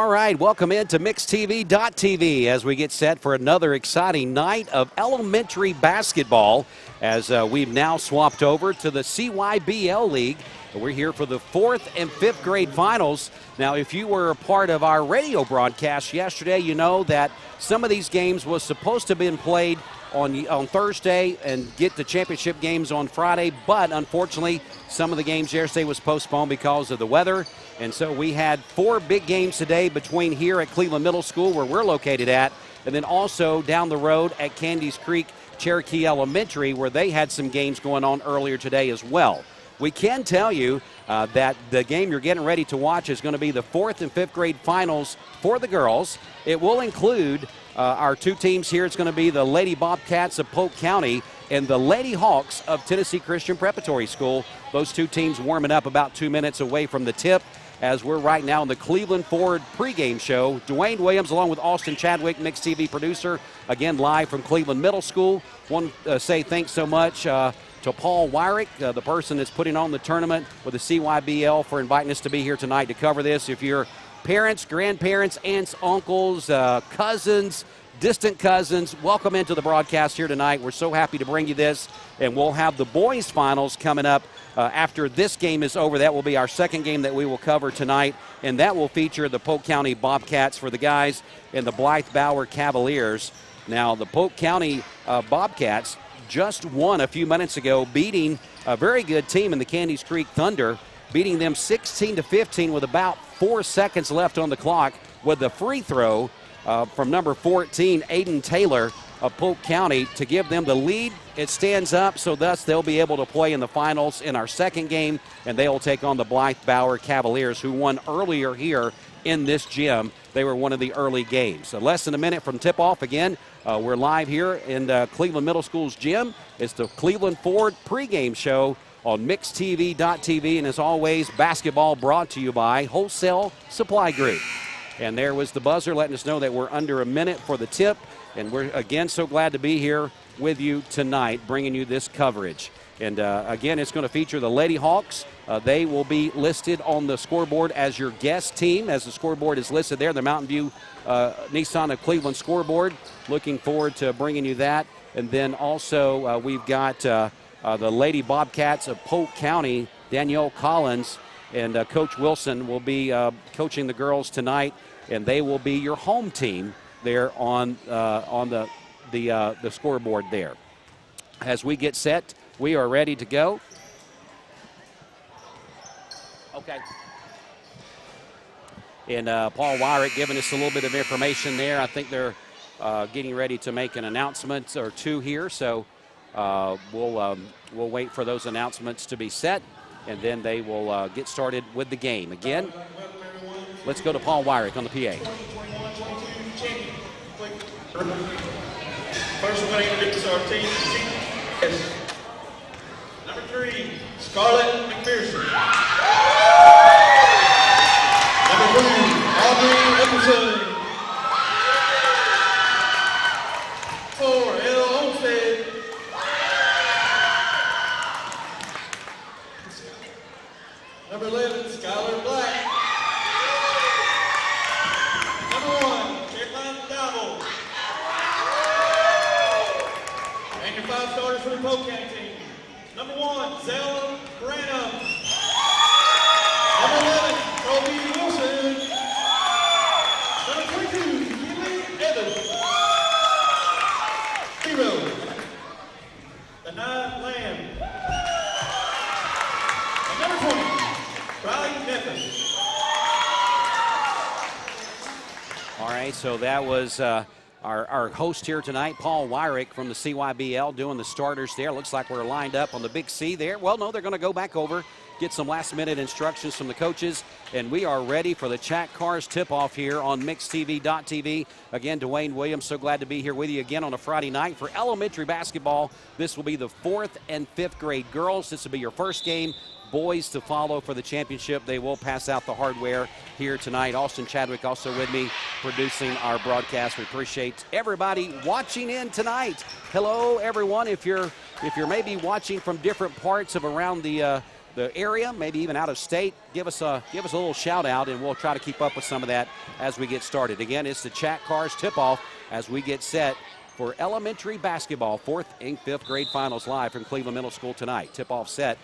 All right, welcome into MixTV.tv as we get set for another exciting night of elementary basketball as we've now swapped over to the CYBL League. We're here for the 4th and 5th grade finals. Now, if you were a part of our radio broadcast yesterday, you know that some of these games was supposed to have been played on Thursday and get the championship games on Friday, but unfortunately, some of the games yesterday was postponed because of the weather. And so we had 4 big games today between here at Cleveland Middle School, where we're located at, and then also down the road at Candies Creek Cherokee Elementary, where they had some games going on earlier today as well. We can tell you that the game you're getting ready to watch is going to be the 4th and 5th grade finals for the girls. It will include our 2 teams here. It's going to be the Lady Bobcats of Polk County and the Lady Hawks of Tennessee Christian Preparatory School. Those 2 teams warming up about 2 minutes away from the tip as we're right now in the Cleveland Forward pregame show. Dwayne Williams along with Austin Chadwick, Mix TV producer, again live from Cleveland Middle School. Want to say thanks so much to Paul Wyrick, the person that's putting on the tournament with the CYBL, for inviting us to be here tonight to cover this. If you're parents, grandparents, aunts, uncles, cousins, distant cousins, welcome into the broadcast here tonight. We're so happy to bring you this, and we'll have the boys finals coming up after this game is over. That will be our second game that we will cover tonight, and that will feature the Polk County Bobcats for the guys and the Blythe Bauer Cavaliers. Now, the Polk County Bobcats just won a few minutes ago, beating a very good team in the Candies Creek Thunder, beating them 16-15 with about 4 seconds left on the clock with the free throw from number 14, Aiden Taylor of Polk County, to give them the lead. It stands up, so thus they'll be able to play in the finals in our second game, and they will take on the Blythe Bauer Cavaliers, who won earlier here in this gym. They were one of the early games. So less than a minute from tip-off. Again, we're live here in Cleveland Middle School's gym. It's the Cleveland Forward pregame show on MixTV.tv, and as always, basketball brought to you by Wholesale Supply Group. And there was the buzzer letting us know that we're under a minute for the tip, and we're, again, so glad to be here with you tonight, bringing you this coverage. And, again, it's going to feature the Lady Hawks. They will be listed on the scoreboard as your guest team, as the scoreboard is listed there, the Mountain View Nissan of Cleveland scoreboard. Looking forward to bringing you that. And then also we've got the Lady Bobcats of Polk County, Danielle Collins, and Coach Wilson will be coaching the girls tonight, and they will be your home team there on the scoreboard there. As we get set, we are ready to go. Okay. And Paul Wyrick giving us a little bit of information there. I think they're getting ready to make an announcement or 2 here, so we'll wait for those announcements to be set, and then they will get started with the game. Again, let's go to Paul Wyrick on the PA. First, we're going to introduce our team. Number 3, Scarlett McPherson. Number 2, Aubrey Epperson. 4, Elle Olmsted. Number 11, Skylar Black. Number 1, Caroline Dowell. And your 5 starters for the Polk County team. Number 1, Zella Branham. Number 11, Kobe Wilson. Number 22, Keely Evans. 0, the 9, Lamb. And number 20, Riley Memphis. All right, so that was our host here tonight, Paul Wyrick from the CYBL, doing the starters there. Looks like we're lined up on the big C there. Well, no, they're going to go back over, get some last-minute instructions from the coaches, and we are ready for the Chat Cars tip-off here on MixTV.tv. Again, Dwayne Williams, so glad to be here with you again on a Friday night for elementary basketball. This will be the 4th and 5th grade girls. This will be your first game. Boys to follow for the championship. They will pass out the hardware here tonight. Austin Chadwick also with me producing our broadcast. We appreciate everybody watching in tonight. Hello, everyone. If you're maybe watching from different parts of around the the area, maybe even out of state, give us a little shout out, and we'll try to keep up with some of that as we get started. Again, it's the Chat Cars tip-off as we get set for elementary basketball, 4th and 5th grade finals live from Cleveland Middle School tonight. Tip-off set,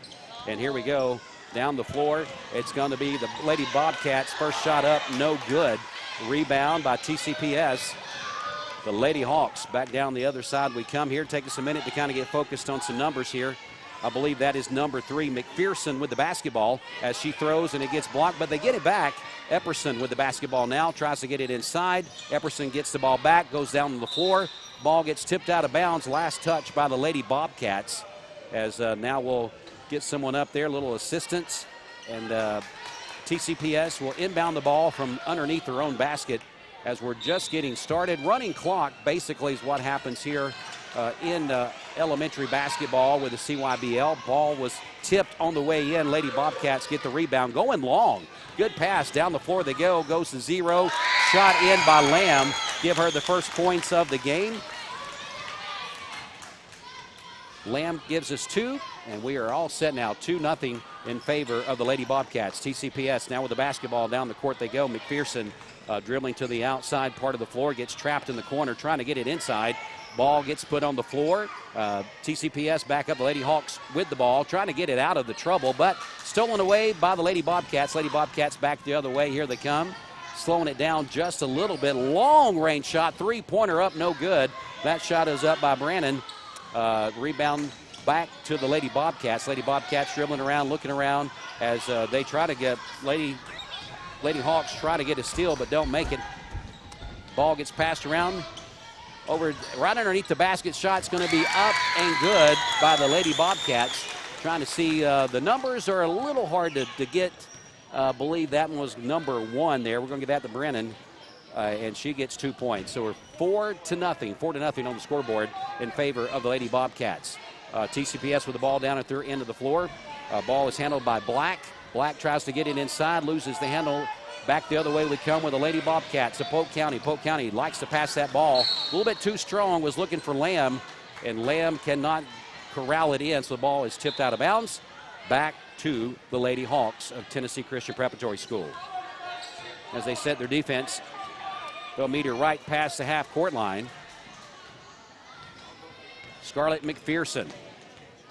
and here we go. Down the floor, it's going to be the Lady Bobcats. First shot up, no good. Rebound by TCPS. The Lady Hawks back down the other side we come here. Take us a minute to kind of get focused on some numbers here. I believe that is number 3, McPherson, with the basketball as she throws, and it gets blocked, but they get it back. Epperson with the basketball now, tries to get it inside. Epperson gets the ball back, goes down to the floor. Ball gets tipped out of bounds. Last touch by the Lady Bobcats, as now we'll get someone up there, a little assistance, and TCPS will inbound the ball from underneath their own basket as we're just getting started. Running clock basically is what happens here in elementary basketball with the CYBL. Ball was tipped on the way in. Lady Bobcats get the rebound, going long. Good pass, down the floor they go, goes to 0. Shot in by Lamb, give her the first points of the game. Lamb gives us 2, and we are all set now, 2-0 in favor of the Lady Bobcats. TCPS now with the basketball, down the court they go. McPherson dribbling to the outside part of the floor, gets trapped in the corner, trying to get it inside. Ball gets put on the floor. TCPS back up, the Lady Hawks with the ball, trying to get it out of the trouble, but stolen away by the Lady Bobcats. Lady Bobcats back the other way, here they come. Slowing it down just a little bit. Long range shot, 3-pointer up, no good. That shot is up by Brannon. Rebound back to the Lady Bobcats. Lady Bobcats dribbling around, looking around as they try to get Lady Hawks try to get a steal, but don't make it. Ball gets passed around over right underneath the basket. Shot's going to be up and good by the Lady Bobcats. Trying to see the numbers are a little hard to get. Believe that one was number 1 there. We're going to give that to Brennan, and she gets 2 points. So we're 4-0 on the scoreboard in favor of the Lady Bobcats. TCPS with the ball down at their end of the floor. Ball is handled by Black. Black tries to get it inside, loses the handle. Back the other way we come with the Lady Bobcats of Polk County. Polk County likes to pass that ball. A little bit too strong, was looking for Lamb, and Lamb cannot corral it in, so the ball is tipped out of bounds. Back to the Lady Hawks of Tennessee Christian Preparatory School. As they set their defense, they'll meet her right past the half-court line. Scarlett McPherson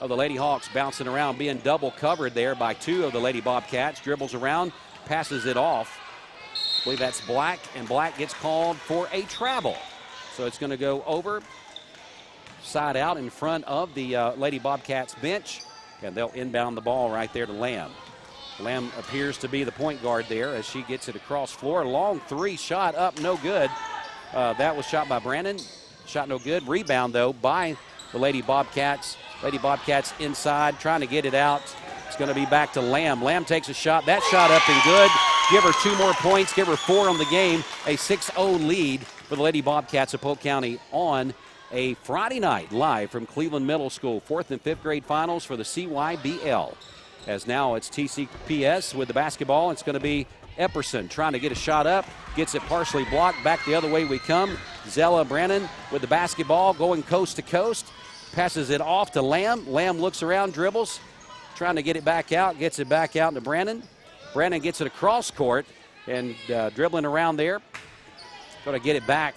of the Lady Hawks bouncing around, being double covered there by 2 of the Lady Bobcats. Dribbles around, passes it off. I believe that's Black, and Black gets called for a travel. So it's going to go over, side out in front of the Lady Bobcats bench, and they'll inbound the ball right there to Lamb. Lamb appears to be the point guard there as she gets it across floor. Long 3 shot up, no good. That was shot by Brandon. Shot no good. Rebound, though, by the Lady Bobcats. Lady Bobcats inside, trying to get it out. It's going to be back to Lamb. Lamb takes a shot. That shot up and good. Give her 2 more points. Give her 4 on the game. A 6-0 lead for the Lady Bobcats of Polk County on a Friday night live from Cleveland Middle School. 4th and 5th grade finals for the CYBL. As now it's TCPS with the basketball. It's going to be Epperson trying to get a shot up. Gets it partially blocked. Back the other way we come. Zella Brannon with the basketball going coast to coast. Passes it off to Lamb. Lamb looks around, dribbles, trying to get it back out. Gets it back out to Brannon. Brannon gets it across court and dribbling around there. Going to get it back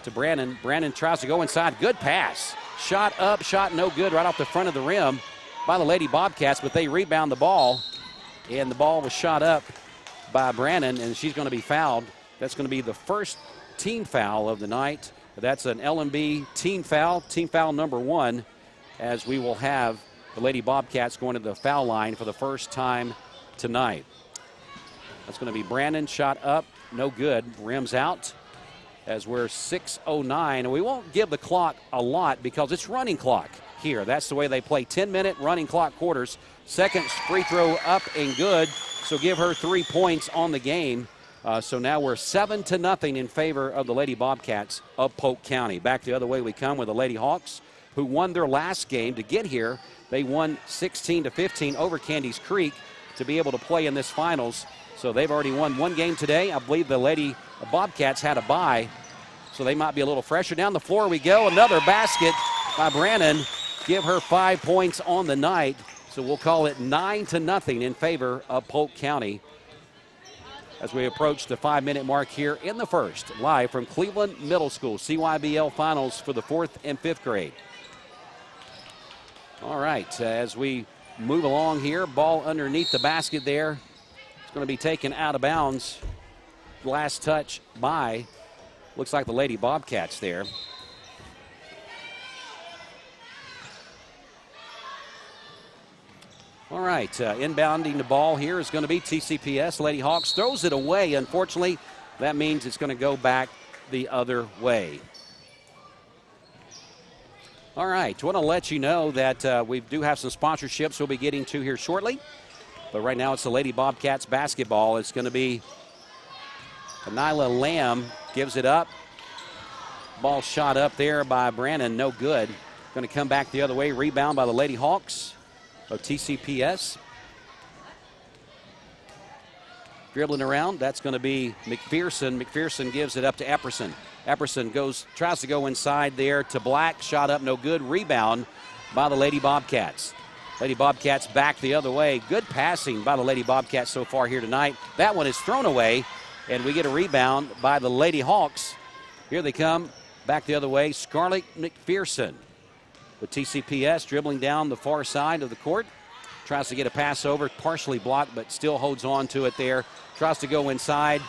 to Brannon. Brannon tries to go inside. Good pass. Shot up, shot no good right off the front of the rim by the Lady Bobcats, but they rebound the ball. And the ball was shot up by Brannon, and she's going to be fouled. That's going to be the first team foul of the night. That's an LMB team foul number 1, as we will have the Lady Bobcats going to the foul line for the first time tonight. That's going to be Brandon, shot up, no good, rims out, as we're 6:09. And we won't give the clock a lot because it's running clock here. That's the way they play, 10-minute running clock quarters. Second free throw up and good, so give her 3 points on the game. So now we're 7-0 in favor of the Lady Bobcats of Polk County. Back the other way we come with the Lady Hawks, who won their last game to get here. They won 16-15 over Candies Creek to be able to play in this finals. So they've already won 1 game today. I believe the Lady Bobcats had a bye, so they might be a little fresher. Down the floor we go. Another basket by Brannon. Give her 5 points on the night. So we'll call it 9-0 in favor of Polk County as we approach the 5-minute mark here in the first. Live from Cleveland Middle School, CYBL Finals for the 4th and 5th grade. All right, as we move along here, ball underneath the basket there. It's going to be taken out of bounds. Last touch by, looks like the Lady Bobcats there. All right, inbounding the ball here is going to be TCPS. Lady Hawks throws it away. Unfortunately, that means it's going to go back the other way. All right, want to let you know that we do have some sponsorships we'll be getting to here shortly. But right now it's the Lady Bobcats basketball. It's going to be Nyla Lamb gives it up. Ball shot up there by Brannon, no good. Going to come back the other way. Rebound by the Lady Hawks of TCPS. Dribbling around, that's going to be McPherson. McPherson gives it up to Epperson. Epperson tries to go inside there to Black. Shot up, no good. Rebound by the Lady Bobcats. Lady Bobcats back the other way. Good passing by the Lady Bobcats so far here tonight. That one is thrown away, and we get a rebound by the Lady Hawks. Here they come, back the other way. Scarlett McPherson with TCPS dribbling down the far side of the court. Tries to get a pass over, partially blocked, but still holds on to it there. Tries to go inside.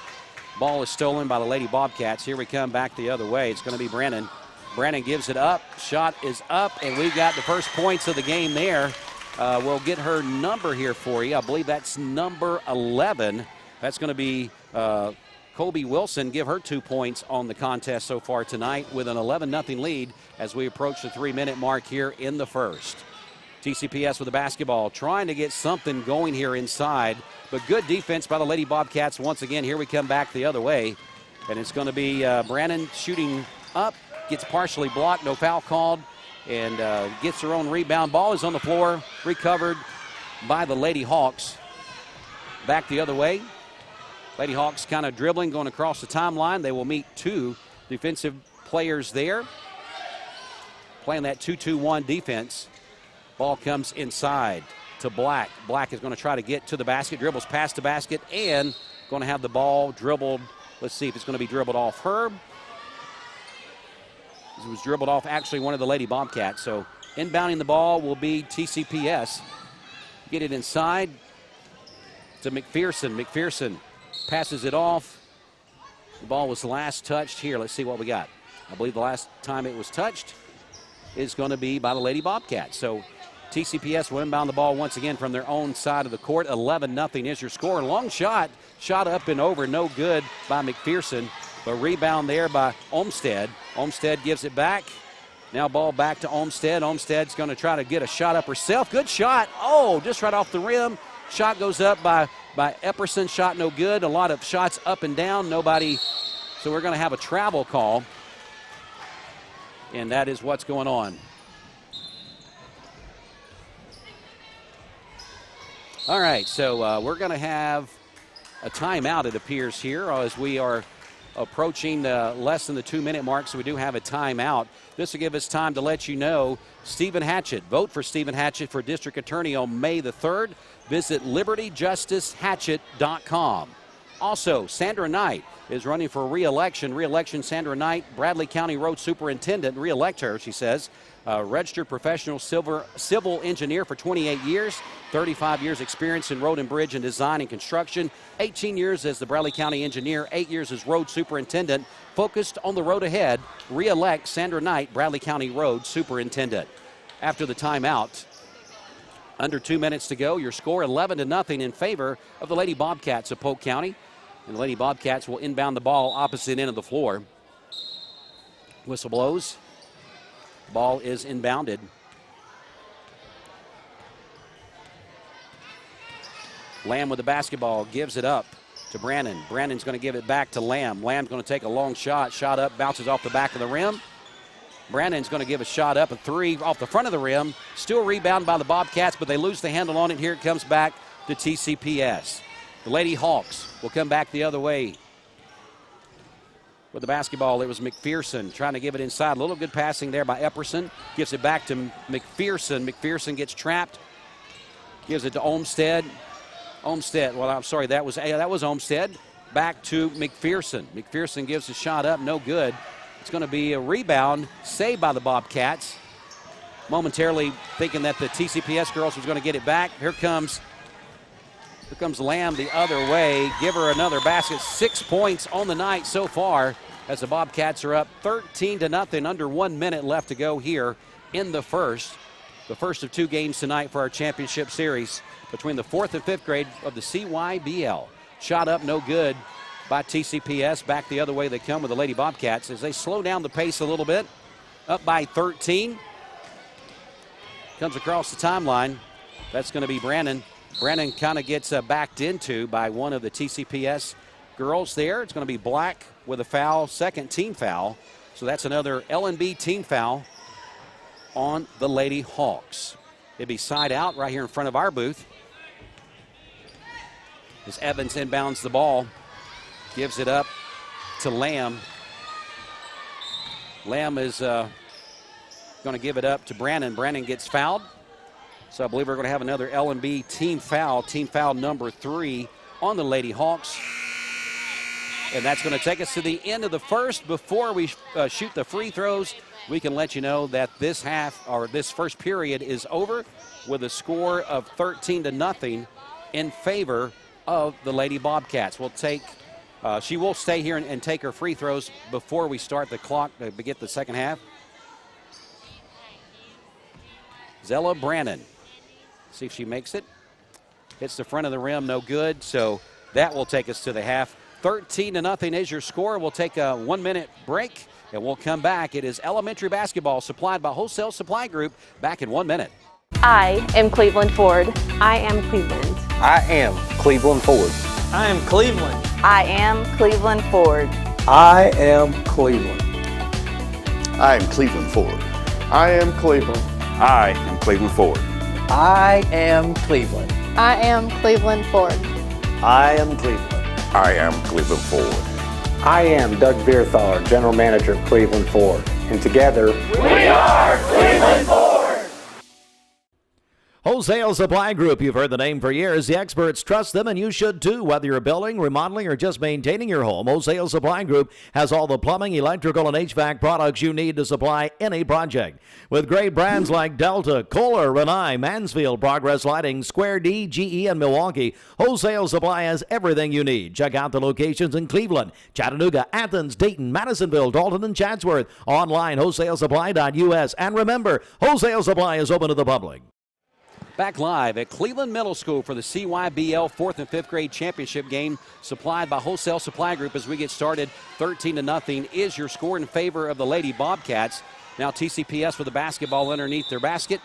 Ball is stolen by the Lady Bobcats. Here we come back the other way. It's going to be Brannon. Brannon gives it up. Shot is up, and we got the first points of the game there. We'll get her number here for you. I believe that's number 11. That's going to be Colby Wilson. Give her 2 points on the contest so far tonight with an 11-0 lead as we approach the 3-minute mark here in the first. TCPS with the basketball, trying to get something going here inside, but good defense by the Lady Bobcats once again. Here we come back the other way, and it's going to be Brannon shooting up, gets partially blocked, no foul called, and gets her own rebound. Ball is on the floor, recovered by the Lady Hawks. Back the other way. Lady Hawks kind of dribbling, going across the timeline. They will meet 2 defensive players there, playing that 2-2-1 defense. Ball comes inside to Black. Black is going to try to get to the basket, dribbles past the basket, and going to have the ball dribbled. Let's see if it's going to be dribbled off her. It was dribbled off actually one of the Lady Bobcats. So inbounding the ball will be TCPS. Get it inside to McPherson. McPherson passes it off. The ball was last touched here. Let's see what we got. I believe the last time it was touched is going to be by the Lady Bobcats. So TCPS will inbound the ball once again from their own side of the court. 11-0 is your score. Long shot up and over, no good by McPherson. But rebound there by Olmstead. Olmstead gives it back. Now ball back to Olmstead. Olmstead's going to try to get a shot up herself. Good shot. Oh, just right off the rim. Shot goes up by Epperson. Shot no good. A lot of shots up and down. Nobody. So we're going to have a travel call. And that is what's going on. All right, so we're going to have a timeout, it appears, here as we are approaching less than the 2-minute mark, so we do have a timeout. This will give us time to let you know Stephen Hatchett. Vote for Stephen Hatchett for District Attorney on May the 3rd. Visit libertyjusticehatchett.com. Also, Sandra Knight is running for re-election. Re-election Sandra Knight, Bradley County Road Superintendent. Re-elect her, she says. Registered professional civil engineer for 28 years, 35 years experience in road and bridge and design and construction, 18 years as the Bradley County engineer, 8 years as road superintendent, focused on the road ahead. Re-elect Sandra Knight, Bradley County Road Superintendent. After the timeout, under 2 minutes to go, your score 11-0 in favor of the Lady Bobcats of Polk County. And the Lady Bobcats will inbound the ball opposite end of the floor. Whistle blows. Ball is inbounded. Lamb with the basketball, gives it up to Brannon. Brannon's going to give it back to Lamb. Lamb's going to take a long shot. Shot up, bounces off the back of the rim. Brannon's going to give a shot up, a 3 off the front of the rim. Still rebounded by the Bobcats, but they lose the handle on it. Here it comes back to TCPS. The Lady Hawks will come back the other way. With the basketball, it was McPherson trying to give it inside. A little good passing there by Epperson. Gives it back to McPherson. McPherson gets trapped. Gives it to Olmstead. Olmstead, well, I'm sorry, that was Olmstead. Back to McPherson. McPherson gives a shot up, no good. It's going to be a rebound, saved by the Bobcats. Momentarily thinking that the TCPS girls was going to get it back. Here comes Lamb the other way. Give her another basket. 6 points on the night so far as the Bobcats are up 13-0. Under 1 minute left to go here in the first. The first of 2 games tonight for our championship series between the 4th and 5th grade of the CYBL. Shot up, no good by TCPS. Back the other way they come with the Lady Bobcats as they slow down the pace a little bit. Up by 13. Comes across the timeline. That's going to be Brandon. Brandon kind of gets backed into by one of the TCPS girls there. It's going to be Black with a foul, second team foul. So that's another L&B team foul on the Lady Hawks. It'd be side out right here in front of our booth. As Evans inbounds the ball, gives it up to Lamb. Lamb is going to give it up to Brandon. Brandon gets fouled. So I believe we're going to have another L&B team foul number 3 on the Lady Hawks. And that's going to take us to the end of the first. Before we shoot the free throws, we can let you know that this first period is over with a score of 13-0 in favor of the Lady Bobcats. She will stay here and take her free throws before we start the clock to begin the second half. Zella Brannon. See if she makes it. Hits the front of the rim, no good. So that will take us to the half. 13-0 is your score. We'll take a 1 minute break and we'll come back. It is elementary basketball supplied by Wholesale Supply Group. Back in 1 minute. I am Cleveland Ford. I am Cleveland. I am Cleveland Ford. I am Cleveland. I am Cleveland Ford. I am Cleveland. I am Cleveland Ford. I am Cleveland. I am Cleveland Ford. I am Cleveland. I am Cleveland Ford. I am Cleveland. I am Cleveland Ford. I am Doug Beerthal, General Manager of Cleveland Ford. And together, we are Cleveland Ford. Wholesale Supply Group, you've heard the name for years. The experts trust them, and you should too. Whether you're building, remodeling, or just maintaining your home, Wholesale Supply Group has all the plumbing, electrical, and HVAC products you need to supply any project. With great brands like Delta, Kohler, Rinnai, Mansfield, Progress Lighting, Square D, GE, and Milwaukee, Wholesale Supply has everything you need. Check out the locations in Cleveland, Chattanooga, Athens, Dayton, Madisonville, Dalton, and Chatsworth. Online, wholesalesupply.us. And remember, Wholesale Supply is open to the public. Back live at Cleveland Middle School for the CYBL 4th and 5th grade championship game supplied by Wholesale Supply Group as we get started. 13-0 is your score in favor of the Lady Bobcats. Now TCPS with the basketball underneath their basket.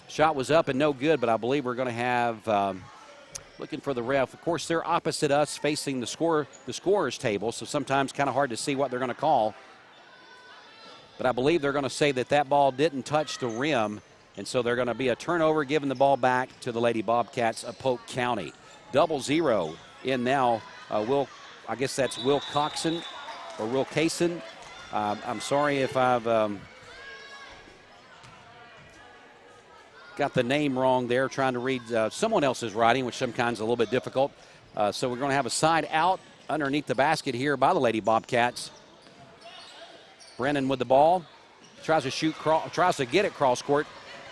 Shot was up and no good, but I believe we're going to have, looking for the ref. Of course, they're opposite us facing the scorer's table, so sometimes kind of hard to see what they're going to call. But I believe they're going to say that ball didn't touch the rim. And so they're going to be a turnover, giving the ball back to the Lady Bobcats of Polk County. 0-0 in now. I guess that's Will Coxon or Will Kaysen. I'm sorry if I've got the name wrong there, trying to read someone else's writing, which sometimes is a little bit difficult. So we're going to have a side out underneath the basket here by the Lady Bobcats. Brennan with the ball. Tries to get it cross court.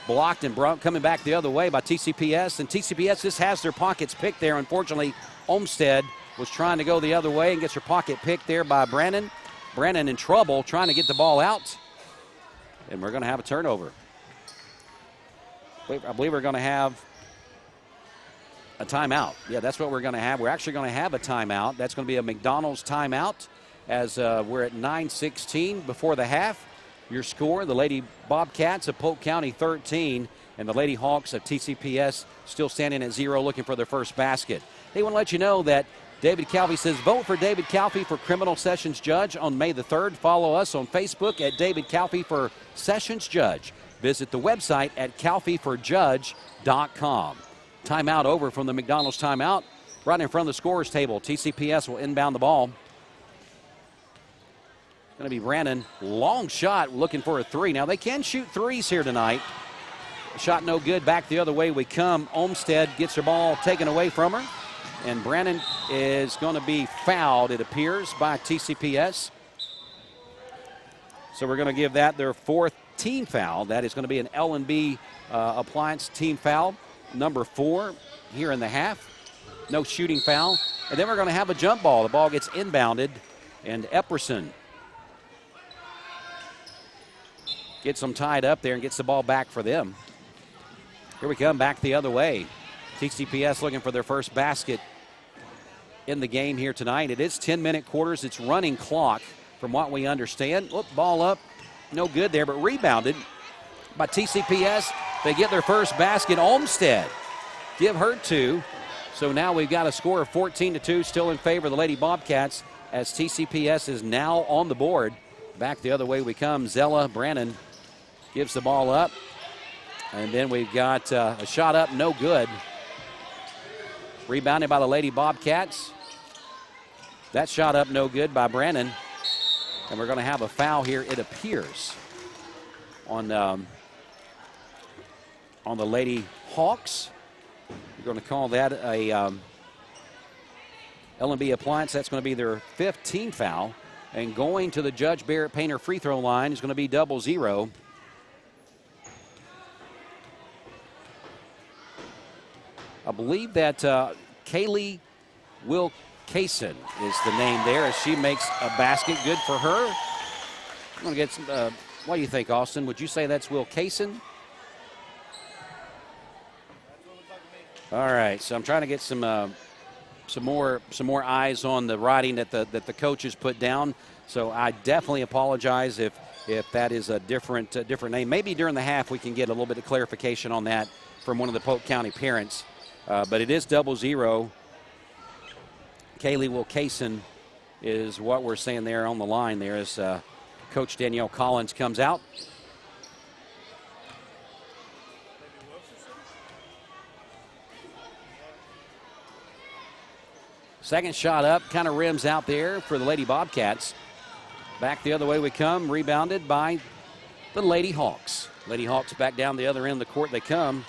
Blocked and coming back the other way by TCPS. And TCPS just has their pockets picked there. Unfortunately, Olmstead was trying to go the other way and gets her pocket picked there by Brandon. Brandon in trouble trying to get the ball out. And we're going to have a turnover. I believe we're going to have a timeout. Yeah, that's what we're going to have. We're actually going to have a timeout. That's going to be a McDonald's timeout as we're at 9:16 before the half. Your score, the Lady Bobcats of Polk County 13 and the Lady Hawks of TCPS still standing at 0 looking for their first basket. They want to let you know that David Calfee says vote for David Calfee for Criminal Sessions Judge on May the 3rd. Follow us on Facebook at David Calfee for Sessions Judge. Visit the website at calfeeforjudge.com. Timeout over from the McDonald's timeout. Right in front of the scorer's table. TCPS will inbound the ball. Going to be Brandon. Long shot looking for a 3. Now they can shoot threes here tonight. Shot no good. Back the other way we come. Olmsted gets her ball taken away from her. And Brannon is going to be fouled, it appears, by TCPS. So we're going to give that their 4th team foul. That is going to be an L&B Appliance team foul, number 4 here in the half. No shooting foul. And then we're going to have a jump ball. The ball gets inbounded, and Epperson gets them tied up there and gets the ball back for them. Here we come back the other way. TCPS looking for their first basket in the game here tonight. It is 10-minute quarters. It's running clock from what we understand. Whoop, ball up. No good there, but rebounded by TCPS. They get their first basket. Olmsted give her 2. So now we've got a score of 14-2, still in favor of the Lady Bobcats, as TCPS is now on the board. Back the other way we come. Zella Brannon gives the ball up. And then we've got a shot up, no good. Rebounded by the Lady Bobcats. That shot up, no good by Brannon. And we're going to have a foul here, it appears, on the Lady Hawks. We're going to call that a L&B Appliance. That's going to be their 5th team foul. And going to the Judge Barrett Painter free throw line is going to be 0-0. I believe that Kaylee Wilcason is the name there as she makes a basket. Good for her. I'm going to get some, what do you think, Austin? Would you say that's Wilcason? All right, so I'm trying to get some more eyes on the writing that the coaches put down. So I definitely apologize if that is a different name. Maybe during the half we can get a little bit of clarification on that from one of the Polk County parents. But it is 0-0. Kaylee Wilcason is what we're saying there on the line there as Coach Danielle Collins comes out. Second shot up, kind of rims out there for the Lady Bobcats. Back the other way we come, rebounded by the Lady Hawks. Lady Hawks back down the other end of the court they come.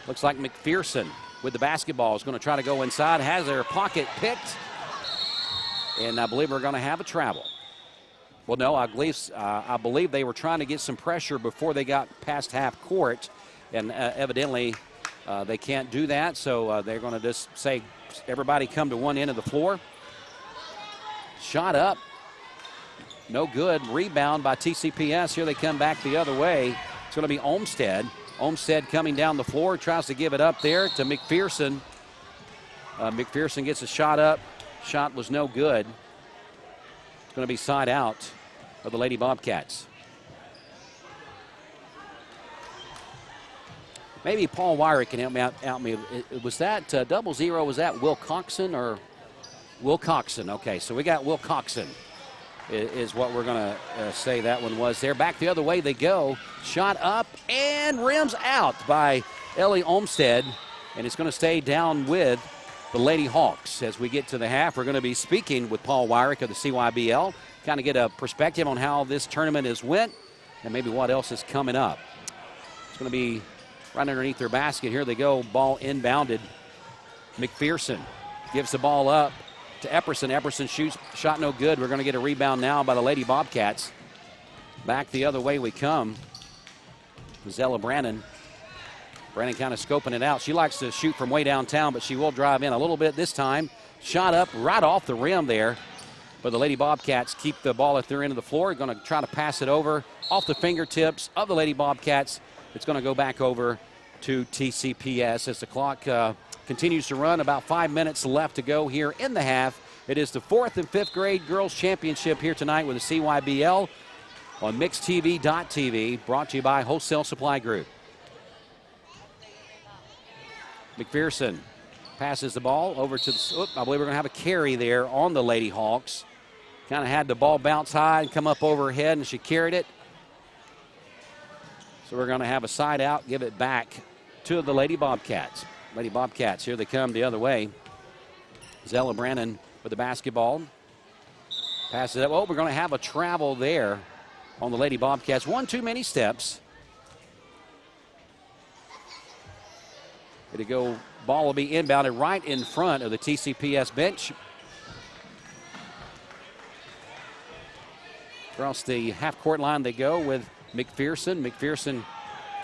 Looks like McPherson with the basketball is going to try to go inside, has their pocket picked. And I believe we're going to have a travel. Well, no, I believe they were trying to get some pressure before they got past half court. And evidently they can't do that, so they're going to just say, everybody come to one end of the floor. Shot up. No good. Rebound by TCPS. Here they come back the other way. It's going to be Olmsted. Olmsted coming down the floor. Tries to give it up there to McPherson. McPherson gets a shot up. Shot was no good. It's going to be side out of the Lady Bobcats. Maybe Paul Wyrick can help me out me. Was that 0-0? Was that Wilcoxon or Wilcoxon? Okay, so we got Wilcoxon is what we're going to say that one was there. Back the other way they go. Shot up and rims out by Ellie Olmsted. And it's going to stay down with the Lady Hawks. As we get to the half, we're going to be speaking with Paul Wyrick of the CYBL. Kind of get a perspective on how this tournament has went and maybe what else is coming up. It's going to be right underneath their basket. Here they go. Ball inbounded. McPherson gives the ball up to Epperson. Epperson shoots. Shot no good. We're going to get a rebound now by the Lady Bobcats. Back the other way we come. Zella Brannon. Brannon kind of scoping it out. She likes to shoot from way downtown, but she will drive in a little bit this time. Shot up right off the rim there. But the Lady Bobcats keep the ball at their end of the floor. Going to try to pass it over off the fingertips of the Lady Bobcats. It's going to go back over to TCPS as the clock continues to run. About 5 minutes left to go here in the half. It is the 4th and 5th grade girls championship here tonight with the CYBL on MixedTV.tv, brought to you by Wholesale Supply Group. McPherson passes the ball over to the, I believe we're going to have a carry there on the Lady Hawks. Kind of had the ball bounce high and come up over her head, and she carried it. So we're going to have a side out, give it back to the Lady Bobcats. Lady Bobcats, here they come the other way. Zella Brannon with the basketball. Passes it. Oh, we're going to have a travel there on the Lady Bobcats. One too many steps. Ball will be inbounded right in front of the TCPS bench. Across the half-court line they go with McPherson. McPherson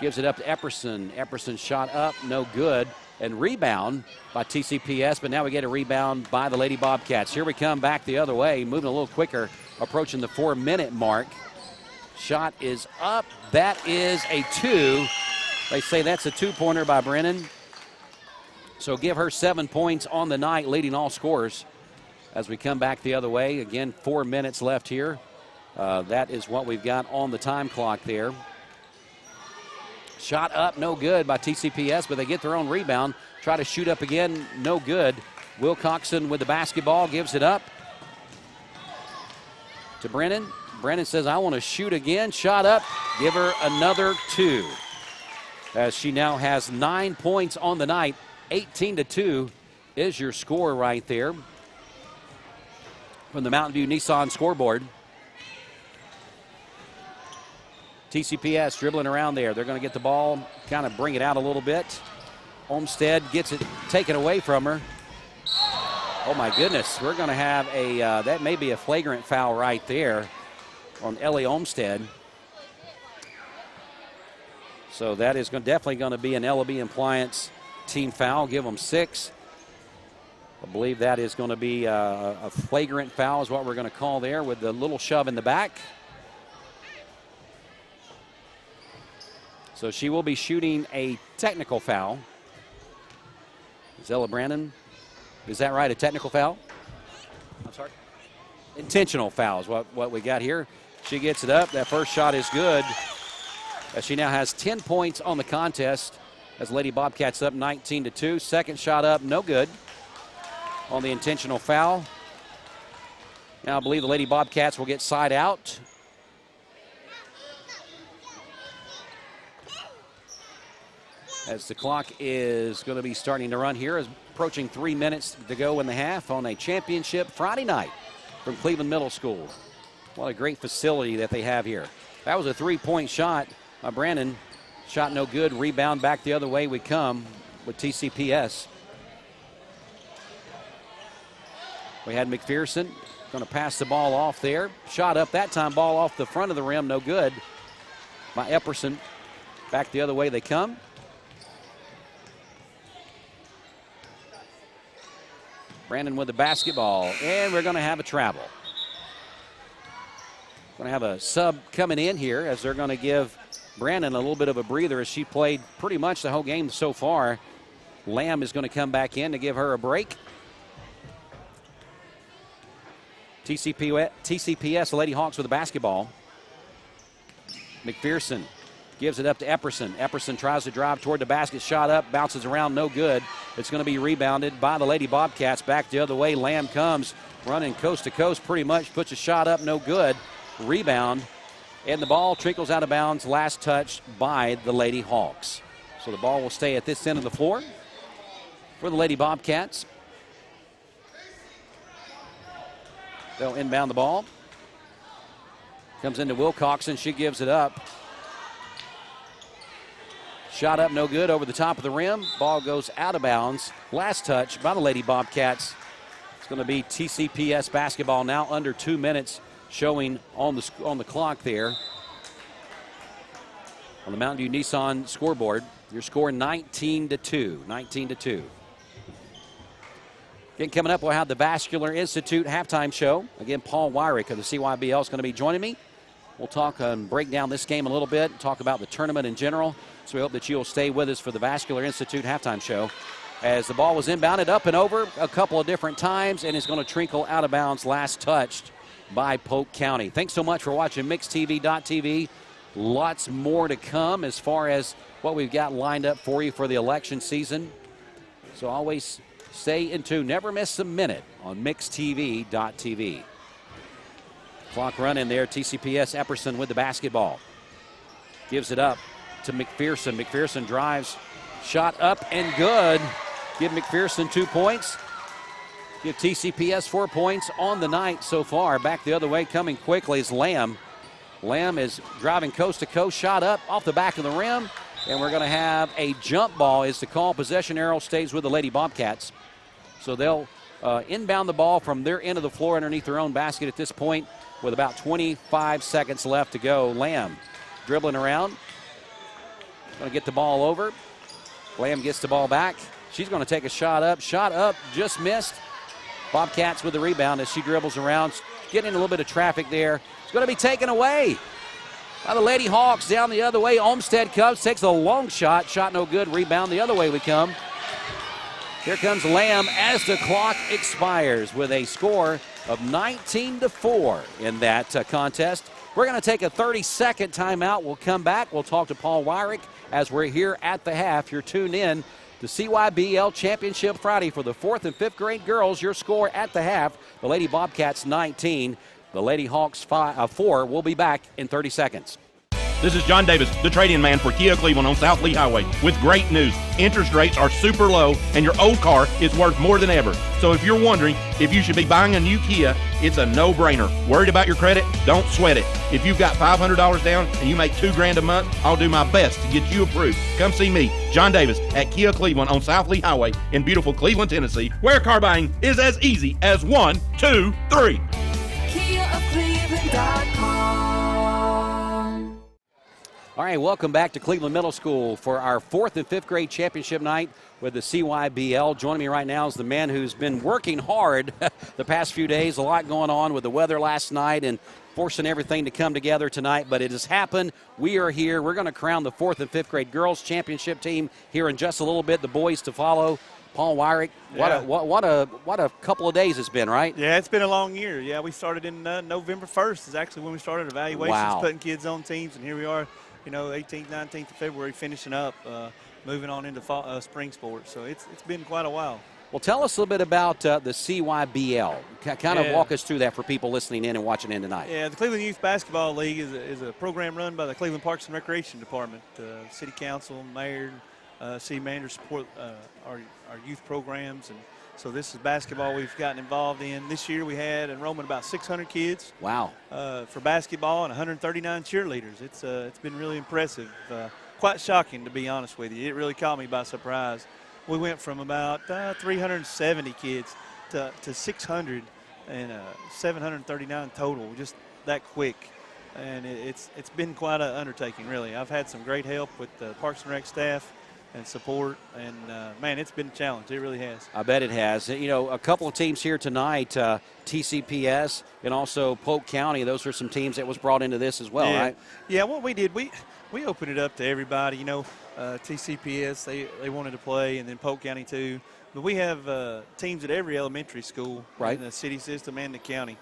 gives it up to Epperson. Epperson shot up, no good. And rebound by TCPS, but now we get a rebound by the Lady Bobcats. Here we come back the other way, moving a little quicker, approaching the 4-minute mark. Shot is up. That is a 2. They say that's a 2-pointer by Brennan. So give her 7 points on the night, leading all scorers. As we come back the other way, again, 4 minutes left here. That is what we've got on the time clock there. Shot up, no good by TCPS, but they get their own rebound. Try to shoot up again, no good. Wilcoxon with the basketball, gives it up to Brennan. Brennan says, I want to shoot again. Shot up, give her another 2. As she now has 9 points on the night. 18-2 is your score right there from the Mountain View Nissan scoreboard. TCPS dribbling around there. They're going to get the ball, kind of bring it out a little bit. Olmsted gets it taken away from her. Oh my goodness, we're going to have that may be a flagrant foul right there on Ellie Olmsted. So that is definitely going to be an LOB Appliance team foul. Give them 6. I believe that is going to be a flagrant foul is what we're going to call there with the little shove in the back. So she will be shooting a technical foul. Zella Brandon, is that right, a technical foul? I'm sorry? Intentional foul is what we got here. She gets it up. That first shot is good. As she now has 10 points on the contest as Lady Bobcats up 19-2. Second shot up, no good on the intentional foul. Now I believe the Lady Bobcats will get side out. As the clock is going to be starting to run here, approaching 3 minutes to go in the half on a championship Friday night from Cleveland Middle School. What a great facility that they have here. That was a 3-point shot by Brandon. Shot no good. Rebound back the other way we come with TCPS. We had McPherson going to pass the ball off there. Shot up that time. Ball off the front of the rim. No good by Epperson. Back the other way they come. Brandon with the basketball, and we're going to have a travel. Going to have a sub coming in here as they're going to give Brandon a little bit of a breather as she played pretty much the whole game so far. Lamb is going to come back in to give her a break. TCPS, the Lady Hawks with the basketball. McPherson gives it up to Epperson. Epperson tries to drive toward the basket. Shot up, bounces around, no good. It's going to be rebounded by the Lady Bobcats. Back the other way, Lamb comes running coast to coast pretty much. Puts a shot up, no good. Rebound, and the ball trickles out of bounds. Last touch by the Lady Hawks. So the ball will stay at this end of the floor for the Lady Bobcats. They'll inbound the ball. Comes into Wilcoxon. She gives it up. Shot up, no good, over the top of the rim. Ball goes out of bounds. Last touch by the Lady Bobcats. It's going to be TCPS basketball now, under 2 minutes showing on the clock there. On the Mountain View Nissan scoreboard, your score 19-2. 19-2. Again, coming up, we'll have the Vascular Institute halftime show. Again, Paul Wyrick of the CYBL is going to be joining me. We'll talk and break down this game a little bit, talk about the tournament in general. So we hope that you'll stay with us for the Vascular Institute halftime show. As the ball was inbounded up and over a couple of different times and is going to trickle out of bounds, last touched by Polk County. Thanks so much for watching MixedTV.tv. Lots more to come as far as what we've got lined up for you for the election season. So always stay in tune. Never miss a minute on MixedTV.tv. Clock running there. TCPS Epperson with the basketball. Gives it up to McPherson. McPherson drives. Shot up and good. Give McPherson 2 points. Give TCPS 4 points on the night so far. Back the other way, coming quickly is Lamb. Lamb is driving coast to coast. Shot up off the back of the rim. And we're going to have a jump ball is the call. Possession arrow stays with the Lady Bobcats. So they'll inbound the ball from their end of the floor underneath their own basket at this point with about 25 seconds left to go. Lamb dribbling around. Going to get the ball over. Lamb gets the ball back. She's going to take a shot up. Shot up, just missed. Bobcats with the rebound as she dribbles around. Getting a little bit of traffic there. It's going to be taken away by the Lady Hawks. Down the other way, Olmsted comes, takes a long shot. Shot no good. Rebound the other way we come. Here comes Lamb as the clock expires with a score of 19-4 in that contest. We're going to take a 30-second timeout. We'll come back. We'll talk to Paul Wyrick as we're here at the half. You're tuned in to CYBL Championship Friday for the 4th and 5th grade girls. Your score at the half, the Lady Bobcats 19, the Lady Hawks 4. We'll be back in 30 seconds. This is John Davis, the trade-in man for Kia Cleveland on South Lee Highway, with great news. Interest rates are super low, and your old car is worth more than ever. So if you're wondering if you should be buying a new Kia, it's a no-brainer. Worried about your credit? Don't sweat it. If you've got $500 down and you make $2,000 a month, I'll do my best to get you approved. Come see me, John Davis, at Kia Cleveland on South Lee Highway in beautiful Cleveland, Tennessee, where car buying is as easy as 1, 2, 3. KiaofCleveland.com. All right, welcome back to Cleveland Middle School for our 4th and 5th grade championship night with the CYBL. Joining me right now is the man who's been working hard the past few days. A lot going on with the weather last night and forcing everything to come together tonight, but it has happened. We are here. We're going to crown the 4th and 5th grade girls championship team here in just a little bit. The boys to follow. Paul Wyrick, what a couple of days it's been, right? Yeah, it's been a long year. Yeah, we started in November 1st is actually when we started evaluations, putting kids on teams, and here we are, 18th, 19th of February, finishing up, moving on into fall, spring sports. So it's been quite a while. Well, tell us a little bit about the CYBL. Kind of walk us through that for people listening in and watching in tonight. Yeah, the Cleveland Youth Basketball League is a program run by the Cleveland Parks and Recreation Department. City Council, Mayor, city manager support our youth programs, and so this is basketball we've gotten involved in. This year we had enrollment about 600 kids. Wow. For basketball and 139 cheerleaders. It's been really impressive. Quite shocking, to be honest with you. It really caught me by surprise. We went from about 370 kids to 600 and 739 total, just that quick. And it's been quite an undertaking, really. I've had some great help with the Parks and Rec staff and support, and man, it's been a challenge. It really has. I bet it has. A couple of teams here tonight, TCPS and also Polk County. Those are some teams that was brought into this as well, right? Yeah, what we did, we opened it up to everybody. TCPS, they wanted to play, and then Polk County too. But we have teams at every elementary school in the city system and the county.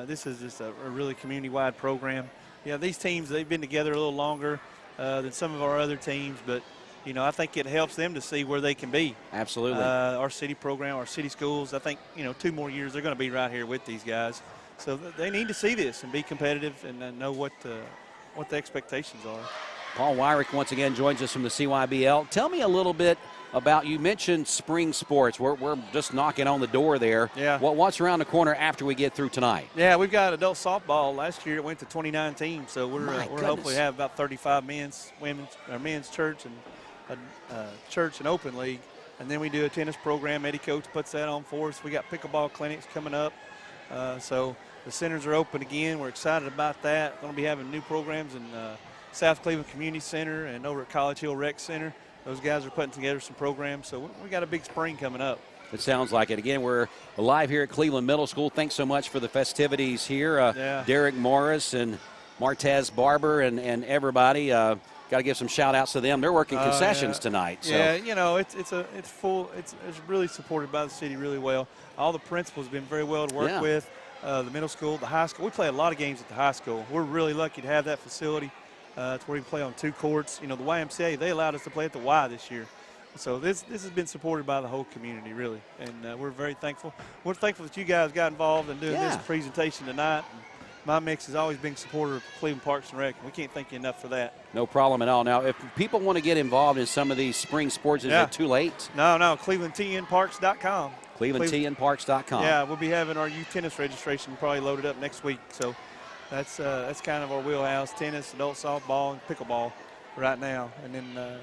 This is just a really community-wide program. These teams, they've been together a little longer than some of our other teams, but I think it helps them to see where they can be. Absolutely. Our city program, our city schools, I think, 2 more years they're going to be right here with these guys. So they need to see this and be competitive and know what the expectations are. Paul Wyrick once again joins us from the CYBL. Tell me a little bit about, you mentioned spring sports. We're just knocking on the door there. Yeah. What's around the corner after we get through tonight? Yeah, we've got adult softball. Last year it went to 29 teams, so we're hopefully have about 35 men's church and church and open league, and then we do a tennis program. Eddie Coach puts that on for us. We got pickleball clinics coming up, so the centers are open again. We're excited about that. Going to be having new programs in South Cleveland Community Center and over at College Hill Rec Center. Those guys are putting together some programs, so we got a big spring coming up. It sounds like it. Again, we're live here at Cleveland Middle School. Thanks so much for the festivities here. Derek Morris and Martez Barber and everybody. Got to give some shout-outs to them. They're working concessions tonight. So. Yeah, it's really supported by the city really well. All the principals have been very well to work with. The middle school, the high school. We play a lot of games at the high school. We're really lucky to have that facility. It's where we play on 2 courts. The YMCA, they allowed us to play at the Y this year. So this has been supported by the whole community, really, and we're very thankful. We're thankful that you guys got involved in doing this presentation tonight. And my mix has always been supporter of Cleveland Parks and Rec. We can't thank you enough for that. No problem at all. Now, if people want to get involved in some of these spring sports, is it too late? No, ClevelandTNParks.com. ClevelandTNParks.com. Yeah, we'll be having our youth tennis registration probably loaded up next week. So that's kind of our wheelhouse: tennis, adult softball, and pickleball. right now, and then the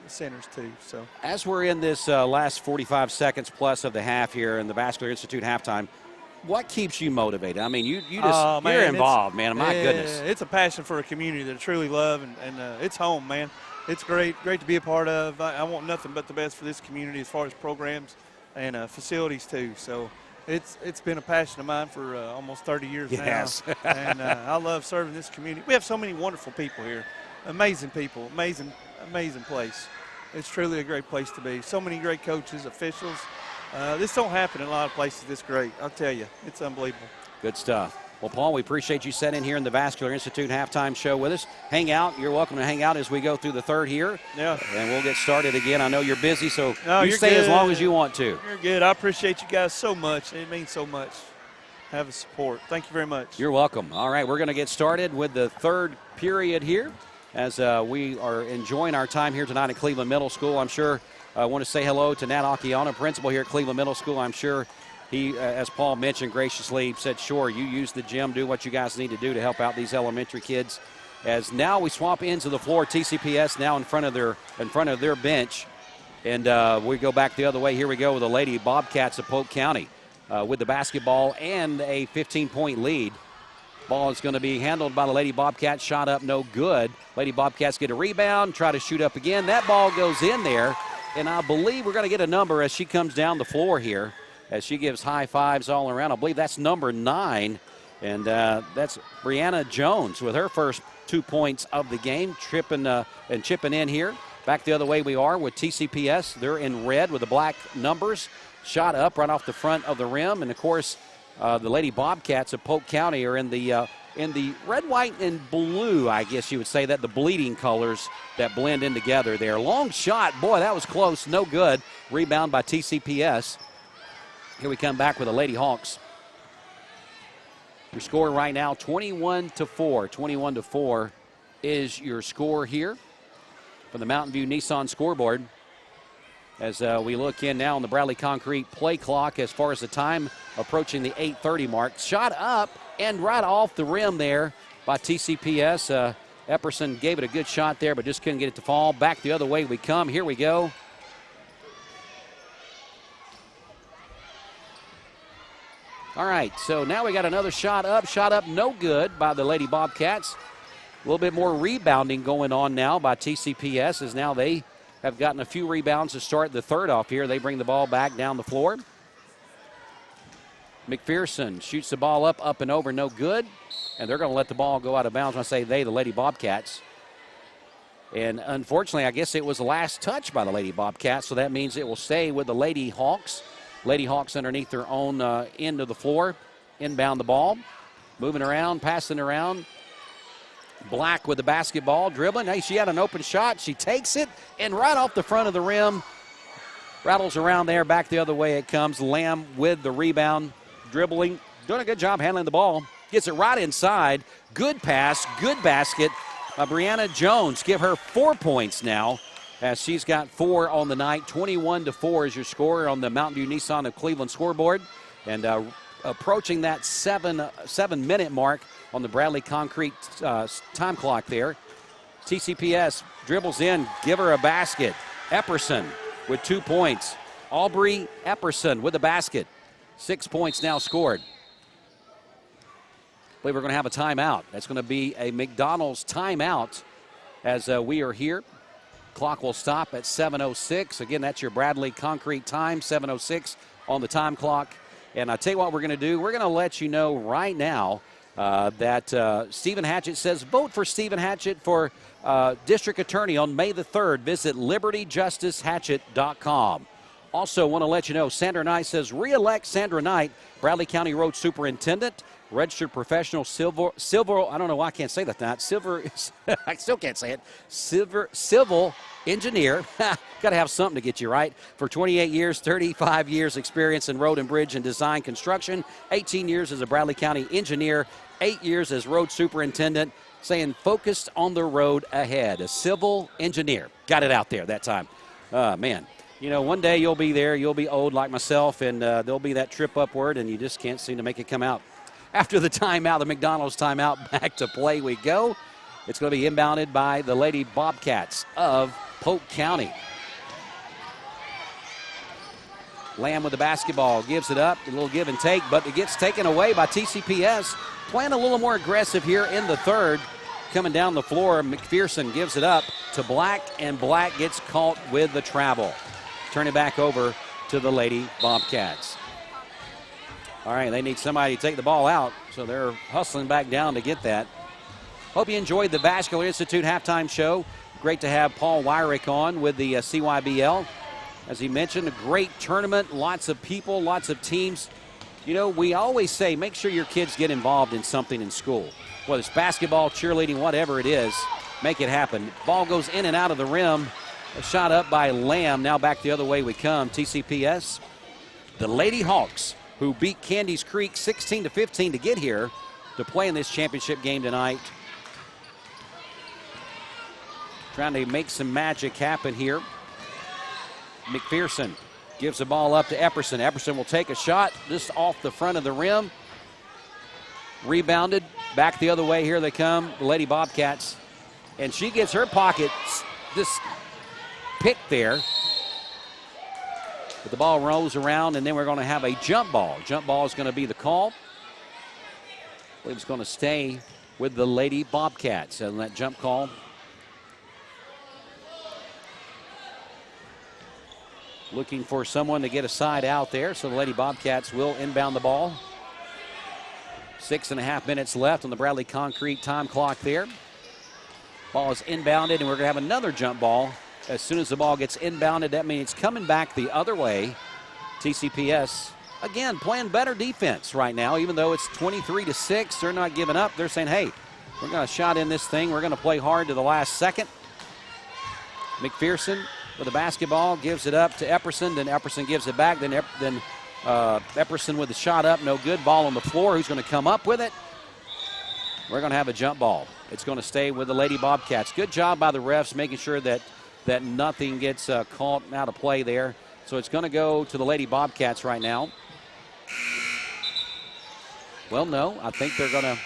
centers too. So as we're in this last 45 seconds plus of the half here in the Vascular Institute halftime, what keeps you motivated? I mean, you're involved, man. My goodness. It's a passion for a community that I truly love, and it's home, man. It's great to be a part of. I want nothing but the best for this community as far as programs and facilities too. So it's been a passion of mine for almost 30 years now. And I love serving this community. We have so many wonderful people here, amazing people, amazing place. It's truly a great place to be. So many great coaches, officials. This don't happen in a lot of places this great. I'll tell you, it's unbelievable. Good stuff. Well, Paul, we appreciate you sitting in here in the Vascular Institute halftime show with us. Hang out. You're welcome to hang out as we go through the third here. Yeah. And we'll get started again. I know you're busy, so you stay as long as you want to. You're good. I appreciate you guys so much. It means so much. Have the support. Thank you very much. You're welcome. All right, we're going to get started with the third period here as we are enjoying our time here tonight at Cleveland Middle School. I'm sure I want to say hello to Nat Akiana, principal here at Cleveland Middle School. I'm sure he, as Paul mentioned, graciously said, sure, you use the gym, do what you guys need to do to help out these elementary kids. As now we swap ends of the floor, TCPS now in front of their bench. And we go back the other way. Here we go with the Lady Bobcats of Polk County with the basketball and a 15-point lead. Ball is going to be handled by the Lady Bobcats. Shot up, no good. Lady Bobcats get a rebound, try to shoot up again. That ball goes in there, and I believe we're going to get a number as she comes down the floor here, as she gives high fives all around. I believe that's number 9, and that's Brianna Jones with her first 2 points of the game, chipping in here. Back the other way we are with TCPS. They're in red with the black numbers. Shot up right off the front of the rim, and of course, the Lady Bobcats of Polk County are in the red, white, and blue, I guess you would say that, the bleeding colors that blend in together there. Long shot. Boy, that was close. No good. Rebound by TCPS. Here we come back with the Lady Hawks. Your score right now, 21-4. 21-4 is your score here from the Mountain View Nissan scoreboard. As we look in now on the Bradley Concrete play clock as far as the time approaching the 8:30 mark. Shot up and right off the rim there by TCPS. Epperson gave it a good shot there, but just couldn't get it to fall. Back the other way we come. Here we go. All right, so now we got another shot up, no good by the Lady Bobcats. A little bit more rebounding going on now by TCPS as now they have gotten a few rebounds to start the third off here. They bring the ball back down the floor. McPherson shoots the ball up and over, no good. And they're going to let the ball go out of bounds. When I say they, the Lady Bobcats. And unfortunately, I guess it was the last touch by the Lady Bobcats, so that means it will stay with the Lady Hawks. Lady Hawks underneath their own end of the floor. Inbound the ball. Moving around, passing around. Black with the basketball, dribbling. Hey, she had an open shot. She takes it, and right off the front of the rim, rattles around there. Back the other way it comes. Lamb with the rebound, dribbling, doing a good job handling the ball. Gets it right inside. Good pass, good basket by Brianna Jones. Give her 4 points now, as she's got 4 on the night. 21-4 is your score on the Mountain View Nissan of Cleveland scoreboard. And approaching that 7-minute mark on the Bradley Concrete time clock there. TCPS dribbles in, give her a basket. Epperson with 2 points. Aubrey Epperson with the basket. 6 points now scored. I believe we're going to have a timeout. That's going to be a McDonald's timeout as we are here. Clock will stop at 7:06. Again, that's your Bradley Concrete time, 7:06 on the time clock. And I tell you what we're going to do. We're going to let you know right now that Stephen Hatchett says vote for Stephen Hatchett for District Attorney on May the 3rd. Visit libertyjusticehatchett.com. Also want to let you know Sandra Knight says re-elect Sandra Knight, Bradley County Road Superintendent, registered professional silver, I don't know why I can't say that now. I still can't say it. Civil engineer. Got to have something to get you right. For 28 years, 35 years experience in road and bridge and design construction, 18 years as a Bradley County engineer, 8 years as road superintendent, saying focused on the road ahead. A civil engineer. Got it out there that time. Man. You know, one day you'll be there, you'll be old like myself, and there'll be that trip upward, and you just can't seem to make it come out. After the timeout, the McDonald's timeout, back to play we go. It's going to be inbounded by the Lady Bobcats of Polk County. Lamb with the basketball, gives it up, a little give and take, but it gets taken away by TCPS. Playing a little more aggressive here in the third. Coming down the floor, McPherson gives it up to Black, and Black gets caught with the travel. Turn it back over to the Lady Bobcats. All right, they need somebody to take the ball out, so they're hustling back down to get that. Hope you enjoyed the Vascular Institute halftime show. Great to have Paul Wyrick on with the CYBL. As he mentioned, a great tournament, lots of people, lots of teams. You know, we always say make sure your kids get involved in something in school. Whether it's basketball, cheerleading, whatever it is, make it happen. Ball goes in and out of the rim. A shot up by Lamb. Now back the other way we come. TCPS, the Lady Hawks, who beat Candies Creek 16-15 to get here to play in this championship game tonight. Trying to make some magic happen here. McPherson gives the ball up to Epperson. Epperson will take a shot just off the front of the rim. Rebounded. Back the other way. Here they come, the Lady Bobcats. And she gets her pocket just picked there. But the ball rolls around, and then we're going to have a jump ball. Jump ball is going to be the call. I believe it's going to stay with the Lady Bobcats on that jump call. Looking for someone to get a side out there, so the Lady Bobcats will inbound the ball. 6.5 minutes left on the Bradley Concrete time clock there. Ball is inbounded, and we're going to have another jump ball. As soon as the ball gets inbounded, that means it's coming back the other way. TCPS, again, playing better defense right now, even though it's 23-6. They're not giving up. They're saying, hey, we're going to shot in this thing. We're going to play hard to the last second. McPherson with the basketball, gives it up to Epperson. Then Epperson gives it back. Then Epperson with the shot up, no good. Ball on the floor. Who's going to come up with it? We're going to have a jump ball. It's going to stay with the Lady Bobcats. Good job by the refs making sure that nothing gets caught out of play there. So it's going to go to the Lady Bobcats right now. Well, no, I think they're going to.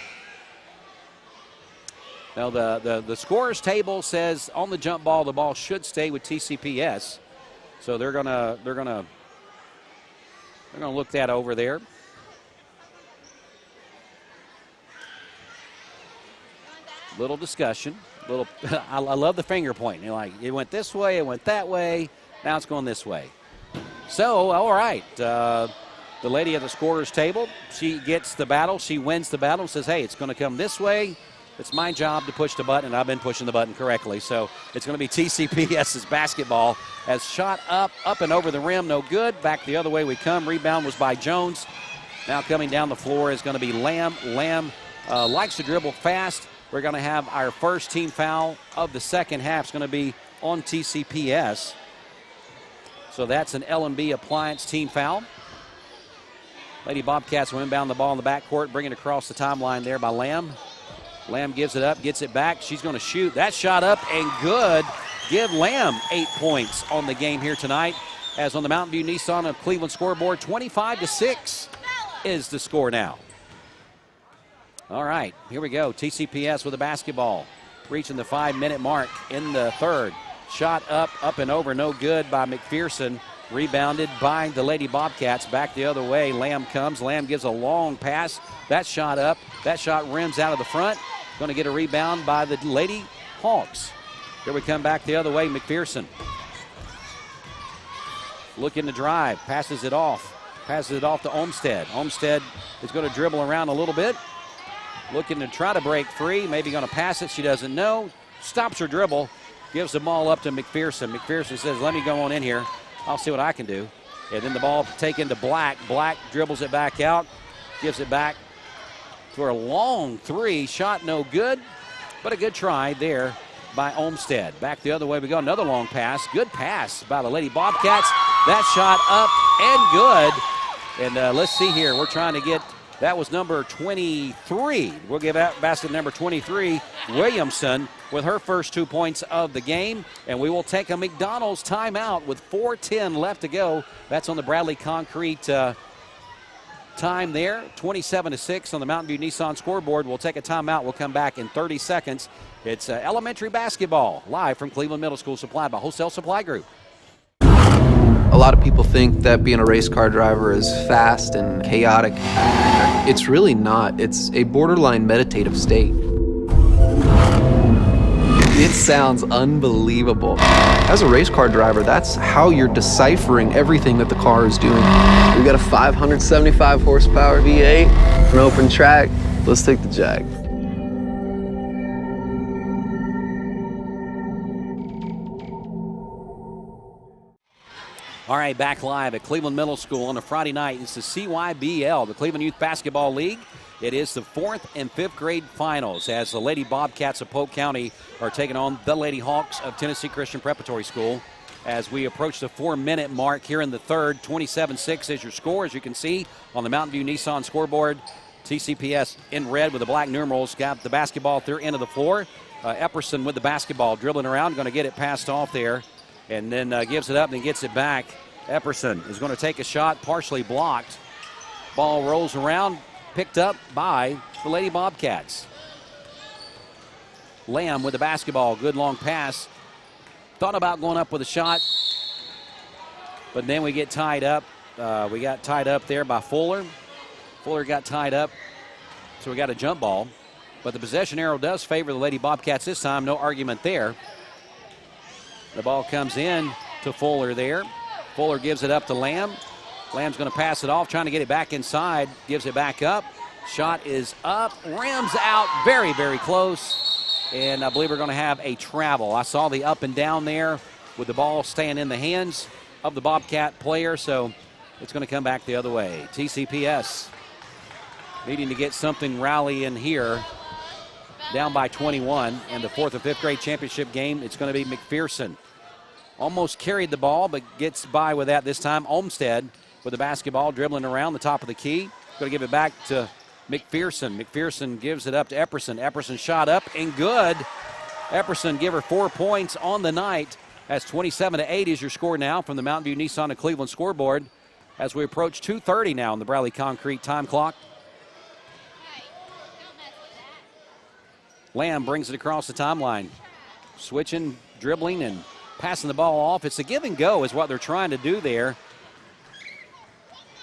Now the scorer's table says on the jump ball the ball should stay with TCPS. So they're going to look that over there. Little discussion. I love the finger pointing. You're like, it went this way, it went that way, now it's going this way. So, all right. The lady at the scorer's table, she gets the battle. She wins the battle and says, hey, it's going to come this way. It's my job to push the button, and I've been pushing the button correctly. So it's going to be TCPS's basketball as shot up and over the rim. No good. Back the other way we come. Rebound was by Jones. Now coming down the floor is going to be Lamb. Lamb likes to dribble fast. We're going to have our first team foul of the second half. It's going to be on TCPS. So that's an L&B Appliance team foul. Lady Bobcats will inbound the ball in the backcourt, bring it across the timeline there by Lamb. Lamb gives it up, gets it back. She's going to shoot. That shot up and good. Give Lamb 8 points on the game here tonight. As on the Mountain View Nissan of Cleveland scoreboard, 25-6 is the score now. All right, here we go. TCPS with the basketball. Reaching the 5-minute mark in the third. Shot up and over, no good by McPherson. Rebounded by the Lady Bobcats. Back the other way. Lamb comes. Lamb gives a long pass. That shot up. That shot rims out of the front. Going to get a rebound by the Lady Hawks. Here we come back the other way. McPherson looking to drive. Passes it off. Passes it off to Olmstead. Olmstead is going to dribble around a little bit. Looking to try to break free. Maybe going to pass it. She doesn't know. Stops her dribble. Gives the ball up to McPherson. McPherson says, let me go on in here. I'll see what I can do. And then the ball taken to Black. Black dribbles it back out. Gives it back for a long three. Shot no good, but a good try there by Olmstead. Back the other way we go. Another long pass. Good pass by the Lady Bobcats. That shot up and good. And let's see here. We're trying to get, that was number 23. We'll give out basket number 23, Williamson, with her first 2 points of the game. And we will take a McDonald's timeout with 4:10 left to go. That's on the Bradley Concrete time there, 27-6 on the Mountain View Nissan scoreboard. We'll take a timeout. We'll come back in 30 seconds. It's elementary basketball live from Cleveland Middle School, supplied by Wholesale Supply Group. A lot of people think that being a race car driver is fast and chaotic. It's really not. It's a borderline meditative state. It sounds unbelievable. As a race car driver, that's how you're deciphering everything that the car is doing. We got a 575 horsepower V8, an open track. Let's take the Jag. All right, back live at Cleveland Middle School on a Friday night. It's the CYBL, the Cleveland Youth Basketball League. It is the 4th and 5th grade finals as the Lady Bobcats of Polk County are taking on the Lady Hawks of Tennessee Christian Preparatory School. As we approach the 4-minute mark here in the third, 27-6 is your score. As you can see on the Mountain View Nissan scoreboard, TCPS in red with the black numerals got the basketball at their end of the floor. Epperson with the basketball, dribbling around, going to get it passed off there, and then gives it up and gets it back. Epperson is going to take a shot, partially blocked. Ball rolls around, picked up by the Lady Bobcats. Lamb with the basketball, good long pass. Thought about going up with a shot, but then we get tied up. We got tied up there by Fuller. Fuller got tied up, so we got a jump ball. But the possession arrow does favor the Lady Bobcats this time, no argument there. The ball comes in to Fuller there. Fuller gives it up to Lamb. Lamb's going to pass it off, trying to get it back inside. Gives it back up. Shot is up. Rims out. Very, very close. And I believe we're going to have a travel. I saw the up and down there with the ball staying in the hands of the Bobcat player, so it's going to come back the other way. TCPS needing to get something rallying here. Down by 21. And the 4th and 5th grade championship game, it's going to be McPherson. Almost carried the ball, but gets by with that this time. Olmsted with the basketball, dribbling around the top of the key. Going to give it back to McPherson. McPherson gives it up to Epperson. Epperson shot up and good. Epperson give her 4 points on the night. That's 27-8 is your score now from the Mountain View Nissan of Cleveland scoreboard as we approach 2:30 now on the Bradley Concrete time clock. Lamb brings it across the timeline. Switching, dribbling, and passing the ball off. It's a give and go is what they're trying to do there.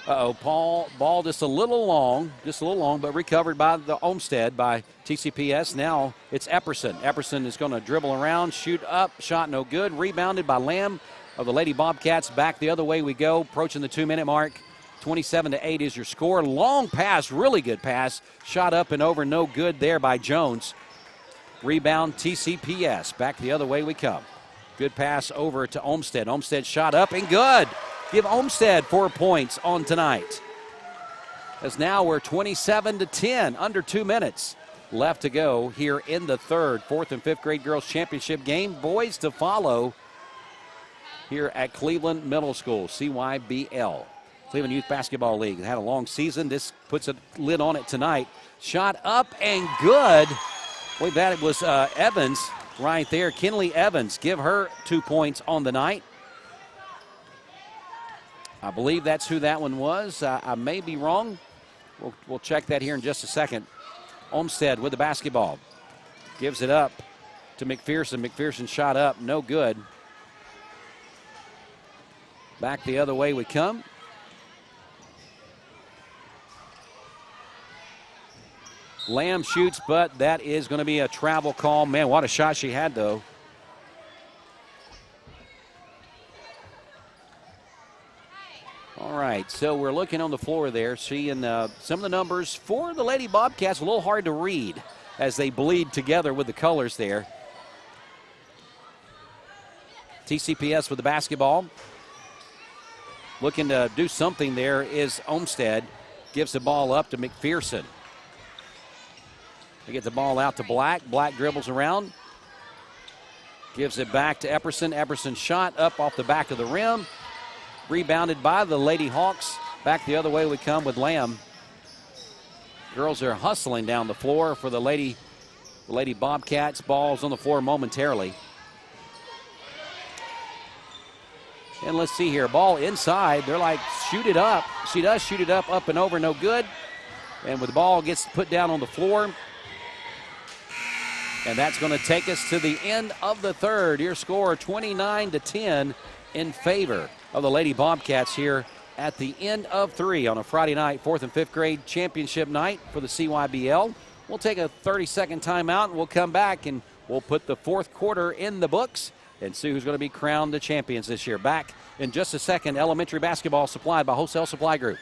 Ball just a little long, but recovered by the Olmsted, by TCPS. Now it's Epperson. Epperson is going to dribble around, shoot up, shot no good. Rebounded by Lamb of the Lady Bobcats. Back the other way we go, approaching the 2-minute mark. 27-8 is your score. Long pass, really good pass. Shot up and over, no good there by Jones. Rebound TCPS. Back the other way we come. Good pass over to Olmsted. Olmsted shot up and good. Give Olmsted 4 points on tonight. As now we're 27-10, under 2 minutes left to go here in the third. 4th and 5th grade girls championship game. Boys to follow here at Cleveland Middle School, CYBL. Cleveland Youth Basketball League. They had a long season. This puts a lid on it tonight. Shot up and good. I believe that it was Evans right there. Kinley Evans, give her 2 points on the night. I believe that's who that one was. I may be wrong. We'll check that here in just a second. Olmsted with the basketball. Gives it up to McPherson. McPherson shot up, no good. Back the other way we come. Lamb shoots, but that is going to be a travel call. Man, what a shot she had, though. All right, so we're looking on the floor there, seeing some of the numbers for the Lady Bobcats. A little hard to read as they bleed together with the colors there. TCPS with the basketball. Looking to do something there is Olmsted. Gives the ball up to McPherson. They get the ball out to Black. Black dribbles around. Gives it back to Epperson. Epperson shot up off the back of the rim. Rebounded by the Lady Hawks. Back the other way we come with Lamb. Girls are hustling down the floor for the Lady Bobcats. Ball's on the floor momentarily. And let's see here. Ball inside. They're like, shoot it up. She does shoot it up and over, no good. And with the ball gets put down on the floor. And that's going to take us to the end of the third. Your score 29-10 in favor of the Lady Bobcats here at the end of 3 on a Friday night, 4th and 5th grade championship night for the CYBL. We'll take a 30-second timeout, and we'll come back, and we'll put the 4th quarter in the books and see who's going to be crowned the champions this year. Back in just a second. Elementary basketball supplied by Wholesale Supply Group.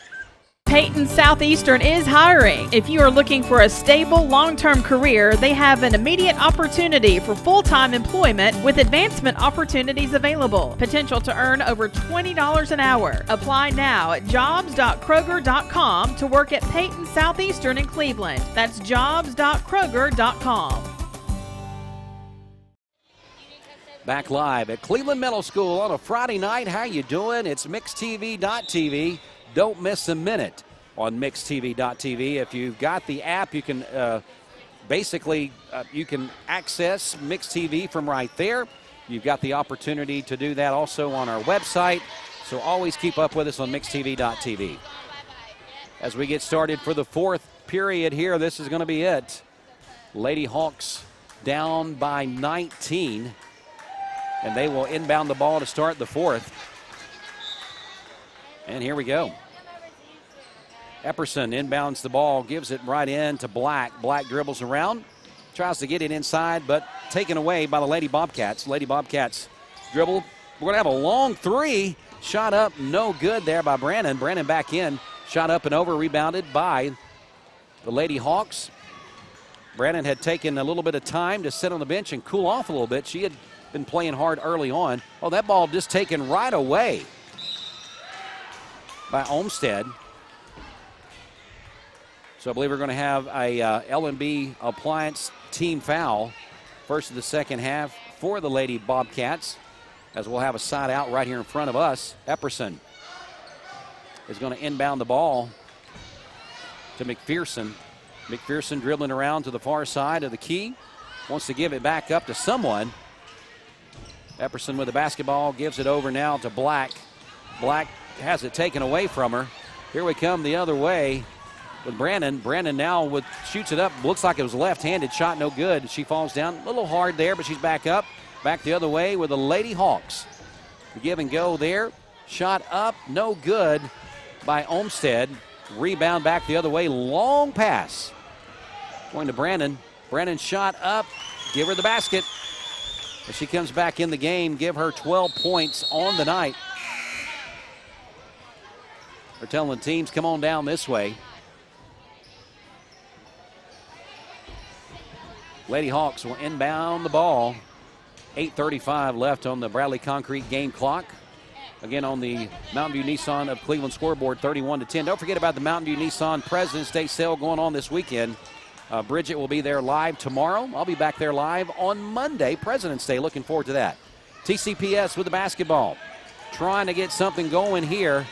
Peyton Southeastern is hiring. If you are looking for a stable, long-term career, they have an immediate opportunity for full-time employment with advancement opportunities available. Potential to earn over $20 an hour. Apply now at jobs.kroger.com to work at Peyton Southeastern in Cleveland. That's jobs.kroger.com. Back live at Cleveland Middle School on a Friday night. How you doing? It's MixedTV.tv. Don't miss a minute on MixedTV.tv. If you've got the app, you can you can access Mixed TV from right there. You've got the opportunity to do that also on our website. So always keep up with us on MixedTV.tv. As we get started for the 4th period here, this is going to be it. Lady Hawks down by 19. And they will inbound the ball to start the 4th. And here we go. Epperson inbounds the ball, gives it right in to Black. Black dribbles around, tries to get it inside, but taken away by the Lady Bobcats. Lady Bobcats dribble. We're going to have a long 3. Shot up, no good there by Brandon. Brandon back in. Shot up and over, rebounded by the Lady Hawks. Brandon had taken a little bit of time to sit on the bench and cool off a little bit. She had been playing hard early on. Oh, that ball just taken right away by Olmsted. So I believe we're going to have a L&B Appliance team foul first of the second half for the Lady Bobcats, as we'll have a side out right here in front of us. Epperson is going to inbound the ball to McPherson. McPherson dribbling around to the far side of the key. Wants to give it back up to someone. Epperson with the basketball, gives it over now to Black. Black has it taken away from her. Here we come the other way with Brandon. Brandon now shoots it up. Looks like it was a left-handed shot, no good. She falls down a little hard there, but she's back up. Back the other way with the Lady Hawks. The give and go there. Shot up, no good by Olmsted. Rebound back the other way. Long pass. Going to Brandon. Brandon shot up. Give her the basket. As she comes back in the game, give her 12 points on the night. We're telling the teams, come on down this way. Lady Hawks will inbound the ball. 8:35 left on the Bradley Concrete game clock. Again, on the Mountain View Nissan of Cleveland scoreboard, 31-10. Don't forget about the Mountain View Nissan President's Day sale going on this weekend. Bridget will be there live tomorrow. I'll be back there live on Monday, President's Day. Looking forward to that. TCPS with the basketball. Trying to get something going here.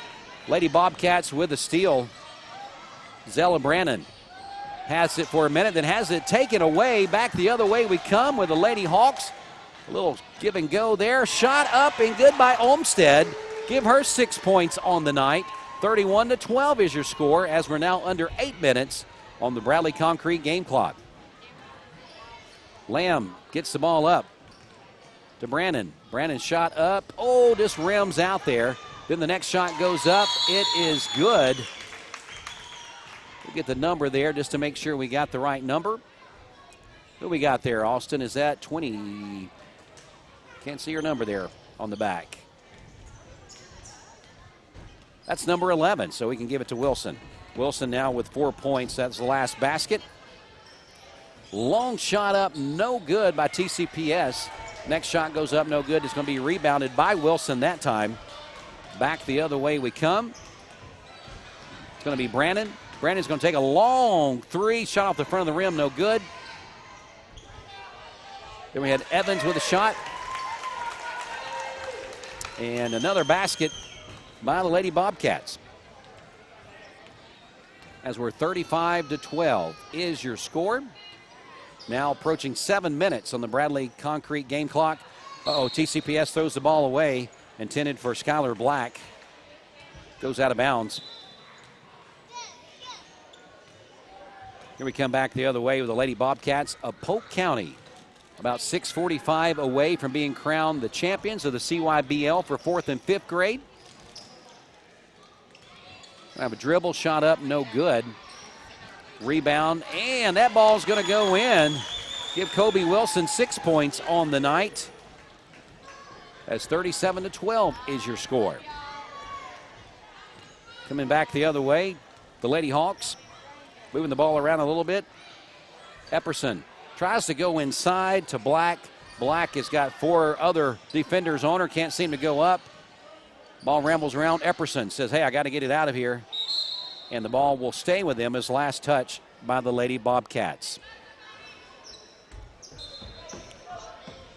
Lady Bobcats with the steal. Zella Brannon has it for a minute, then has it taken away. Back the other way we come with the Lady Hawks. A little give and go there. Shot up and good by Olmsted. Give her 6 points on the night. 31-12 is your score as we're now under 8 minutes on the Bradley Concrete game clock. Lamb gets the ball up to Brandon. Brandon shot up. Oh, just rims out there. Then the next shot goes up. It is good. We'll get the number there just to make sure we got the right number. Who we got there, Austin? Is that 20? Can't see your number there on the back. That's number 11, so we can give it to Wilson. Wilson now with 4 points. That's the last basket. Long shot up, no good by TCPS. Next shot goes up, no good. It's going to be rebounded by Wilson that time. Back the other way we come. It's going to be Brandon. Brandon's going to take a long 3. Shot off the front of the rim, no good. Then we had Evans with a shot. And another basket by the Lady Bobcats. As we're 35-12 is your score. Now approaching 7 minutes on the Bradley Concrete game clock. TCPS throws the ball away. intended for Skylar Black. Goes out of bounds. Here we come back the other way with the Lady Bobcats of Polk County. About 6:45 away from being crowned the champions of the CYBL for 4th and 5th grade. Have a dribble, shot up, no good. Rebound, and that ball's going to go in. Give Kobe Wilson 6 points on the night. As 37-12 is your score. Coming back the other way, the Lady Hawks moving the ball around a little bit. Epperson tries to go inside to Black. Black has got 4 other defenders on her, can't seem to go up. Ball rambles around. Epperson says, hey, I got to get it out of here. And the ball will stay with them as last touch by the Lady Bobcats.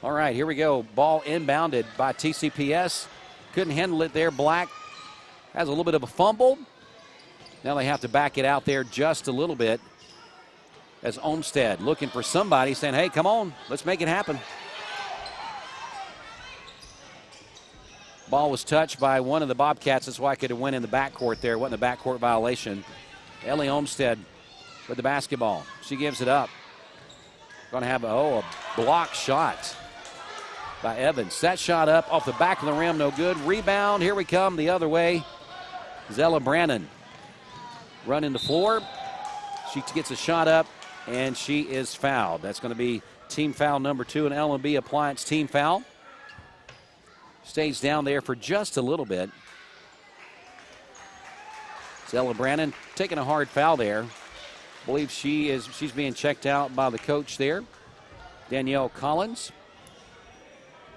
All right, here we go. Ball inbounded by TCPS. Couldn't handle it there. Black has a little bit of a fumble. Now they have to back it out there just a little bit. As Olmsted looking for somebody, saying, hey, come on, let's make it happen. Ball was touched by one of the Bobcats. That's why I could have went in the backcourt there. It wasn't a backcourt violation. Ellie Olmsted with the basketball. She gives it up. Going to have a block shot by Evans. That shot up off the back of the rim, no good. Rebound, here we come the other way. Zella Brannon running the floor. She gets a shot up, and she is fouled. That's going to be team foul number 2, an L&B Appliance team foul. Stays down there for just a little bit. Zella Brannon taking a hard foul there. I believe she's being checked out by the coach there, Danielle Collins.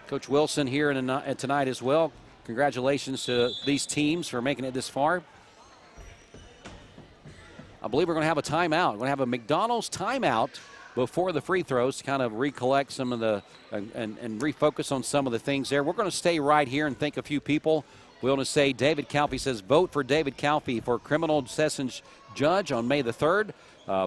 Coach Wilson here tonight as well. Congratulations to these teams for making it this far. I believe we're going to have a timeout. We're going to have a McDonald's timeout before the free throws to kind of recollect some of the and refocus on some of the things there. We're going to stay right here and thank a few people. We want to say David Calfee says, vote for David Calfee for criminal sessions judge on May the 3rd.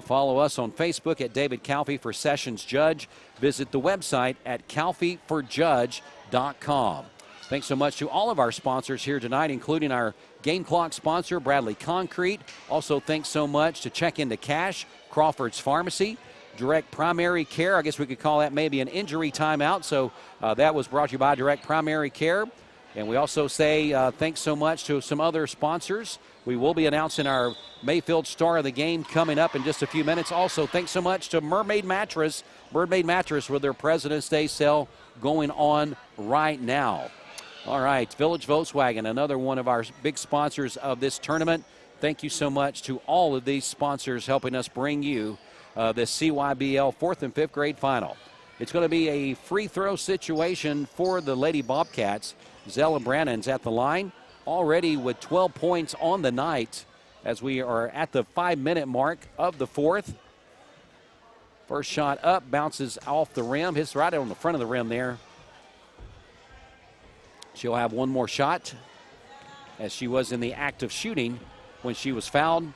Follow us on Facebook at David Calfee for Sessions Judge. Visit the website at calfeeforjudge.com. Thanks so much to all of our sponsors here tonight, including our game clock sponsor, Bradley Concrete. Also, thanks so much to Check Into Cash, Crawford's Pharmacy, Direct Primary Care. I guess we could call that maybe an injury timeout. So that was brought to you by Direct Primary Care. And we also say thanks so much to some other sponsors. We will be announcing our Mayfield Star of the Game coming up in just a few minutes. Also, thanks so much to Mermaid Mattress with their President's Day sale going on right now. All right, Village Volkswagen, another one of our big sponsors of this tournament. Thank you so much to all of these sponsors helping us bring you this CYBL 4th and 5th grade final. It's going to be a free throw situation for the Lady Bobcats. Zella Brannon's at the line, already with 12 points on the night as we are at the 5-minute mark of the 4th. First shot up, bounces off the rim, hits right on the front of the rim there. She'll have one more shot as she was in the act of shooting when she was fouled.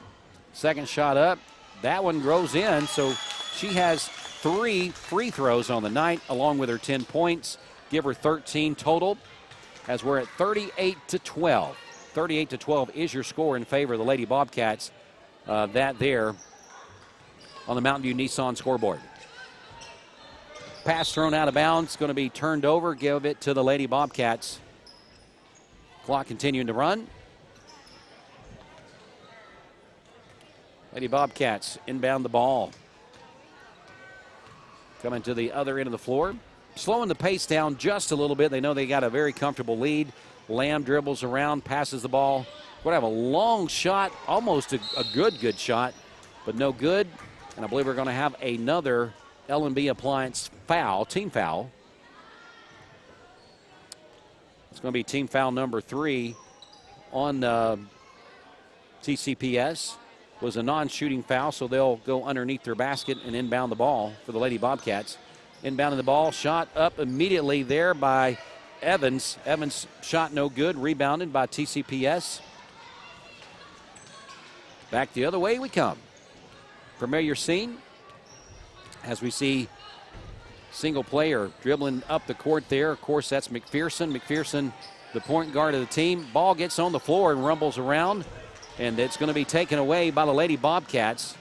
Second shot up, that one goes in, so she has 3 free throws on the night along with her 10 points. Give her 13 total as we're at 38-12. 38-12 is your score in favor of the Lady Bobcats. That there on the Mountain View Nissan scoreboard. Pass thrown out of bounds, going to be turned over. Give it to the Lady Bobcats. Clock continuing to run. Lady Bobcats inbound the ball. Coming to the other end of the floor. Slowing the pace down just a little bit. They know they got a very comfortable lead. Lamb dribbles around, passes the ball. We're going to have a long shot, almost a good shot, but no good. And I believe we're going to have another L&B Appliance foul, team foul. It's going to be team foul number 3 on TCPS. Was a non-shooting foul, so they'll go underneath their basket and inbound the ball for the Lady Bobcats. Inbounding the ball, shot up immediately there by Evans. Evans shot no good, rebounded by TCPS. Back the other way we come. Familiar scene as we see single player dribbling up the court there. Of course, that's McPherson. McPherson the point guard of the team. Ball gets on the floor and rumbles around, and it's going to be taken away by the Lady Bobcats.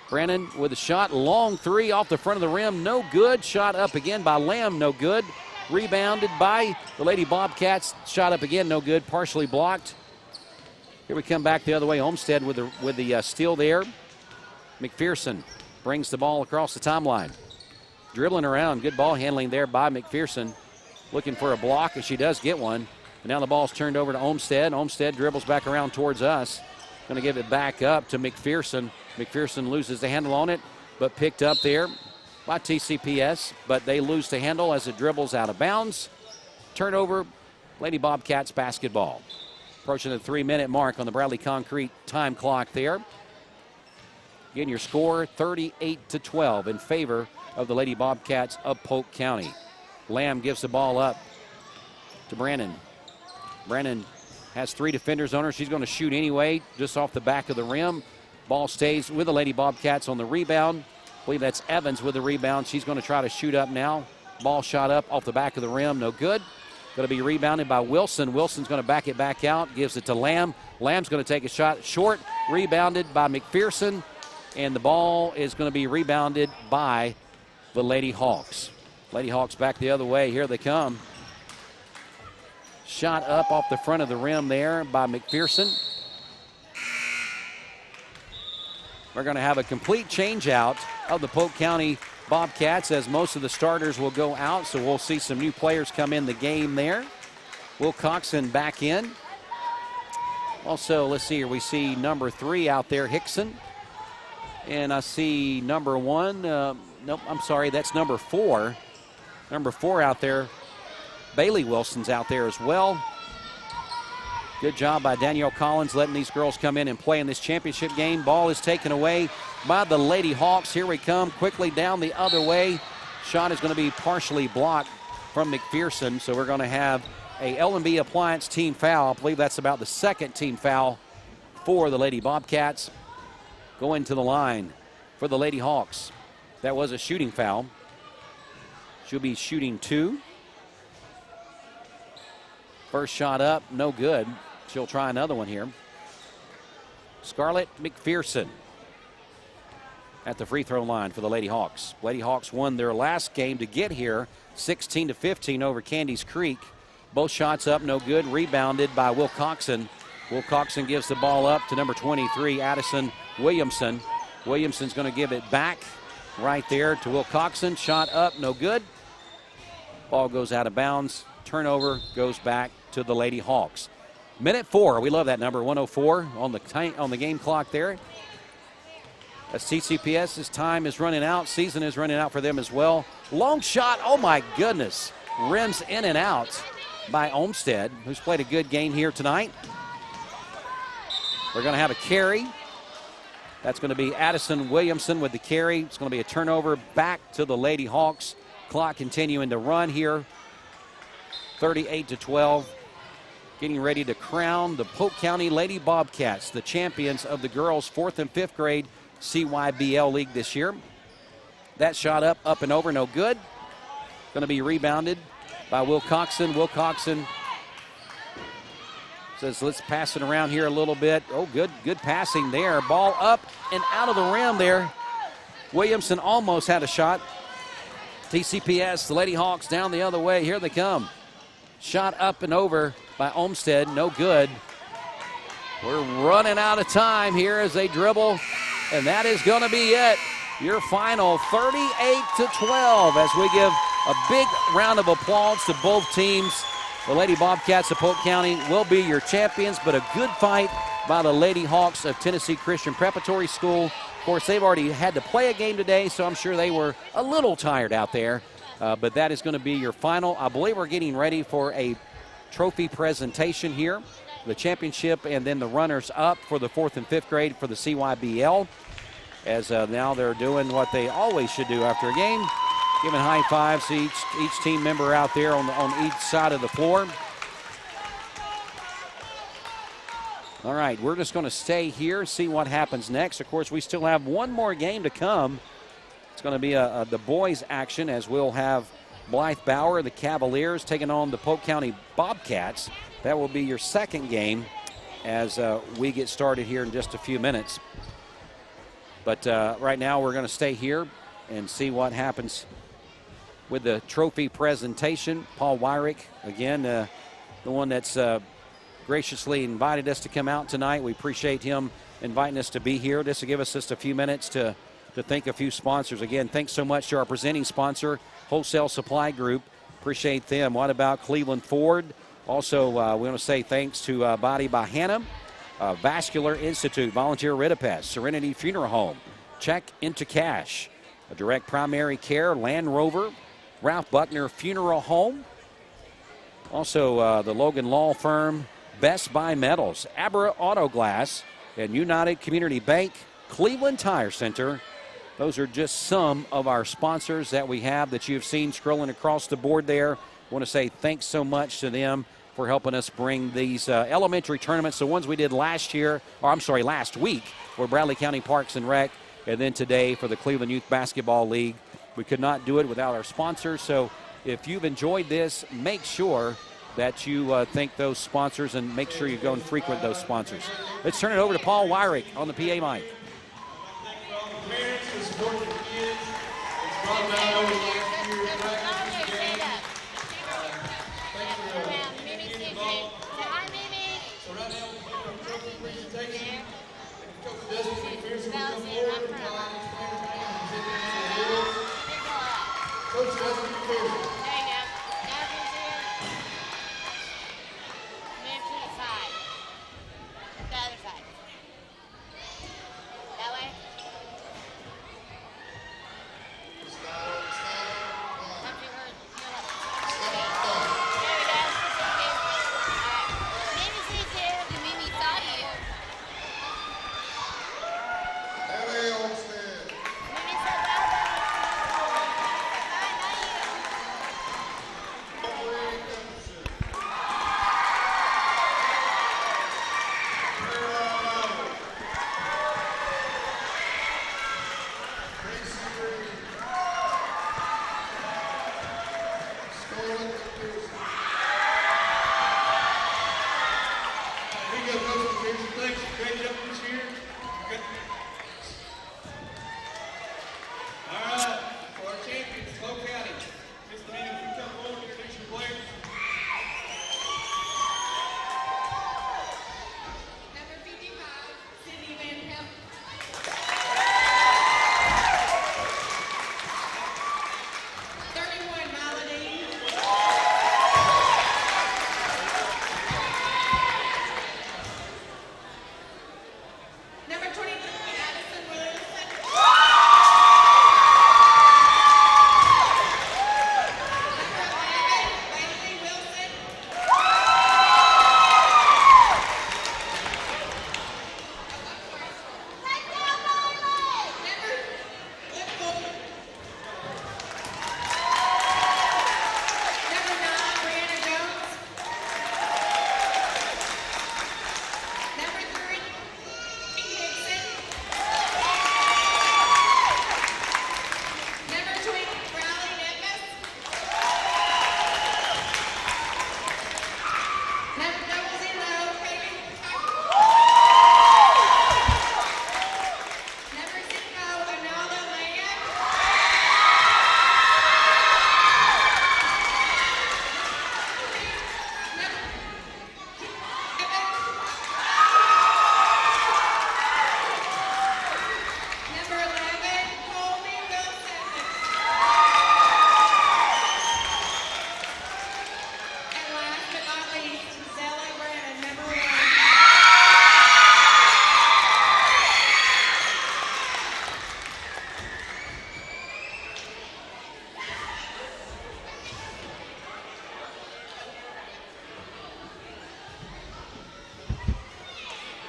Brennan with a shot, long three off the front of the rim, no good. Shot up again by Lamb, no good. Rebounded by the Lady Bobcats. Shot up again, no good, partially blocked. Here we come back the other way. Olmsted with the steal there. McPherson brings the ball across the timeline. Dribbling around, good ball handling there by McPherson. Looking for a block, and she does get one. And now the ball's turned over to Olmsted. Olmsted dribbles back around towards us. Going to give it back up to McPherson. McPherson loses the handle on it, but picked up there by TCPS. But they lose the handle as it dribbles out of bounds. Turnover, Lady Bobcats basketball. Approaching the 3-minute mark on the Bradley Concrete time clock there. Again, your score 38-12 in favor of the Lady Bobcats of Polk County. Lamb gives the ball up to Brandon. Brandon has 3 defenders on her. She's going to shoot anyway, just off the back of the rim. Ball stays with the Lady Bobcats on the rebound. I believe that's Evans with the rebound. She's going to try to shoot up now. Ball shot up off the back of the rim, no good. Going to be rebounded by Wilson. Wilson's going to back it back out, gives it to Lamb. Lamb's going to take a shot short, rebounded by McPherson, and the ball is going to be rebounded by the Lady Hawks. Lady Hawks back the other way. Here they come. Shot up off the front of the rim there by McPherson. We're going to have a complete change out of the Polk County Bobcats as most of the starters will go out, so we'll see some new players come in the game there. Will Coxon back in. Also, let's see here, we see number 3 out there, Hickson. And I see number 1, nope, I'm sorry, that's number 4. Number 4 out there, Bailey Wilson's out there as well. Good job by Danielle Collins letting these girls come in and play in this championship game. Ball is taken away by the Lady Hawks. Here we come quickly down the other way. Shot is going to be partially blocked from McPherson, so we're going to have a L&B Appliance team foul. I believe that's about the 2nd team foul for the Lady Bobcats. Going to the line for the Lady Hawks. That was a shooting foul. She'll be shooting 2. First shot up, no good. She'll try another one here. Scarlett McPherson at the free throw line for the Lady Hawks. Lady Hawks won their last game to get here, 16-15 over Candies Creek. Both shots up, no good. Rebounded by Will Coxon. Will Coxon gives the ball up to number 23, Addison Williamson. Williamson's going to give it back right there to Will Coxon. Shot up, no good. Ball goes out of bounds. Turnover goes back to the Lady Hawks. Minute 4. We love that number, 104 on the game clock there. As TCPS's time is running out, season is running out for them as well. Long shot, oh my goodness. Rims in and out by Olmsted, who's played a good game here tonight. We're going to have a carry. That's going to be Addison Williamson with the carry. It's going to be a turnover back to the Lady Hawks. Clock continuing to run here. 38-12. Getting ready to crown the Polk County Lady Bobcats, the champions of the girls' 4th and 5th grade CYBL League this year. That shot up and over, no good. Going to be rebounded by Will Coxon. Will Coxon says, let's pass it around here a little bit. Oh, good passing there. Ball up and out of the rim there. Williamson almost had a shot. TCPS, the Lady Hawks down the other way. Here they come. Shot up and over by Olmsted, no good. We're running out of time here as they dribble, and that is going to be it. Your final 38-12 as we give a big round of applause to both teams. The Lady Bobcats of Polk County will be your champions, but a good fight by the Lady Hawks of Tennessee Christian Preparatory School. Of course, they've already had to play a game today, so I'm sure they were a little tired out there. But that is going to be your final. I believe we're getting ready for a trophy presentation here. The championship and then the runners-up for the 4th and 5th grade for the CYBL. As now they're doing what they always should do after a game, giving high fives to each team member out there on each side of the floor. All right, we're just going to stay here, see what happens next. Of course, we still have one more game to come. It's going to be the boys' action as we'll have Blythe Bauer, the Cavaliers, taking on the Polk County Bobcats. That will be your second game as we get started here in just a few minutes. But right now we're going to stay here and see what happens with the trophy presentation. Paul Wyrick, again, the one that's graciously invited us to come out tonight. We appreciate him inviting us to be here. This will give us just a few minutes to thank a few sponsors. Again, thanks so much to our presenting sponsor, Wholesale Supply Group. Appreciate them. What about Cleveland Ford? Also, we want to say thanks to Body by Hannah, Vascular Institute, Volunteer Ridipest, Serenity Funeral Home, Check Into Cash, a Direct Primary Care, Land Rover, Ralph Buckner Funeral Home. Also, the Logan Law Firm, Best Buy Metals, Abra Auto Glass, and United Community Bank, Cleveland Tire Center. Those are just some of our sponsors that we have that you've seen scrolling across the board there. I want to say thanks so much to them for helping us bring these elementary tournaments, the ones we did last week, for Bradley County Parks and Rec, and then today for the Cleveland Youth Basketball League. We could not do it without our sponsors, so if you've enjoyed this, make sure that you thank those sponsors and make sure you go and frequent those sponsors. Let's turn it over to Paul Wyrick on the PA mic.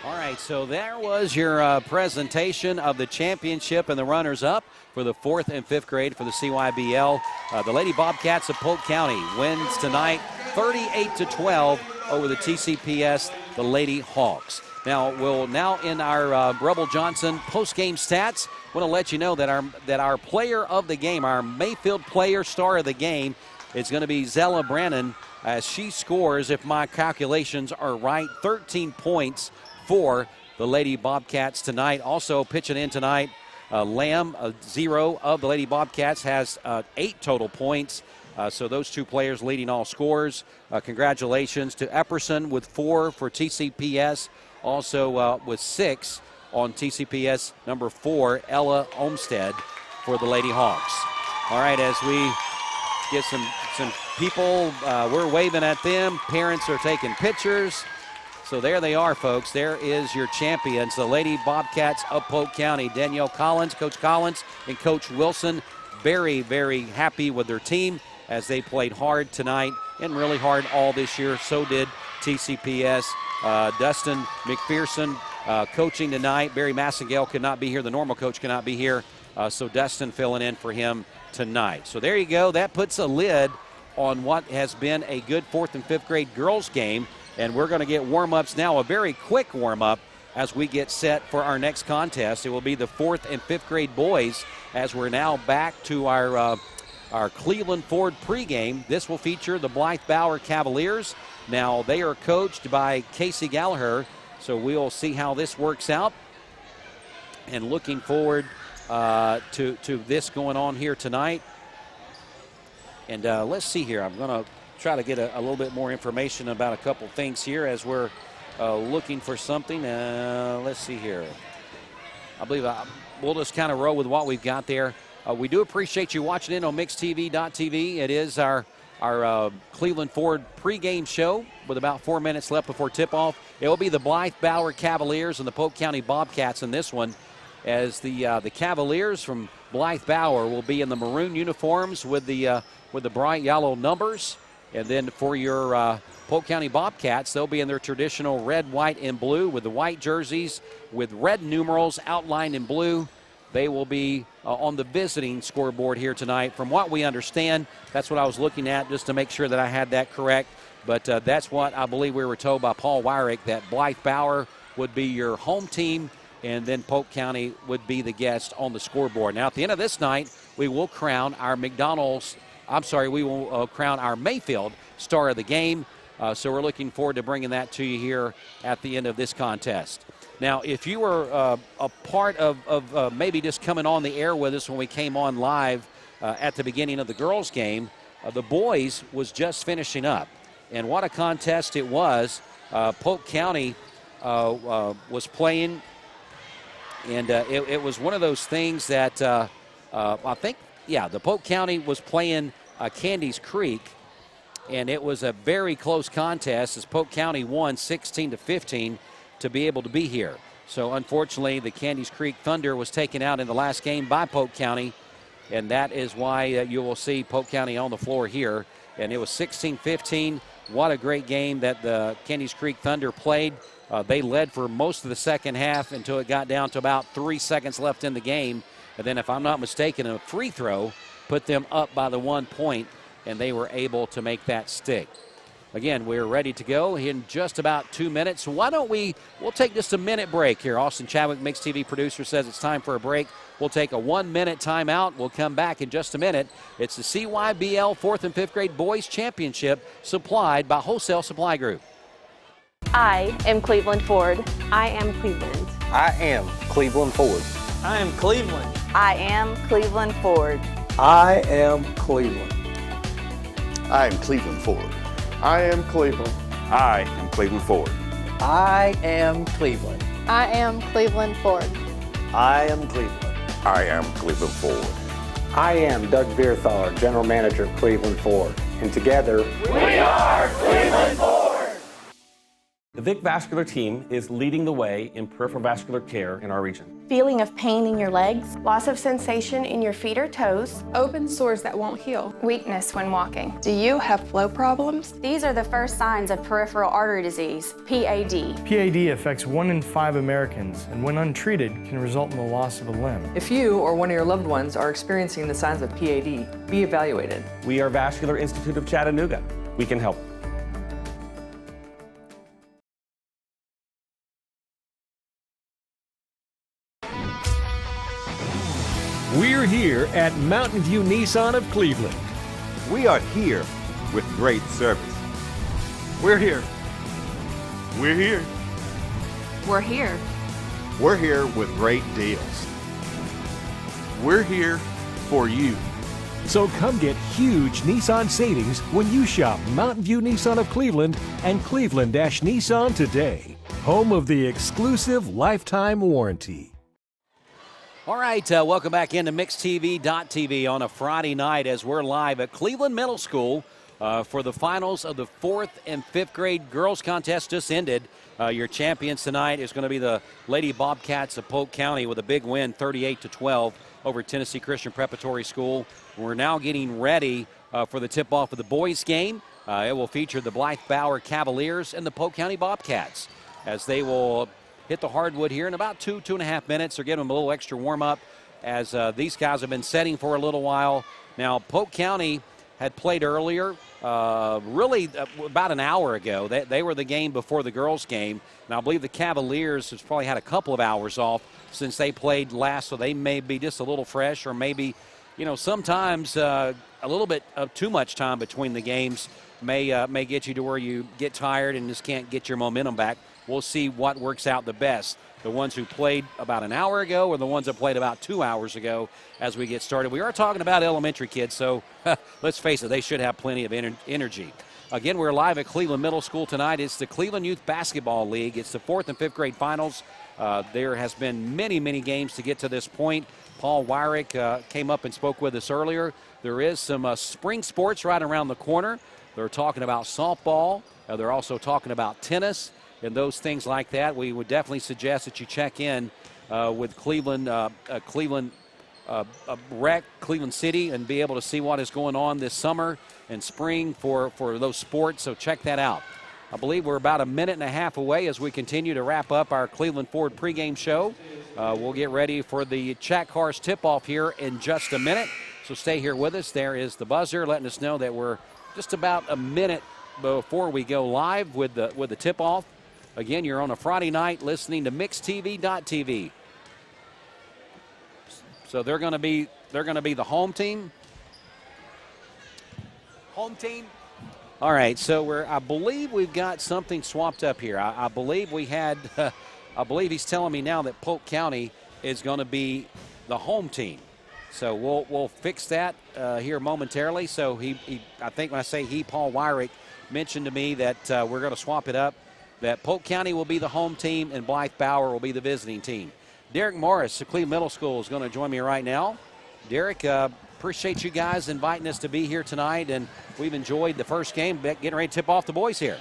All right, so there was your presentation of the championship and the runners-up for the 4th and 5th grade for the CYBL. The Lady Bobcats of Polk County wins tonight 38-12 over the TCPS, the Lady Hawks. Now, we'll in our Rebel Johnson post-game stats, want to let you know that our player of the game, our Mayfield player star of the game, It's going to be Zella Brannon as she scores, if my calculations are right, 13 points for the Lady Bobcats tonight. Also pitching in tonight, Lamb, 0 of the Lady Bobcats, has 8 total points. So those two players leading all scorers. Congratulations to Epperson with 4 for TCPS. Also with 6 on TCPS number 4, Ella Olmstead for the Lady Hawks. All right, as we get some people, we're waving at them. Parents are taking pictures. So there they are, folks. There is your champions, the Lady Bobcats of Polk County. Danielle Collins, Coach Collins, and Coach Wilson, very, very happy with their team as they played hard tonight and really hard all this year. So did TCPS. Dustin McPherson coaching tonight. Barry Massengale could not be here. The normal coach cannot be here. So Dustin filling in for him tonight. So there you go. That puts a lid on what has been a good 4th and 5th grade girls game. And we're going to get warm-ups now, a very quick warm-up as we get set for our next contest. It will be the 4th and 5th grade boys as we're now back to our Cleveland Ford pregame. This will feature the Blythe Bauer Cavaliers. Now, they are coached by Casey Gallagher, so we'll see how this works out. And looking forward to this going on here tonight. And let's see here. I'm going to try to get a little bit more information about a couple things here as we're looking for something. Let's see here. I believe we'll just kind of roll with what we've got there. We do appreciate you watching in on mixtv.tv. It is our Cleveland Ford pregame show with about 4 minutes left before tip-off. It will be the Blythe Bauer Cavaliers and the Polk County Bobcats in this one, as the Cavaliers from Blythe Bauer will be in the maroon uniforms with the bright yellow numbers. And then for your Polk County Bobcats, they'll be in their traditional red, white, and blue with the white jerseys with red numerals outlined in blue. They will be on the visiting scoreboard here tonight. From what we understand, that's what I was looking at just to make sure that I had that correct. But that's what I believe we were told by Paul Wyrick, that Blythe Bauer would be your home team, and then Polk County would be the guest on the scoreboard. Now, at the end of this night, we will crown our crown our Mayfield Star of the Game. So we're looking forward to bringing that to you here at the end of this contest. Now, if you were a part of maybe just coming on the air with us when we came on live at the beginning of the girls' game, the boys was just finishing up. And what a contest it was. Polk County was playing, and it was one of those things that I think, the Polk County was playing Candies Creek, and it was a very close contest as Polk County won 16-15 to be able to be here. So unfortunately, the Candies Creek Thunder was taken out in the last game by Polk County, and that is why you will see Polk County on the floor here. And it was 16-15. What a great game that the Candies Creek Thunder played. They led for most of the second half until it got down to about 3 seconds left in the game. And then, if I'm not mistaken, a free throw put them up by the 1 point, and they were able to make that stick. Again, we're ready to go in just about 2 minutes. So why don't we'll take just a minute break here. Austin Chadwick, Mix TV producer, says it's time for a break. We'll take a 1 minute timeout. We'll come back in just a minute. It's the CYBL 4th and 5th grade boys championship supplied by Wholesale Supply Group. I am Cleveland Ford. I am Cleveland. I am Cleveland Ford. I am Cleveland. I am Cleveland Ford. I am Cleveland. I am Cleveland Ford. I am Cleveland. I am Cleveland Ford. I am Cleveland. I am Cleveland Ford. I am Cleveland. I am Cleveland Ford. I am Doug Beerthaler, General Manager of Cleveland Ford. And together, we are Cleveland Ford. The Vic Vascular team is leading the way in peripheral vascular care in our region. Feeling of pain in your legs, loss of sensation in your feet or toes, open sores that won't heal, weakness when walking. Do you have flow problems? These are the first signs of peripheral artery disease, PAD. PAD affects 1 in 5 Americans, and when untreated, can result in the loss of a limb. If you or one of your loved ones are experiencing the signs of PAD, be evaluated. We are Vascular Institute of Chattanooga. We can help. We're here at Mountain View Nissan of Cleveland. We are here with great service. We're here. We're here. We're here. We're here with great deals. We're here for you. So come get huge Nissan savings when you shop Mountain View Nissan of Cleveland and Cleveland-Nissan today, home of the exclusive lifetime warranty. All right, welcome back into MixTV.tv on a Friday night as we're live at Cleveland Middle School for the finals of the 4th and 5th grade girls contest just ended. Your champions tonight is going to be the Lady Bobcats of Polk County with a big win, 38-12 over Tennessee Christian Preparatory School. We're now getting ready for the tip-off of the boys' game. It will feature the Blythe Bauer Cavaliers and the Polk County Bobcats as they will hit the hardwood here in about 2.5 minutes. They're giving them a little extra warm-up as these guys have been setting for a little while. Now, Polk County had played earlier, really about an hour ago. They were the game before the girls' game. And I believe the Cavaliers has probably had a couple of hours off since they played last, so they may be just a little fresh, or maybe, sometimes a little bit of too much time between the games may get you to where you get tired and just can't get your momentum back. We'll see what works out the best. The ones who played about an hour ago or the ones that played about 2 hours ago as we get started. We are talking about elementary kids, so let's face it, they should have plenty of energy. Again, we're live at Cleveland Middle School tonight. It's the Cleveland Youth Basketball League. It's the 4th and 5th grade finals. There has been many, many games to get to this point. Paul Wyrick came up and spoke with us earlier. There is some spring sports right around the corner. They're talking about softball. They're also talking about tennis and those things like that. We would definitely suggest that you check in with Cleveland Rec, Cleveland City, and be able to see what is going on this summer and spring for those sports, so check that out. I believe we're about a minute and a half away as we continue to wrap up our Cleveland Ford pregame show. We'll get ready for the Chat Cars tip-off here in just a minute, so stay here with us. There is the buzzer letting us know that we're just about a minute before we go live with the tip-off. Again, you're on a Friday night listening to MixTV.tv. So they're going to be the home team. Home team. All right. So I believe we've got something swapped up here. I believe we had. I believe he's telling me now that Polk County is going to be the home team. So we'll fix that here momentarily. So I think when I say he, Paul Wyrick mentioned to me that we're going to swap it up. That Polk County will be the home team and Blythe Bauer will be the visiting team. Derek Morris of Cleveland Middle School is going to join me right now. Derek, appreciate you guys inviting us to be here tonight, and we've enjoyed the first game, getting ready to tip off the boys here.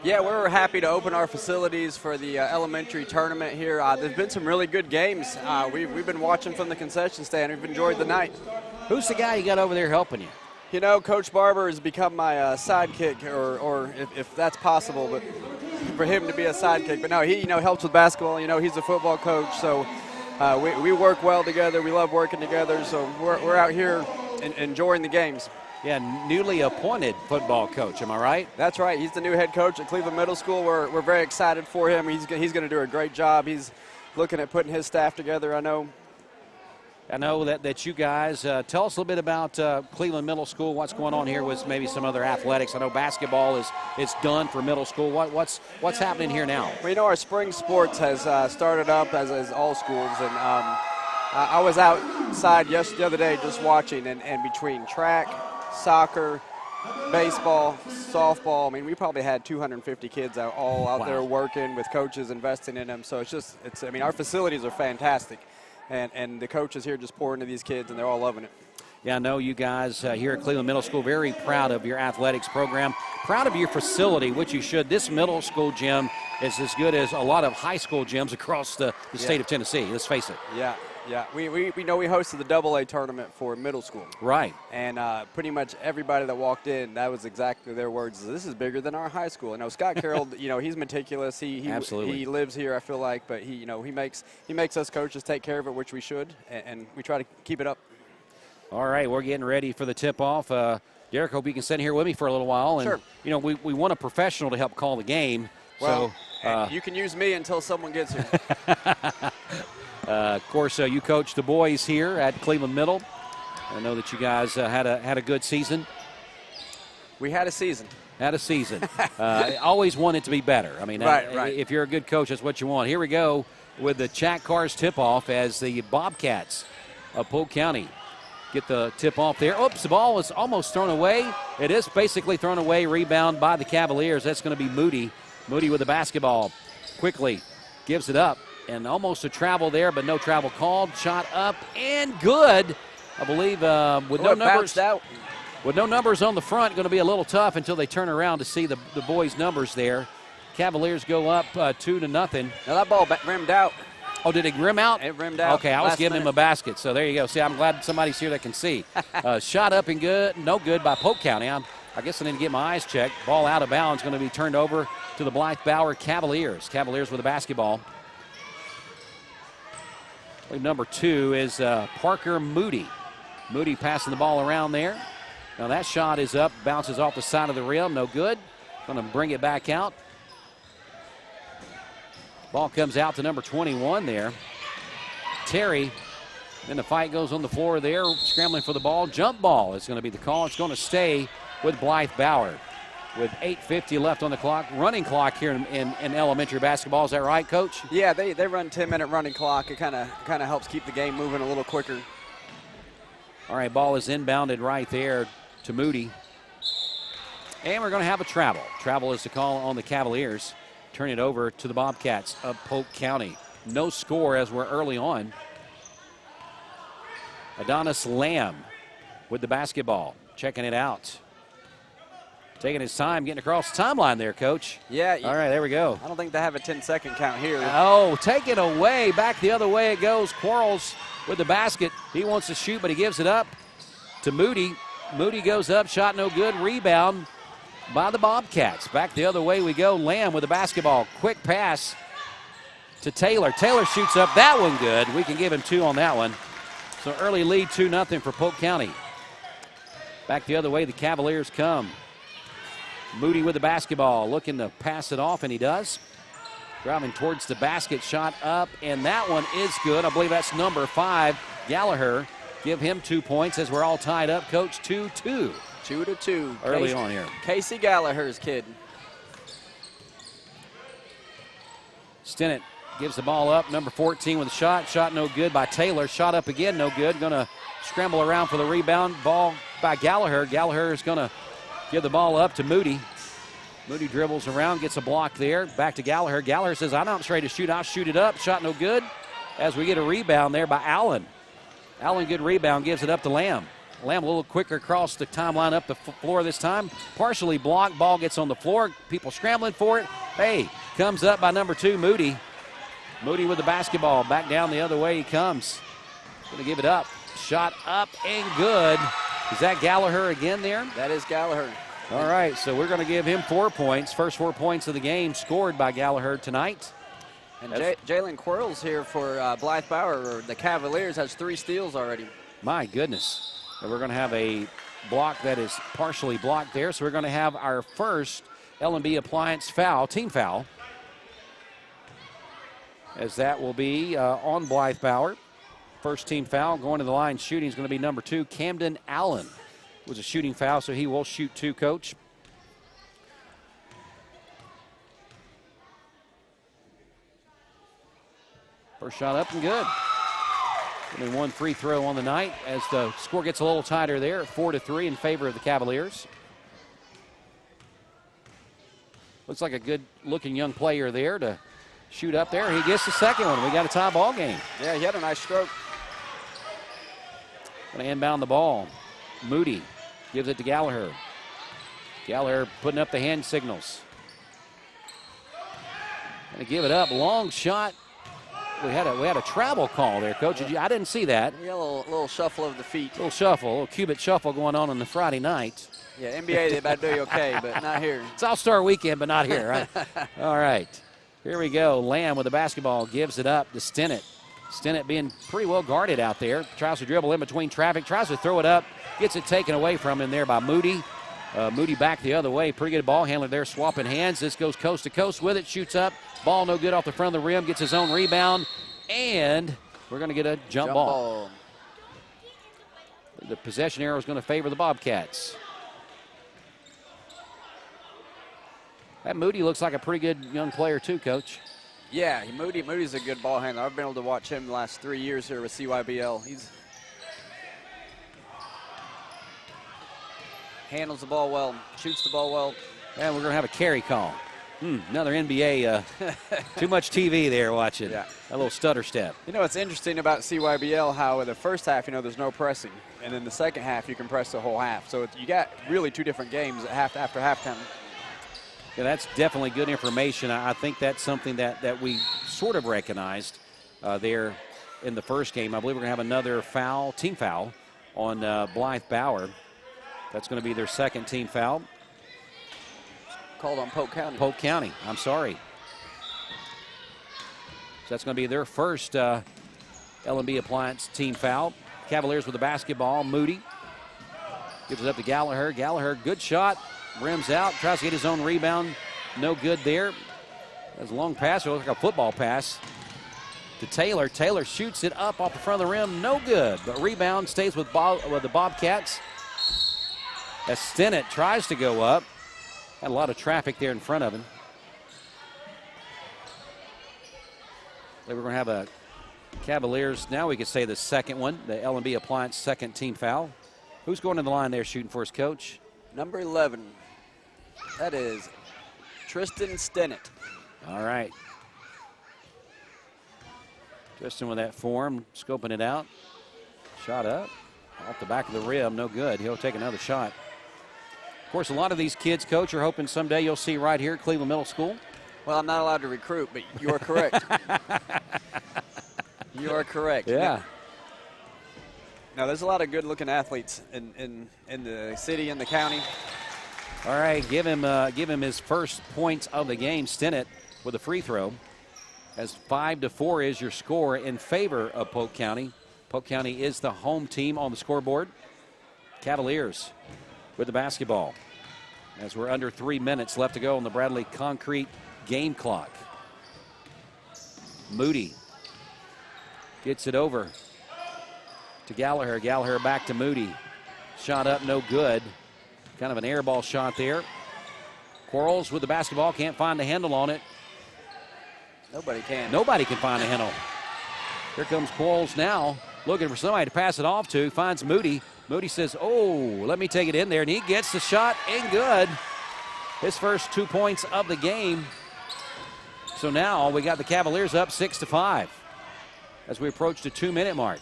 Yeah, we're happy to open our facilities for the elementary tournament here. There's been some really good games. We've been watching from the concession stand. We've enjoyed the night. Who's the guy you got over there helping you? You know, Coach Barber has become my sidekick, or if that's possible, but for him to be a sidekick. But no, he helps with basketball. He's a football coach, so we work well together. We love working together, so we're out here enjoying the games. Yeah, newly appointed football coach, am I right? That's right. He's the new head coach at Cleveland Middle School. We're very excited for him. He's going to do a great job. He's looking at putting his staff together, I know. I know that you guys, tell us a little bit about Cleveland Middle School, what's going on here with maybe some other athletics. I know basketball is done for middle school. What's happening here now? Well, our spring sports has started up as all schools, and I was outside the other day just watching, and between track, soccer, baseball, softball, we probably had 250 kids all out there working with coaches investing in them. So our facilities are fantastic. And the coaches here just pour into these kids, and they're all loving it. Yeah, I know you guys here at Cleveland Middle School, very proud of your athletics program, proud of your facility, which you should. This middle school gym is as good as a lot of high school gyms across the state of Tennessee, let's face it. Yeah. We hosted the AA tournament for middle school. Right. And pretty much everybody that walked in, that was exactly their words. This is bigger than our high school. Scott Carroll, he's meticulous. He lives here, I feel like, but he makes us coaches take care of it, which we should, and we try to keep it up. All right, we're getting ready for the tip-off. Derek, hope you can sit here with me for a little while. And, sure. We want a professional to help call the game. Well, you can use me until someone gets here. Of course, you coach the boys here at Cleveland Middle. I know that you guys had a good season. We had a season. Had a season. Always want it to be better. I mean, right. If you're a good coach, that's what you want. Here we go with the Chat Cars tip-off as the Bobcats of Polk County get the tip-off there. Oops, the ball was almost thrown away. It is basically thrown away. Rebound by the Cavaliers. That's going to be Moody. Moody with the basketball. Quickly gives it up. And almost a travel there, but no travel called. Shot up and good. I believe with no numbers. Out. With no numbers on the front, going to be a little tough until they turn around to see the boys' numbers there. Cavaliers go up 2-0. Now that ball rimmed out. Oh, did it rim out? It rimmed out. Okay, I was giving him a basket, so there you go. See, I'm glad somebody's here that can see. Shot up and good, no good by Polk County. I guess I need to get my eyes checked. Ball out of bounds, going to be turned over to the Blythe Bauer Cavaliers. Cavaliers with the basketball. Number 2 is Parker Moody. Moody passing the ball around there. Now that shot is up, bounces off the side of the rim, no good. Going to bring it back out. Ball comes out to number 21 there. Terry. Then the fight goes on the floor there, scrambling for the ball. Jump ball is going to be the call. It's going to stay with Blythe Bauer. With 8:50 left on the clock, running clock here in elementary basketball. Is that right, Coach? Yeah, they run 10-minute running clock. It kind of helps keep the game moving a little quicker. All right, ball is inbounded right there to Moody. And we're going to have a travel. Travel is the call on the Cavaliers. Turn it over to the Bobcats of Polk County. No score as we're early on. Adonis Lamb with the basketball. Checking it out. Taking his time, getting across the timeline there, Coach. Yeah. All right, there we go. I don't think they have a 10-second count here. Oh, take it away. Back the other way it goes. Quarles with the basket. He wants to shoot, but he gives it up to Moody. Moody goes up, shot no good. Rebound by the Bobcats. Back the other way we go. Lamb with the basketball. Quick pass to Taylor. Taylor shoots up. That one good. We can give him 2 on that one. So early lead 2-0 for Polk County. Back the other way the Cavaliers come. Moody with the basketball, looking to pass it off, and he does. Driving towards the basket, shot up, and that one is good. I believe that's number 5, Gallagher. Give him 2 points as we're all tied up, Coach. 2-2. 2-2. Early on here. Casey Gallagher's kid. Stinnett gives the ball up. Number 14 with a shot. Shot no good by Taylor. Shot up again, no good. Going to scramble around for the rebound. Ball by Gallagher. Gallagher is going to give the ball up to Moody. Moody dribbles around, gets a block there. Back to Gallagher. Gallagher says, I'm not ready to shoot. I'll shoot it up. Shot no good. As we get a rebound there by Allen. Allen, good rebound, gives it up to Lamb. Lamb a little quicker across the timeline up the floor this time. Partially blocked. Ball gets on the floor. People scrambling for it. Hey, comes up by number 2, Moody. Moody with the basketball. Back down the other way he comes. Going to give it up. Shot up and good. Is that Gallagher again there? That is Gallagher. All right, so we're going to give him 4 points. First 4 points of the game scored by Gallagher tonight. And Jalen Quarles here for Blythe Bauer, or the Cavaliers, has 3 steals already. My goodness. And we're going to have a block that is partially blocked there. So we're going to have our first L&B Appliance foul, team foul. As that will be on Blythe Bauer. First team foul going to the line shooting is going to be number 2, Camden Allen. It was a shooting foul, so he will shoot 2, Coach. First shot up and good. Only 1 free throw on the night as the score gets a little tighter there, 4-3 in favor of the Cavaliers. Looks like a good-looking young player there to shoot up there. He gets the second one. We got a tie ball game. Yeah, he had a nice stroke. Going to inbound the ball. Moody gives it to Gallagher. Gallagher putting up the hand signals. Going to give it up. Long shot. We had a travel call there, Coach. I didn't see that. Yeah, a little shuffle of the feet. A little cubit shuffle going on the Friday night. Yeah, NBA, they about to do okay, but not here. It's All-Star weekend, but not here, right? All right. Here we go. Lamb with the basketball gives it up to Stinnett. Stinnett being pretty well guarded out there. Tries to dribble in between traffic. Tries to throw it up. Gets it taken away from him there by Moody. Moody back the other way. Pretty good ball handler there, swapping hands. This goes coast to coast with it. Shoots up. Ball no good off the front of the rim. Gets his own rebound. And we're going to get a jump ball. The possession arrow is going to favor the Bobcats. That Moody looks like a pretty good young player too, Coach. Yeah, Moody's a good ball handler. I've been able to watch him the last 3 years here with CYBL. He's handles the ball well, shoots the ball well. And we're going to have a carry call. Another NBA, too much TV there watching. Yeah. A little stutter step. You know, it's interesting about CYBL how in the first half, there's no pressing. And in the second half, you can press the whole half. So you got really two different games after halftime. Yeah, that's definitely good information. I think that's something that we sort of recognized there in the first game. I believe we're going to have another foul, team foul, on Blythe Bauer. That's going to be their second team foul. Called on Polk County. Polk County, I'm sorry. So that's going to be their first L&B Appliance team foul. Cavaliers with the basketball. Moody gives it up to Gallagher. Gallagher, good shot. Rims out, tries to get his own rebound. No good there. That's a long pass. It looks like a football pass to Taylor. Taylor shoots it up off the front of the rim. No good. But rebound stays with the Bobcats. As Stinnett tries to go up. Had a lot of traffic there in front of him. They were going to have a Cavaliers. Now we could say the second one, the L&B Appliance second team foul. Who's going to the line there shooting for us, Coach? Number 11. That is Tristan Stinnett. All right. Tristan with that form, scoping it out. Shot up. Off the back of the rim, no good. He'll take another shot. Of course, a lot of these kids, Coach, are hoping someday you'll see right here at Cleveland Middle School. Well, I'm not allowed to recruit, but you are correct. You are correct. Yeah. Now, there's a lot of good-looking athletes in the city and the county. All right, give him his first points of the game. Stinnett with a free throw. As 5-4 is your score in favor of Polk County. Polk County is the home team on the scoreboard. Cavaliers with the basketball as we're under 3 minutes left to go on the Bradley Concrete game clock. Moody gets it over to Gallagher. Gallagher back to Moody. Shot up, no good. Kind of an air ball shot there. Quarles with the basketball, can't find the handle on it. Nobody can. Nobody can find the handle. Here comes Quarles now, looking for somebody to pass it off to. Finds Moody. Moody says, oh, let me take it in there. And he gets the shot and good. His first 2 points of the game. So now we got the Cavaliers up 6-5 as we approach the 2-minute mark.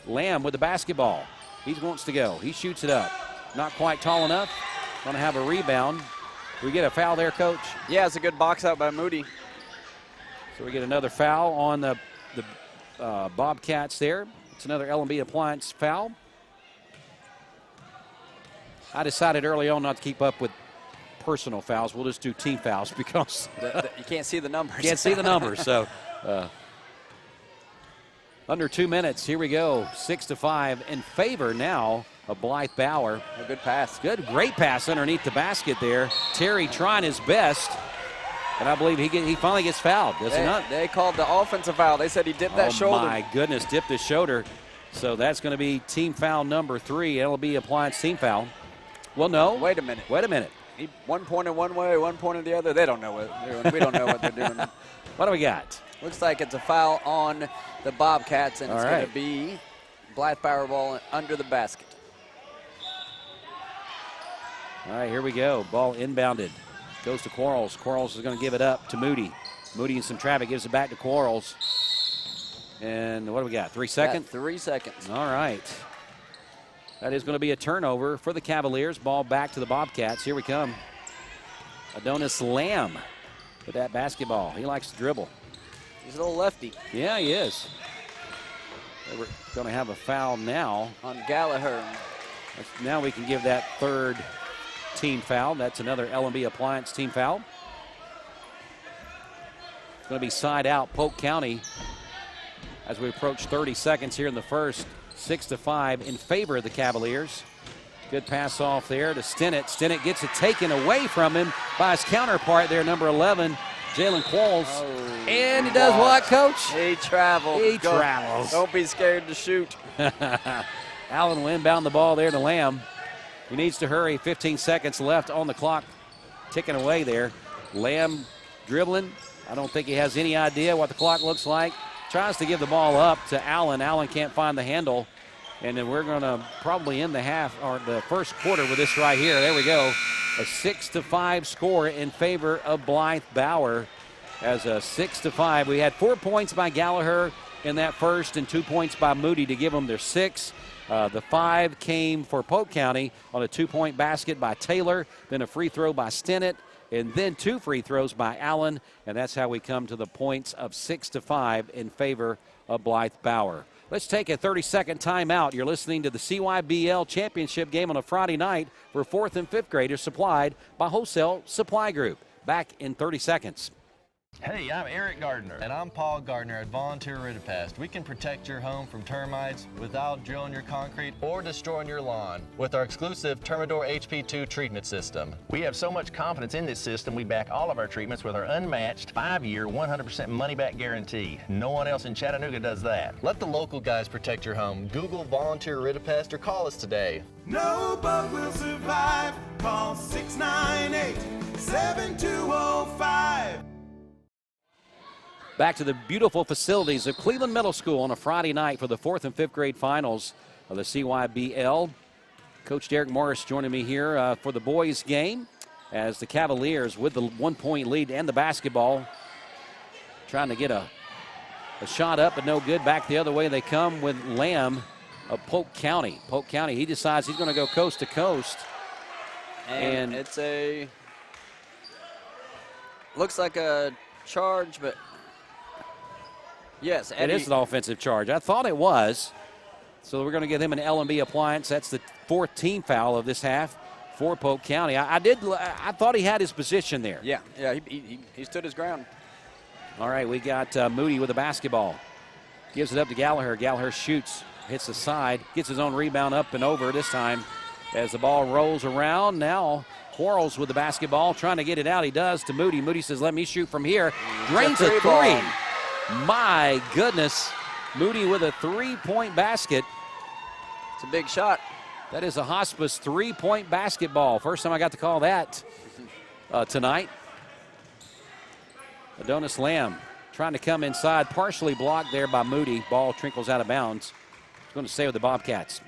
Lamb with the basketball. He wants to go. He shoots it up. Not quite tall enough. Going to have a rebound. Do we get a foul there, Coach? Yeah, it's a good box out by Moody. So we get another foul on the Bobcats there. It's another L&B Appliance foul. I decided early on not to keep up with personal fouls. We'll just do team fouls because you can't see the numbers. Can't see the numbers. So under 2 minutes. Here we go. 6-5 in favor now of Blythe Bauer. A good pass. Great pass underneath the basket there. Terry trying his best. And I believe he finally gets fouled, does he not? They called the offensive foul. They said he dipped that shoulder. Oh, my goodness, dipped his shoulder. So that's going to be team foul number 3, LB Appliance team foul. Well, no. Wait a minute. One pointed one way, one pointed the other. They don't know what they're doing. We don't know what they're doing. What do we got? Looks like it's a foul on the Bobcats, and it's going to be Blythe Bauer ball under the basket. All right, here we go. Ball inbounded. Goes to Quarles. Quarles is going to give it up to Moody. Moody in some traffic gives it back to Quarles. And what do we got? 3 seconds? 3 seconds. All right. That is going to be a turnover for the Cavaliers. Ball back to the Bobcats. Here we come. Adonis Lamb with that basketball. He likes to dribble. He's a little lefty. Yeah, he is. We're going to have a foul now. On Gallagher. Now we can give that third team foul. That's another L&B Appliance team foul. It's going to be side out Polk County as we approach 30 seconds here in the first. 6-5 in favor of the Cavaliers. Good pass off there to Stinnett. Stinnett gets it taken away from him by his counterpart there, number 11, Jalen Quarles. Oh, and he does what, Coach? He travels. He travels. Don't be scared to shoot. Allen will inbound the ball there to Lamb. He needs to hurry. 15 seconds left on the clock. Ticking away there. Lamb dribbling. I don't think he has any idea what the clock looks like. Tries to give the ball up to Allen. Allen can't find the handle. And then we're going to probably end the half or the first quarter with this right here. There we go. A 6-5 score in favor of Blythe Bauer. As a 6-5. We had 4 points by Gallagher in that first and 2 points by Moody to give them their 6. The 5 came for Polk County on a 2-point basket by Taylor, then a free throw by Stennett, and then 2 free throws by Allen. And that's how we come to the points of 6-5 in favor of Blythe Bauer. Let's take a 30-second timeout. You're listening to the CYBL Championship game on a Friday night for 4th and 5th graders, supplied by Wholesale Supply Group. Back in 30 seconds. Hey, I'm Eric Gardner. And I'm Paul Gardner at Volunteer Ridipast. We can protect your home from termites without drilling your concrete or destroying your lawn with our exclusive Termidor HP2 treatment system. We have so much confidence in this system, we back all of our treatments with our unmatched 5-year, 100% money-back guarantee. No one else in Chattanooga does that. Let the local guys protect your home. Google Volunteer Ridipast or call us today. No bug will survive. Call 698-7205. Back to the beautiful facilities of Cleveland Middle School on a Friday night for the 4th and 5th grade finals of the CYBL. Coach Derek Morris joining me here for the boys game as the Cavaliers with the 1-point lead and the basketball trying to get a shot up, but no good. Back the other way they come with Lamb of Polk County. Polk County, he decides he's going to go coast to coast. And it's looks like a charge, but yes, Eddie. It is an offensive charge. I thought it was. So we're going to give him an L&B appliance. That's the 4th team foul of this half for Polk County. I thought he had his position there. Yeah, he stood his ground. All right, we got Moody with the basketball. Gives it up to Gallagher. Gallagher shoots, hits the side, gets his own rebound up and over this time as the ball rolls around. Now Quarles with the basketball, trying to get it out. He does to Moody. Moody says, let me shoot from here. Drains a three. My goodness. Moody with a 3-point basket. It's a big shot. That is a hospice 3-point basketball. First time I got to call that tonight. Adonis Lamb trying to come inside, partially blocked there by Moody. Ball trickles out of bounds. He's going to stay with the Bobcats.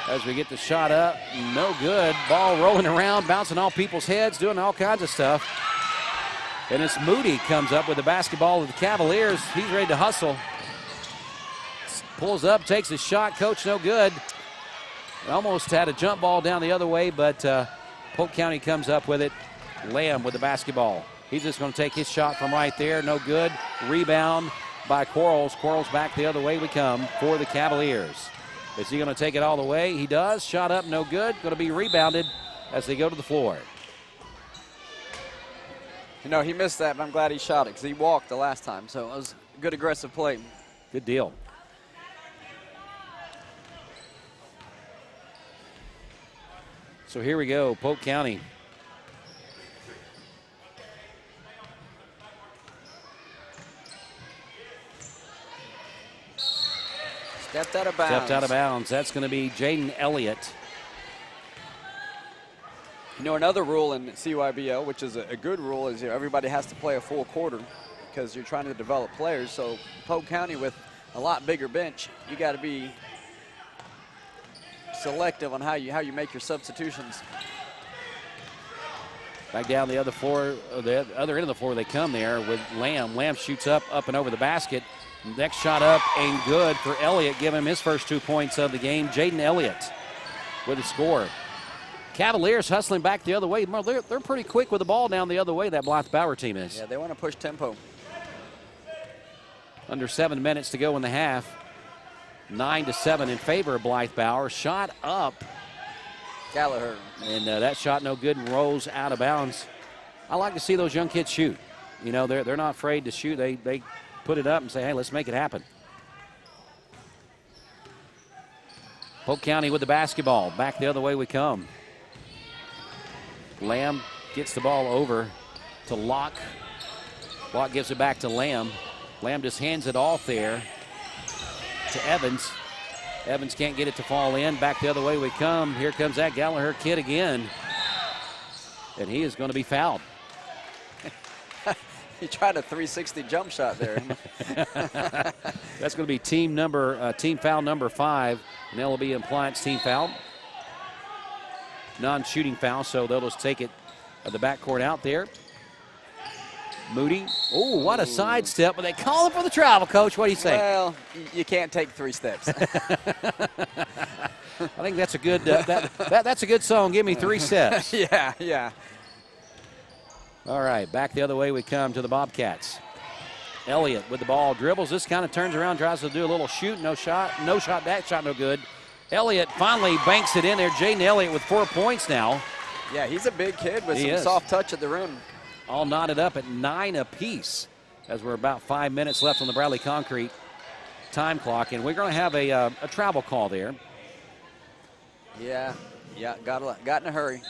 As we get the shot up, no good. Ball rolling around, bouncing off people's heads, doing all kinds of stuff. And it's Moody comes up with the basketball of the Cavaliers. He's ready to hustle. Pulls up, takes a shot. Coach, no good. Almost had a jump ball down the other way, but Polk County comes up with it. Lamb with the basketball. He's just going to take his shot from right there. No good. Rebound by Quarles. Quarles back the other way we come for the Cavaliers. Is he going to take it all the way? He does. Shot up, no good. Going to be rebounded as they go to the floor. You know, he missed that, but I'm glad he shot it because he walked the last time. So it was a good aggressive play. Good deal. So here we go, Polk County. Stepped out of bounds. Stepped out of bounds. That's going to be Jaden Elliott. You know, another rule in CYBL, which is a good rule, is everybody has to play a full quarter because you're trying to develop players. So Polk County with a lot bigger bench, you got to be selective on how you make your substitutions. Back down the other floor, the other end of the floor they come there with Lamb. Lamb shoots up and over the basket. Next shot up and good for Elliott, giving him his first 2 points of the game. Jaden Elliott with the score. Cavaliers hustling back the other way. They're pretty quick with the ball down the other way, that Blythe Bauer team is. Yeah, they want to push tempo. Under 7 minutes to go in the half. 9-7 in favor of Blythe Bauer. Shot up. Gallagher. And that shot no good and rolls out of bounds. I like to see those young kids shoot. You know, they're not afraid to shoot. They put it up and say, hey, let's make it happen. Polk County with the basketball. Back the other way we come. Lamb gets the ball over to Locke. Locke gives it back to Lamb. Lamb just hands it off there to Evans. Evans can't get it to fall in. Back the other way we come. Here comes that Gallagher kid again. And he is going to be fouled. He tried a 360 jump shot there. That's going to be team foul number 5. And that'll be Appliance team foul. Non-shooting foul, so they'll just take it at the backcourt out there. Moody. Oh, what a sidestep. But they call him for the travel, Coach. What do you say? Well, you can't take 3 steps. I think that's a good that's a good song. Give me 3 steps. Yeah. All right, back the other way we come to the Bobcats. Elliott with the ball, dribbles. This kind of turns around, tries to do a little shoot. No shot, that shot no good. Elliott finally banks it in there. Jaden Elliott with 4 points now. Yeah, he's a big kid with some soft touch at the rim. All knotted up at 9 apiece as we're about 5 minutes left on the Bradley Concrete time clock. And we're going to have a travel call there. Yeah, got in a hurry.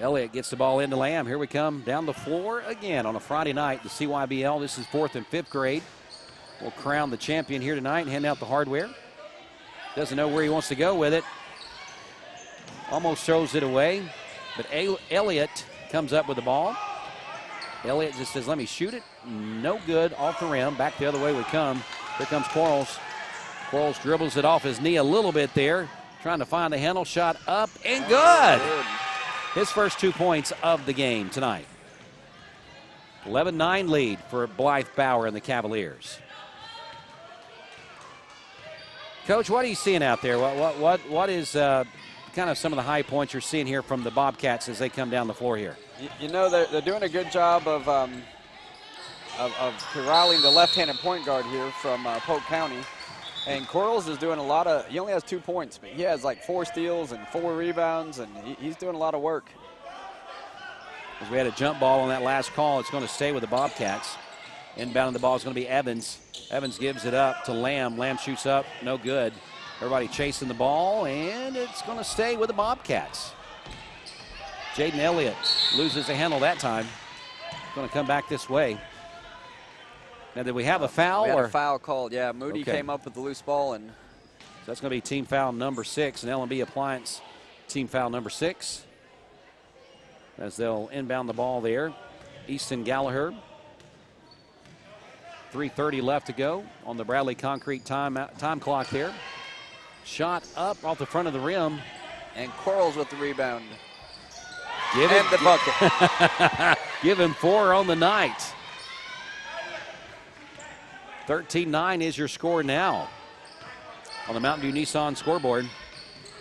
Elliott gets the ball into Lamb. Here we come down the floor again on a Friday night. The CYBL, this is 4th and 5th grade. We'll crown the champion here tonight and hand out the hardware. Doesn't know where he wants to go with it. Almost throws it away. But Elliott comes up with the ball. Elliott just says, let me shoot it. No good, off the rim. Back the other way we come. Here comes Quarles. Quarles dribbles it off his knee a little bit there. Trying to find the handle, shot up and good. His first 2 points of the game tonight. 11-9 lead for Blythe Bauer and the Cavaliers. Coach, what are you seeing out there? What is kind of some of the high points you're seeing here from the Bobcats as they come down the floor here? You know, they're doing a good job of corralling the left-handed point guard here from Polk County. And Quarles is doing a lot of, he only has 2 points, but he has like 4 steals and 4 rebounds, and he's doing a lot of work. As we had a jump ball on that last call, it's going to stay with the Bobcats. Inbounding the ball is going to be Evans. Evans gives it up to Lamb. Lamb shoots up, no good. Everybody chasing the ball, and it's going to stay with the Bobcats. Jaden Elliott loses the handle that time. Going to come back this way. Now, did we have a foul? We had a foul called, yeah. Moody came up with the loose ball. And so that's going to be team foul number 6, and L&B Appliance team foul number 6. As they'll inbound the ball there. Easton Gallagher. 3:30 left to go on the Bradley Concrete time clock there. Shot up off the front of the rim. And Quarles with the rebound. The bucket. Give him 4 on the night. 13-9 is your score now on the Mountain View Nissan scoreboard.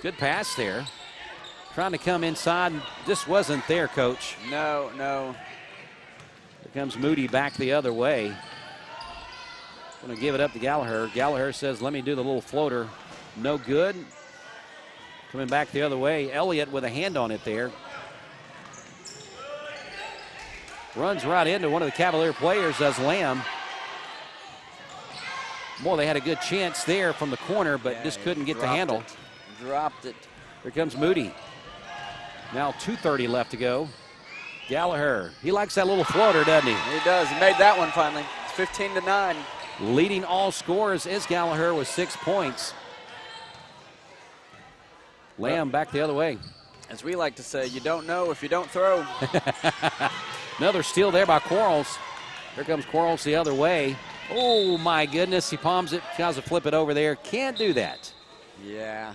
Good pass there. Trying to come inside. This wasn't there, Coach. No. Here comes Moody back the other way. Going to give it up to Gallagher. Gallagher says, let me do the little floater. No good. Coming back the other way. Elliott with a hand on it there. Runs right into one of the Cavalier players, does Lamb. Boy, they had a good chance there from the corner, but just couldn't get the handle. Dropped it. Here comes Moody. Now 2:30 left to go. Gallagher, he likes that little floater, doesn't he? He does. He made that one finally. It's 15-9. Leading all scorers is Gallagher with 6 points. Lamb back the other way. As we like to say, you don't know if you don't throw. Another steal there by Quarles. Here comes Quarles the other way. Oh, my goodness. He palms it, tries to flip it over there. Can't do that. Yeah.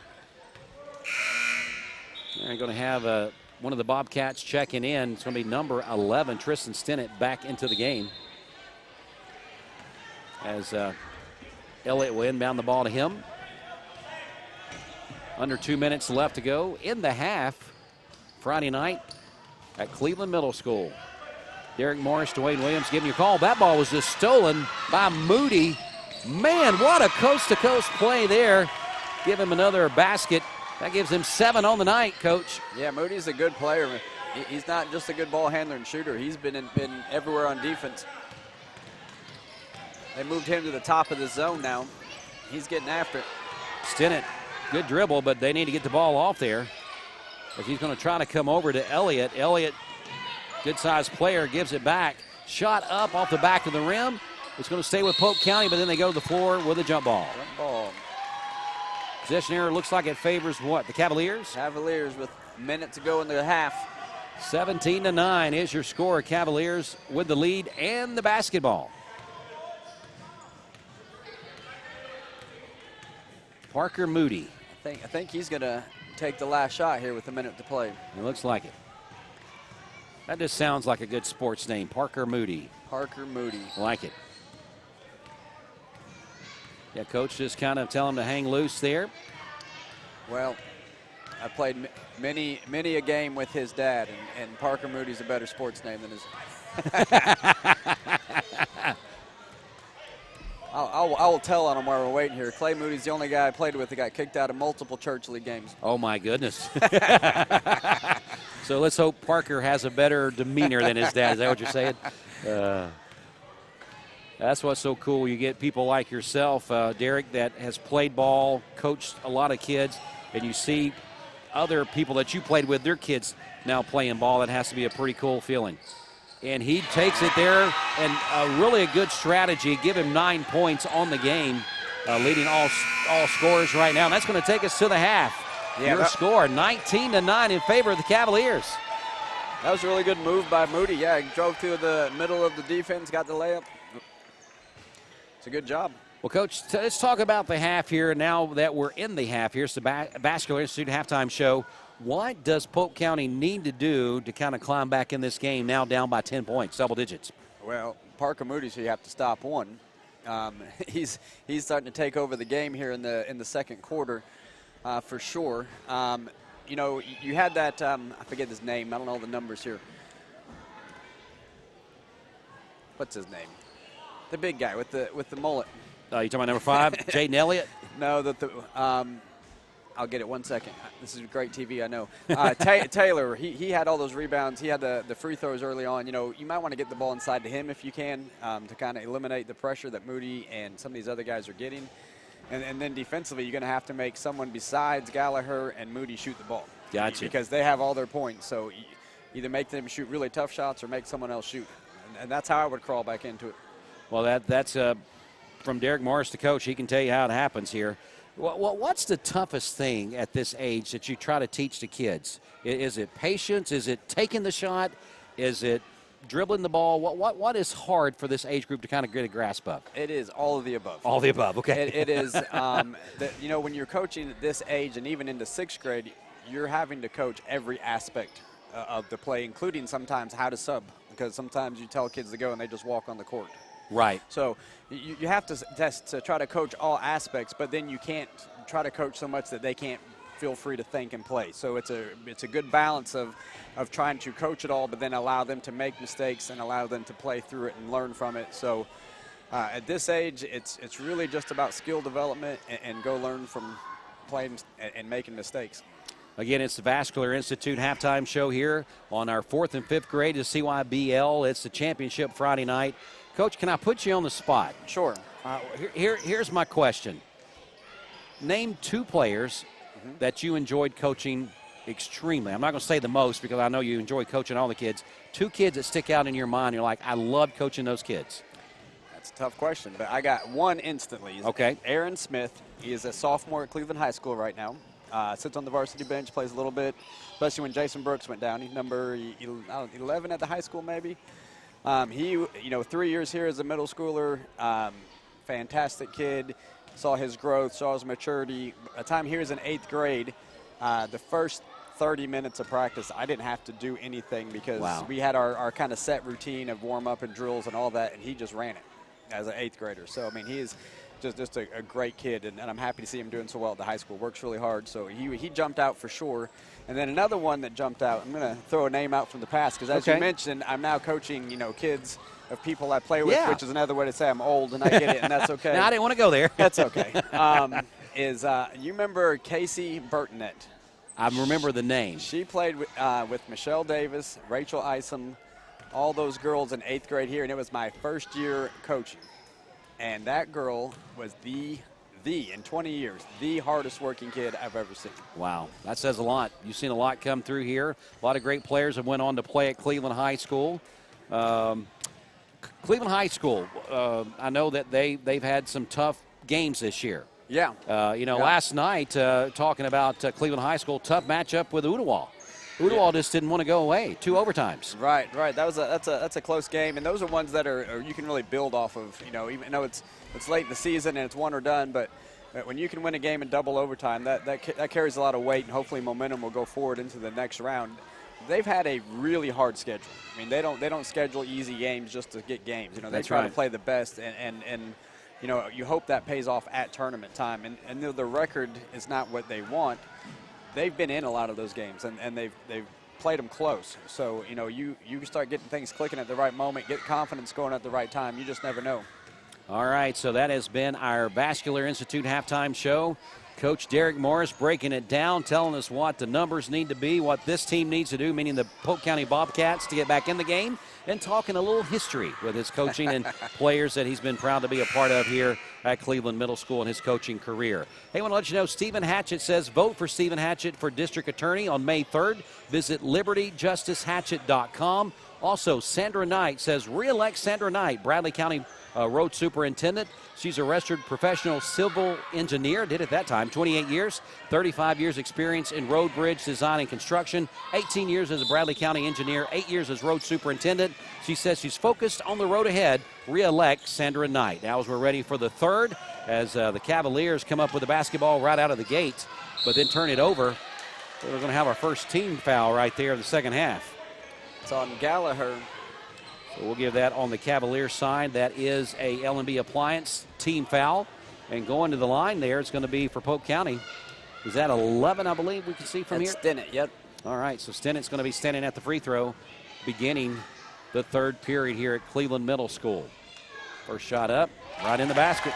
They're going to have one of the Bobcats checking in. It's going to be number 11, Tristan Stinnett, back into the game. As Elliott will inbound the ball to him. Under 2 minutes left to go in the half. Friday night at Cleveland Middle School. Derek Morris, Dwayne Williams giving you a call. That ball was just stolen by Moody. Man, what a coast-to-coast play there. Give him another basket. That gives him 7 on the night, Coach. Yeah, Moody's a good player. He's not just a good ball handler and shooter. He's been everywhere on defense. They moved him to the top of the zone now. He's getting after it. Stinnett, good dribble, but they need to get the ball off there. as he's going to try to come over to Elliott. Elliott, good-sized player, gives it back. Shot up off the back of the rim. It's going to stay with Polk County, but then they go to the floor with a jump ball. Jump ball. Possession error looks like it favors what? The Cavaliers? Cavaliers with a minute to go in the half. 17-9 is your score. Cavaliers with the lead and the basketball. Parker Moody. I think he's going to take the last shot here with a minute to play. It looks like it. That just sounds like a good sports name, Parker Moody. Parker Moody. Like it. Yeah, coach just kind of tell him to hang loose there. Well, I played many a game with his dad, and Parker Moody's a better sports name than his. I will tell on him while we're waiting here. Clay Moody's the only guy I played with that got kicked out of multiple church league games. Oh, my goodness. So let's hope Parker has a better demeanor than his dad. Is that what you're saying? That's what's so cool. You get people like yourself, Derek, that has played ball, coached a lot of kids, and you see other people that you played with, their kids now playing ball. That has to be a pretty cool feeling. And he takes it there, and really a good strategy. Give him 9 points on the game, leading all scorers right now. And that's going to take us to the half. Yeah, your score, 19-9 in favor of the Cavaliers. That was a really good move by Moody. Yeah, he drove through the middle of the defense, got the layup. It's a good job. Well, Coach, let's talk about the half here. Now that we're in the half here, it's the Vascular Institute halftime show. What does Polk County need to do to kind of climb back in this game now down by 10 points, double digits? Well, Parker Moody, so you have to stop one. He's starting to take over the game here in the second quarter for sure. You know, you had that, I forget his name. I don't know the numbers here. What's his name? The big guy with the mullet. You talking about number 5, Jaden Elliott? No, I'll get it 1 second. This is great TV, I know. Taylor, he had all those rebounds. He had the free throws early on. You know, you might want to get the ball inside to him if you can to kind of eliminate the pressure that Moody and some of these other guys are getting. And then defensively, you're going to have to make someone besides Gallagher and Moody shoot the ball. Gotcha. Because they have all their points. So either make them shoot really tough shots or make someone else shoot. And that's how I would crawl back into it. Well, that's from Derek Morris, the coach. He can tell you how it happens here. What's the toughest thing at this age that you try to teach the kids? Is it patience? Is it taking the shot? Is it dribbling the ball? What is hard for this age group to kind of get a grasp of? It is all of the above. All the above, okay. It is, you know, when you're coaching at this age and even into 6th grade, you're having to coach every aspect of the play, including sometimes how to sub, because sometimes you tell kids to go and they just walk on the court. Right. So you have to try to coach all aspects, but then you can't try to coach so much that they can't feel free to think and play. So it's a good balance of trying to coach it all, but then allow them to make mistakes and allow them to play through it and learn from it. So at this age, it's really just about skill development and go learn from playing and making mistakes. Again, it's the Vascular Institute halftime show here on our 4th and 5th grade of CYBL. It's the championship Friday night. Coach, can I put you on the spot? Sure. Here's my question. Name 2 players that you enjoyed coaching extremely. I'm not going to say the most because I know you enjoy coaching all the kids. 2 kids that stick out in your mind. You're like, I loved coaching those kids. That's a tough question, but I got one instantly. Okay. Aaron Smith. He is a sophomore at Cleveland High School right now. Sits on the varsity bench, plays a little bit, especially when Jason Brooks went down. He's number 11 at the high school maybe. He, 3 years here as a middle schooler, fantastic kid, saw his growth, saw his maturity. A time here is in 8th grade, the first 30 minutes of practice, I didn't have to do anything because we had our kind of set routine of warm-up and drills and all that, and he just ran it as an 8th grader. So, I mean, he is just a great kid, and I'm happy to see him doing so well at the high school. Works really hard, so he jumped out for sure. And then another one that jumped out, I'm going to throw a name out from the past because, as you mentioned, I'm now coaching, kids of people I play with, which is another way to say I'm old, and I get it, and that's okay. No, I didn't want to go there. That's okay. You remember Casey Burtonette? I remember the name. She played with Michelle Davis, Rachel Isom, all those girls in 8th grade here, and it was my first year coaching. And that girl was the in 20 years, the hardest working kid I've ever seen. Wow, that says a lot. You've seen a lot come through here. A lot of great players have went on to play at Cleveland High School. Cleveland High School, I know that they've had some tough games this year. Yeah. Last night, talking about Cleveland High School, tough matchup with Ooltewah. Ooltewah just didn't want to go away. 2 overtimes. Right. That's a close game, and those are ones that are you can really build off of. Even though it's late in the season and it's one or done, but when you can win a game in double overtime, that carries a lot of weight, and hopefully momentum will go forward into the next round. They've had a really hard schedule. I mean, they don't schedule easy games just to get games. They try to play the best, and you hope that pays off at tournament time. And the record is not what they want. They've been in a lot of those games, and they've played them close. So, you start getting things clicking at the right moment, get confidence going at the right time. You just never know. All right, so that has been our Vascular Institute halftime show. Coach Derek Morris breaking it down, telling us what the numbers need to be, what this team needs to do, meaning the Polk County Bobcats, to get back in the game, and talking a little history with his coaching and players that he's been proud to be a part of here at Cleveland Middle School in his coaching career. Hey, I want to let you know, Stephen Hatchett says vote for Stephen Hatchett for District Attorney on May 3rd. Visit libertyjusticehatchett.com. Also, Sandra Knight says re-elect Sandra Knight, Bradley County Road Superintendent. She's a registered professional civil engineer, did it that time, 28 years, 35 years experience in road bridge design and construction, 18 years as a Bradley County engineer, 8 years as road superintendent. She says she's focused on the road ahead. Re-elect Sandra Knight. Now as we're ready for the third, as the Cavaliers come up with the basketball right out of the gate, but then turn it over. We're going to have our first team foul right there in the second half. It's on Gallagher. So we'll give that on the Cavaliers side. That is a L&B Appliance team foul. And going to the line there, it's going to be for Polk County. Is that 11, I believe we can see from That's here? Stinnett, yep. All right, so Stinnet's going to be standing at the free throw beginning the third period here at Cleveland Middle School. First shot up, right in the basket.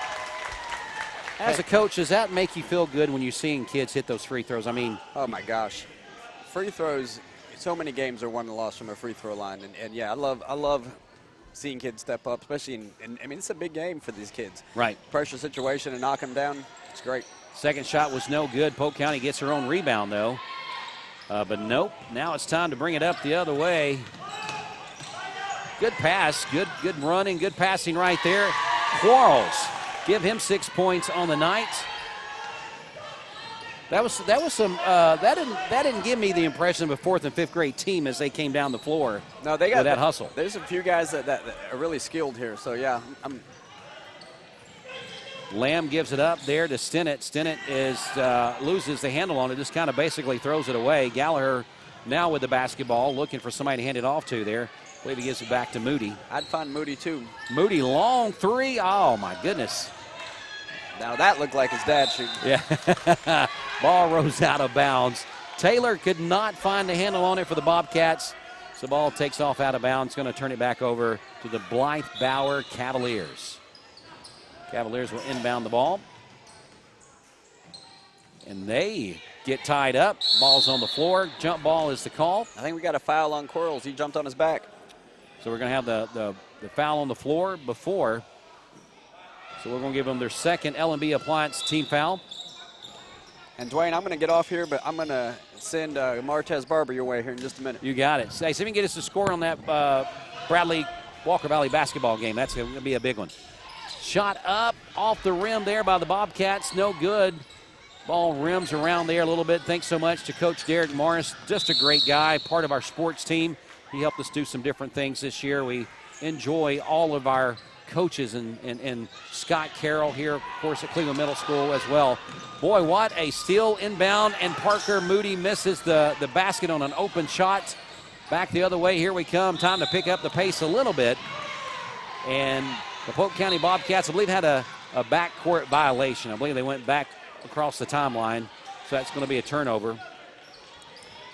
As a coach, does that make you feel good when you're seeing kids hit those free throws? I mean, oh my gosh. Free throws, so many games are won and lost from a free throw line. And yeah, I love seeing kids step up, especially in I mean, it's a big game for these kids. Right. Pressure situation and knock them down, it's great. Second shot was no good. Polk County gets their own rebound, though. But nope, now it's time to bring it up the other way. Good pass, good running, good passing right there. Quarles, give him 6 points on the night. That was some that didn't give me the impression of a 4th and 5th grade team as they came down the floor. No, they got with that hustle. There's a few guys that are really skilled here. So yeah, Lamb gives it up there to Stinnett. Stinnett loses the handle on it, just kind of basically throws it away. Gallagher now with the basketball, looking for somebody to hand it off to there. I believe he gives it back to Moody. I'd find Moody too. Moody, long three. Oh my goodness. Now that looked like his dad shooting. Yeah. Ball rose out of bounds. Taylor could not find the handle on it for the Bobcats. So the ball takes off out of bounds. Going to turn it back over to the Blythe Bauer Cavaliers. Cavaliers will inbound the ball. And they get tied up. Ball's on the floor. Jump ball is the call. I think we got a foul on Quarles. He jumped on his back. So we're going to have the foul on the floor before. So we're going to give them their second L&B Appliance team foul. And Dwayne, I'm going to get off here, but I'm going to send Martez Barber your way here in just a minute. You got it. See if we can get us a score on that Bradley Walker Valley basketball game. That's going to be a big one. Shot up off the rim there by the Bobcats. No good. Ball rims around there a little bit. Thanks so much to Coach Derek Morris. Just a great guy, part of our sports team. He helped us do some different things this year. We enjoy all of our coaches and Scott Carroll here, of course, at Cleveland Middle School as well. Boy, what a steal inbound, and Parker Moody misses the basket on an open shot. Back the other way, here we come. Time to pick up the pace a little bit. And the Polk County Bobcats, I believe, had a backcourt violation. I believe they went back across the timeline, so that's going to be a turnover.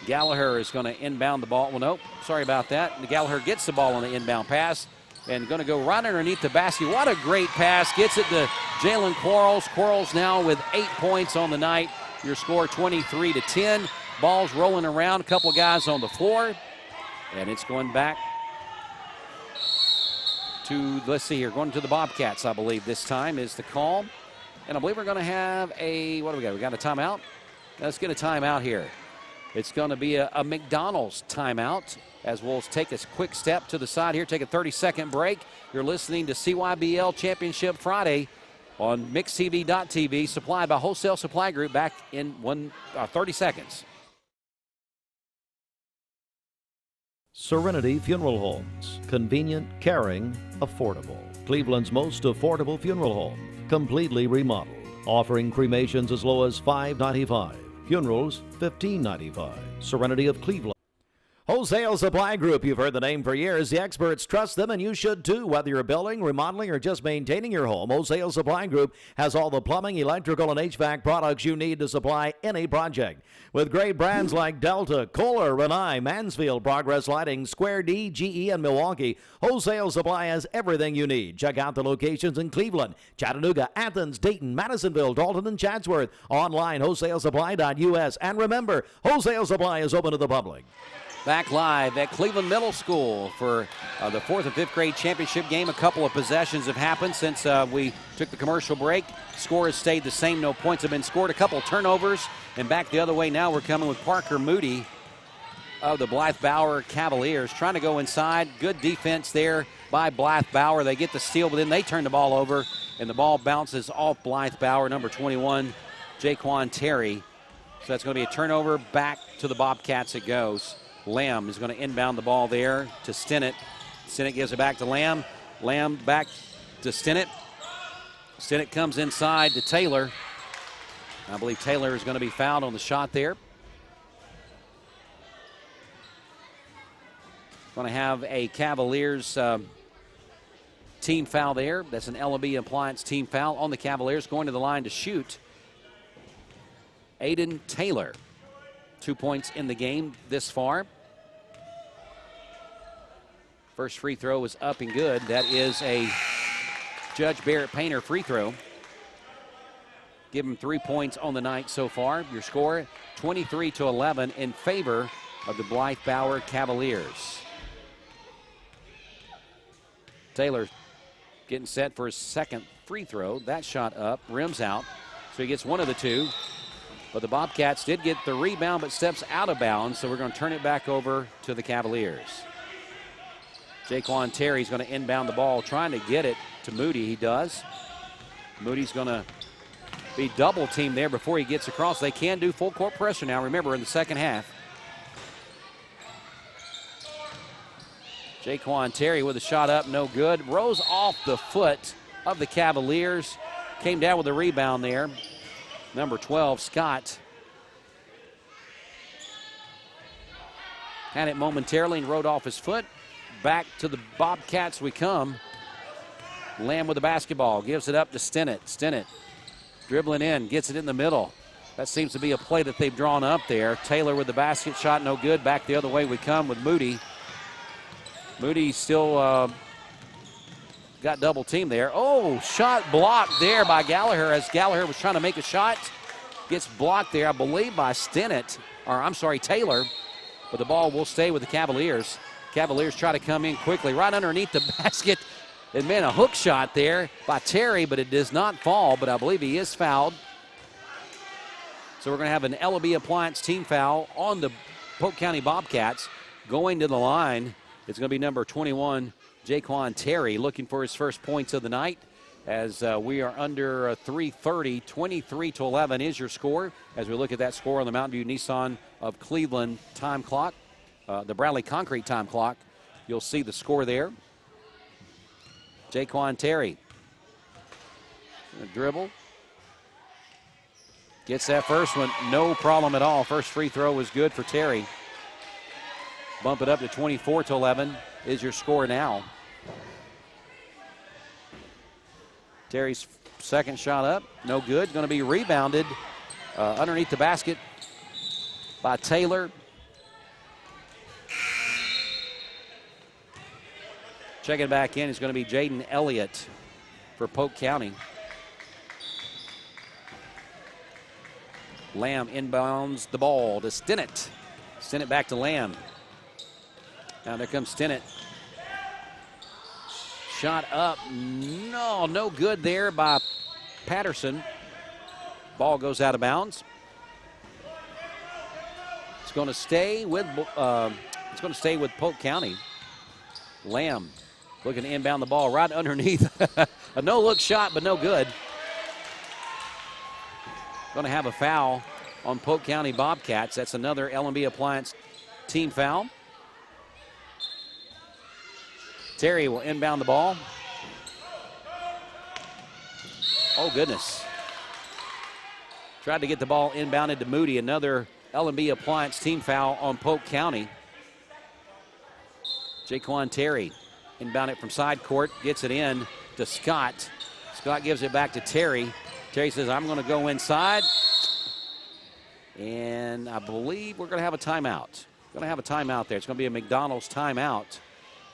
Gallagher is going to inbound the ball. Well, nope, sorry about that. Gallagher gets the ball on the inbound pass and going to go right underneath the basket. What a great pass. Gets it to Jalen Quarles. Quarles now with 8 points on the night. Your score 23-10. Ball's rolling around. A couple guys on the floor. And it's going back to, let's see here, going to the Bobcats, I believe this time is the call. And I believe we're going to have a, what do we got? We got a timeout? Let's get a timeout here. It's going to be a McDonald's timeout as we'll take a quick step to the side here, take a 30-second break. You're listening to CYBL Championship Friday on MixedTV.tv, supplied by Wholesale Supply Group, back in 30 seconds. Serenity Funeral Homes. Convenient, caring, affordable. Cleveland's most affordable funeral home. Completely remodeled. Offering cremations as low as $5.95. Funerals, $15.95. Serenity of Cleveland. Wholesale Supply Group, you've heard the name for years. The experts trust them, and you should too. Whether you're building, remodeling, or just maintaining your home, Wholesale Supply Group has all the plumbing, electrical, and HVAC products you need to supply any project. With great brands like Delta, Kohler, Rinnai, Mansfield, Progress Lighting, Square D, GE, and Milwaukee, Wholesale Supply has everything you need. Check out the locations in Cleveland, Chattanooga, Athens, Dayton, Madisonville, Dalton, and Chatsworth. Online, wholesalesupply.us. And remember, Wholesale Supply is open to the public. Back live at Cleveland Middle School for the 4th and 5th grade championship game. A couple of possessions have happened since we took the commercial break. Score has stayed the same. No points have been scored. A couple of turnovers. And back the other way now, we're coming with Parker Moody of the Blythe Bauer Cavaliers. Trying to go inside. Good defense there by Blythe Bauer. They get the steal, but then they turn the ball over. And the ball bounces off Blythe Bauer, number 21, Jaquan Terry. So that's going to be a turnover. Back to the Bobcats it goes. Lamb is going to inbound the ball there to Stinnett. Stinnett gives it back to Lamb. Lamb back to Stinnett. Stinnett comes inside to Taylor. I believe Taylor is going to be fouled on the shot there. Going to have a Cavaliers team foul there. That's an L&B Appliance team foul on the Cavaliers. Going to the line to shoot, Aiden Taylor. 2 points in the game this far. First free throw is up and good. That is a Judge Barrett Painter free throw. Give him 3 points on the night so far. Your score, 23-11 in favor of the Blythe Bauer Cavaliers. Taylor getting set for his second free throw. That shot up, rims out. So he gets one of the two. But the Bobcats did get the rebound, but steps out of bounds, so we're going to turn it back over to the Cavaliers. Jaquan Terry's going to inbound the ball, trying to get it to Moody. He does. Moody's going to be double teamed there before he gets across. They can do full court pressure now, remember, in the second half. Jaquan Terry with a shot up, no good. Rose off the foot of the Cavaliers. Came down with a rebound there. Number 12, Scott. Had it momentarily and rode off his foot. Back to the Bobcats we come. Lamb with the basketball. Gives it up to Stinnett. Stinnett dribbling in. Gets it in the middle. That seems to be a play that they've drawn up there. Taylor with the basket shot. No good. Back the other way we come with Moody. Moody still got double team there. Oh, shot blocked there by Gallagher as Gallagher was trying to make a shot. Gets blocked there, I believe, by Taylor. But the ball will stay with the Cavaliers. Cavaliers try to come in quickly right underneath the basket. It meant a hook shot there by Terry, but it does not fall, but I believe he is fouled. So we're going to have an L&B Appliance team foul on the Polk County Bobcats. Going to the line, it's going to be number 21, Jaquan Terry, looking for his first points of the night as we are under 3:30. 23-11 is your score as we look at that score on the Mountain View Nissan of Cleveland time clock. The Bradley Concrete time clock. You'll see the score there. Jaquan Terry. A dribble. Gets that first one, no problem at all. First free throw was good for Terry. Bump it up to 24-11 is your score now. Terry's second shot up, no good. Going to be rebounded underneath the basket by Taylor. Checking back in is going to be Jaden Elliott for Polk County. Lamb inbounds the ball to Stinnett. Stinnett back to Lamb. Now there comes Stinnett. Shot up, no good there by Patterson. Ball goes out of bounds. It's going to stay with Polk County. Lamb looking to inbound the ball right underneath. A no-look shot, but no good. Going to have a foul on Polk County Bobcats. That's another L&B Appliance team foul. Terry will inbound the ball. Oh, goodness. Tried to get the ball inbounded to Moody. Another L&B Appliance team foul on Polk County. Jaquan Terry inbound it from side court. Gets it in to Scott. Scott gives it back to Terry. Terry says, I'm going to go inside. And I believe we're going to have a timeout. Going to have a timeout there. It's going to be a McDonald's timeout.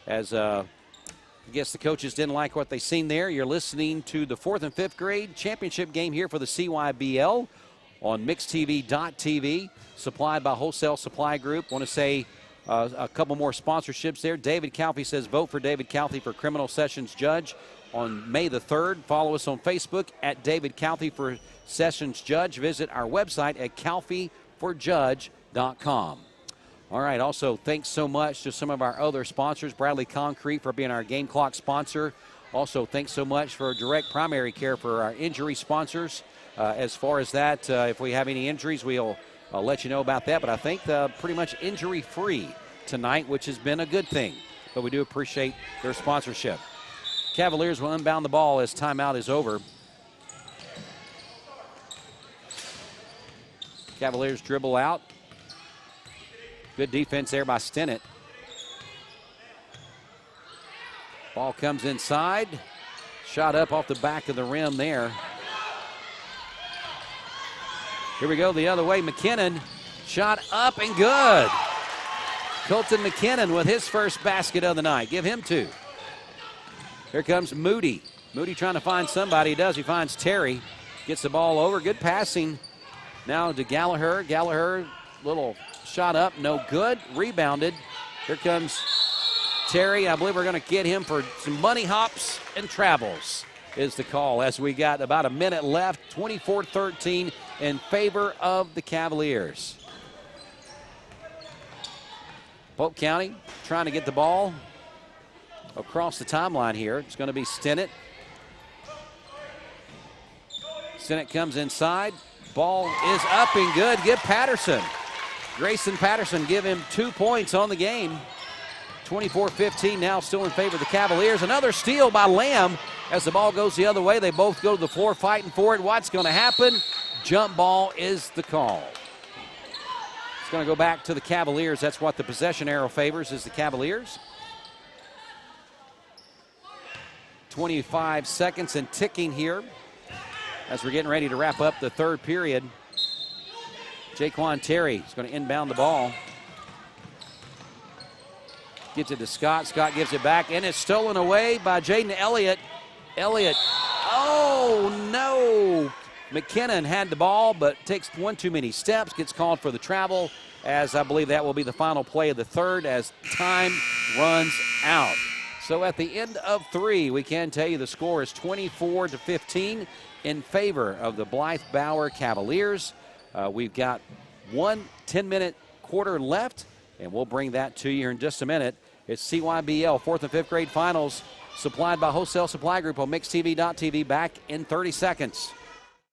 As I guess the coaches didn't like what they seen there. You're listening to the 4th and 5th grade championship game here for the CYBL on MixedTV.tv, supplied by Wholesale Supply Group. Want to say a couple more sponsorships there. David Calfee says, vote for David Calfee for criminal sessions judge on May the 3rd. Follow us on Facebook at David Calfee for sessions judge. Visit our website at calfeeforjudge.com. All right, also thanks so much to some of our other sponsors, Bradley Concrete for being our game clock sponsor. Also, thanks so much for Direct Primary Care for our injury sponsors. As far as that, if we have any injuries, we'll let you know about that. But I think pretty much injury-free tonight, which has been a good thing. But we do appreciate their sponsorship. Cavaliers will inbound the ball as timeout is over. Cavaliers dribble out. Good defense there by Stinnett. Ball comes inside. Shot up off the back of the rim there. Here we go the other way. McKinnon shot up and good. Colton McKinnon with his first basket of the night. Give him 2. Here comes Moody. Moody trying to find somebody. He does. He finds Terry. Gets the ball over. Good passing. Now to Gallagher. Gallagher, little shot up. No good. Rebounded. Here comes Terry. I believe we're going to get him for some bunny hops and travels is the call as we got about a minute left. 24-13 in favor of the Cavaliers. Polk County trying to get the ball across the timeline here. It's going to be Stinnett. Stinnett comes inside. Ball is up and good. Give Patterson. Grayson Patterson give him 2 points on the game. 24-15 now still in favor of the Cavaliers. Another steal by Lamb as the ball goes the other way. They both go to the floor fighting for it. What's going to happen? Jump ball is the call. It's going to go back to the Cavaliers. That's what the possession arrow favors is the Cavaliers. 25 seconds and ticking here as we're getting ready to wrap up the third period. Jaquan Terry is going to inbound the ball. Gets it to Scott. Scott gives it back, and it's stolen away by Jaden Elliott. Elliott, oh no! McKinnon had the ball, but takes one too many steps, gets called for the travel, as I believe that will be the final play of the third as time runs out. So at the end of 3, we can tell you the score is 24-15 in favor of the Blythe Bauer Cavaliers. We've got 1 10-minute quarter left, and we'll bring that to you in just a minute. It's CYBL 4th and 5th grade finals supplied by Wholesale Supply Group on MixedTV.tv. Back in 30 seconds.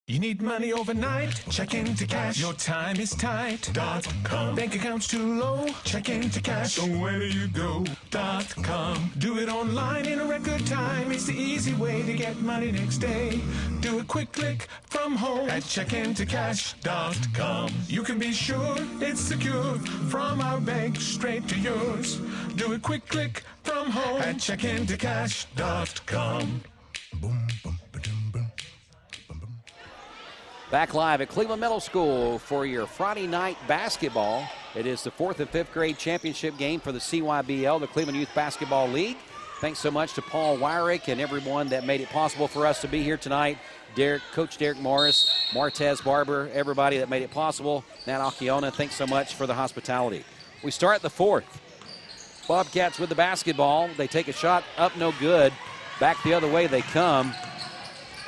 You need money overnight? Check into cash. Your time is tight. .com. Bank account's too low? Check into cash. So where do you go? .com. Do it online in a record time. It's the easy way to get money next day. Do a quick click from home at checkintocash.com. You can be sure it's secure from our bank straight to yours. Do a quick click from home at checkintocash.com. Boom, boom, ba-dum, boom. Back live at Cleveland Middle School for your Friday night basketball. It is the 4th and 5th grade championship game for the CYBL, the Cleveland Youth Basketball League. Thanks so much to Paul Wyrick and everyone that made it possible for us to be here tonight. Coach Derek Morris, Martez Barber, everybody that made it possible. Nat Akiona, thanks so much for the hospitality. We start the 4th. Bobcats with the basketball. They take a shot up, no good. Back the other way they come.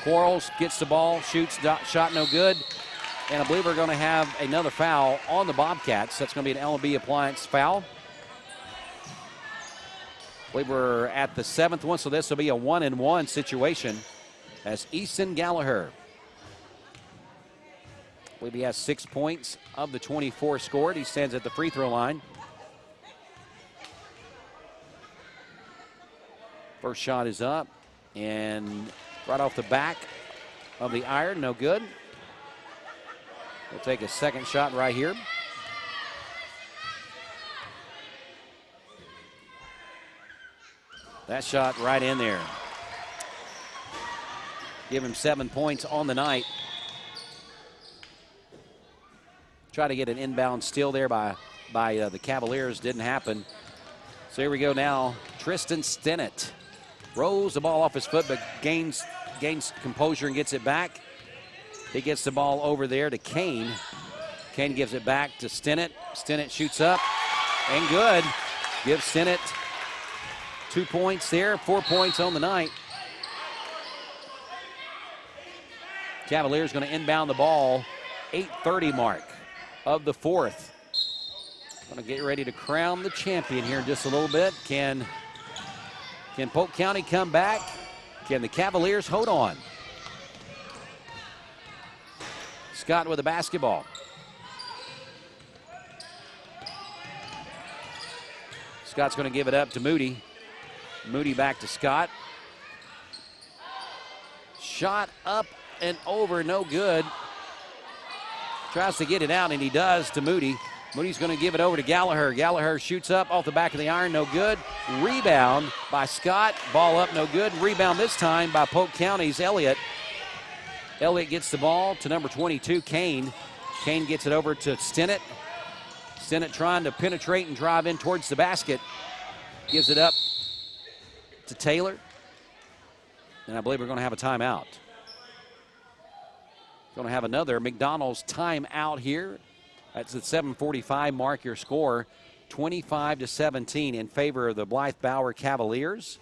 Quarles gets the ball, shoots, shot no good. And I believe we're going to have another foul on the Bobcats. That's going to be an L&B Appliance foul. I believe we're at the 7th one, so this will be a 1-and-1 situation as Easton Gallagher. I believe he has 6 points of the 24 scored. He stands at the free throw line. First shot is up, and right off the back of the iron, no good. We'll take a second shot right here. That shot right in there. Give him 7 points on the night. Try to get an inbound steal there by the Cavaliers. Didn't happen. So here we go now. Tristan Stinnett rolls the ball off his foot, but gains composure and gets it back. He gets the ball over there to Kane. Kane gives it back to Stinnett. Stinnett shoots up and good. Gives Stinnett 2 points there, 4 points on the night. Cavaliers going to inbound the ball. 8:30 mark of the fourth. Going to get ready to crown the champion here in just a little bit. Can Polk County come back? Can the Cavaliers hold on? Scott with the basketball. Scott's going to give it up to Moody. Moody back to Scott. Shot up and over, no good. Tries to get it out, and he does to Moody. Moody's going to give it over to Gallagher. Gallagher shoots up off the back of the iron, no good. Rebound by Scott. Ball up, no good. Rebound this time by Polk County's Elliott. Elliott gets the ball to number 22, Kane. Kane gets it over to Stinnett. Stinnett trying to penetrate and drive in towards the basket. Gives it up to Taylor. And I believe we're going to have a timeout. Going to have another McDonald's timeout here. That's the 7:45 mark. Your score, 25-17 in favor of the Blythe Bauer Cavaliers.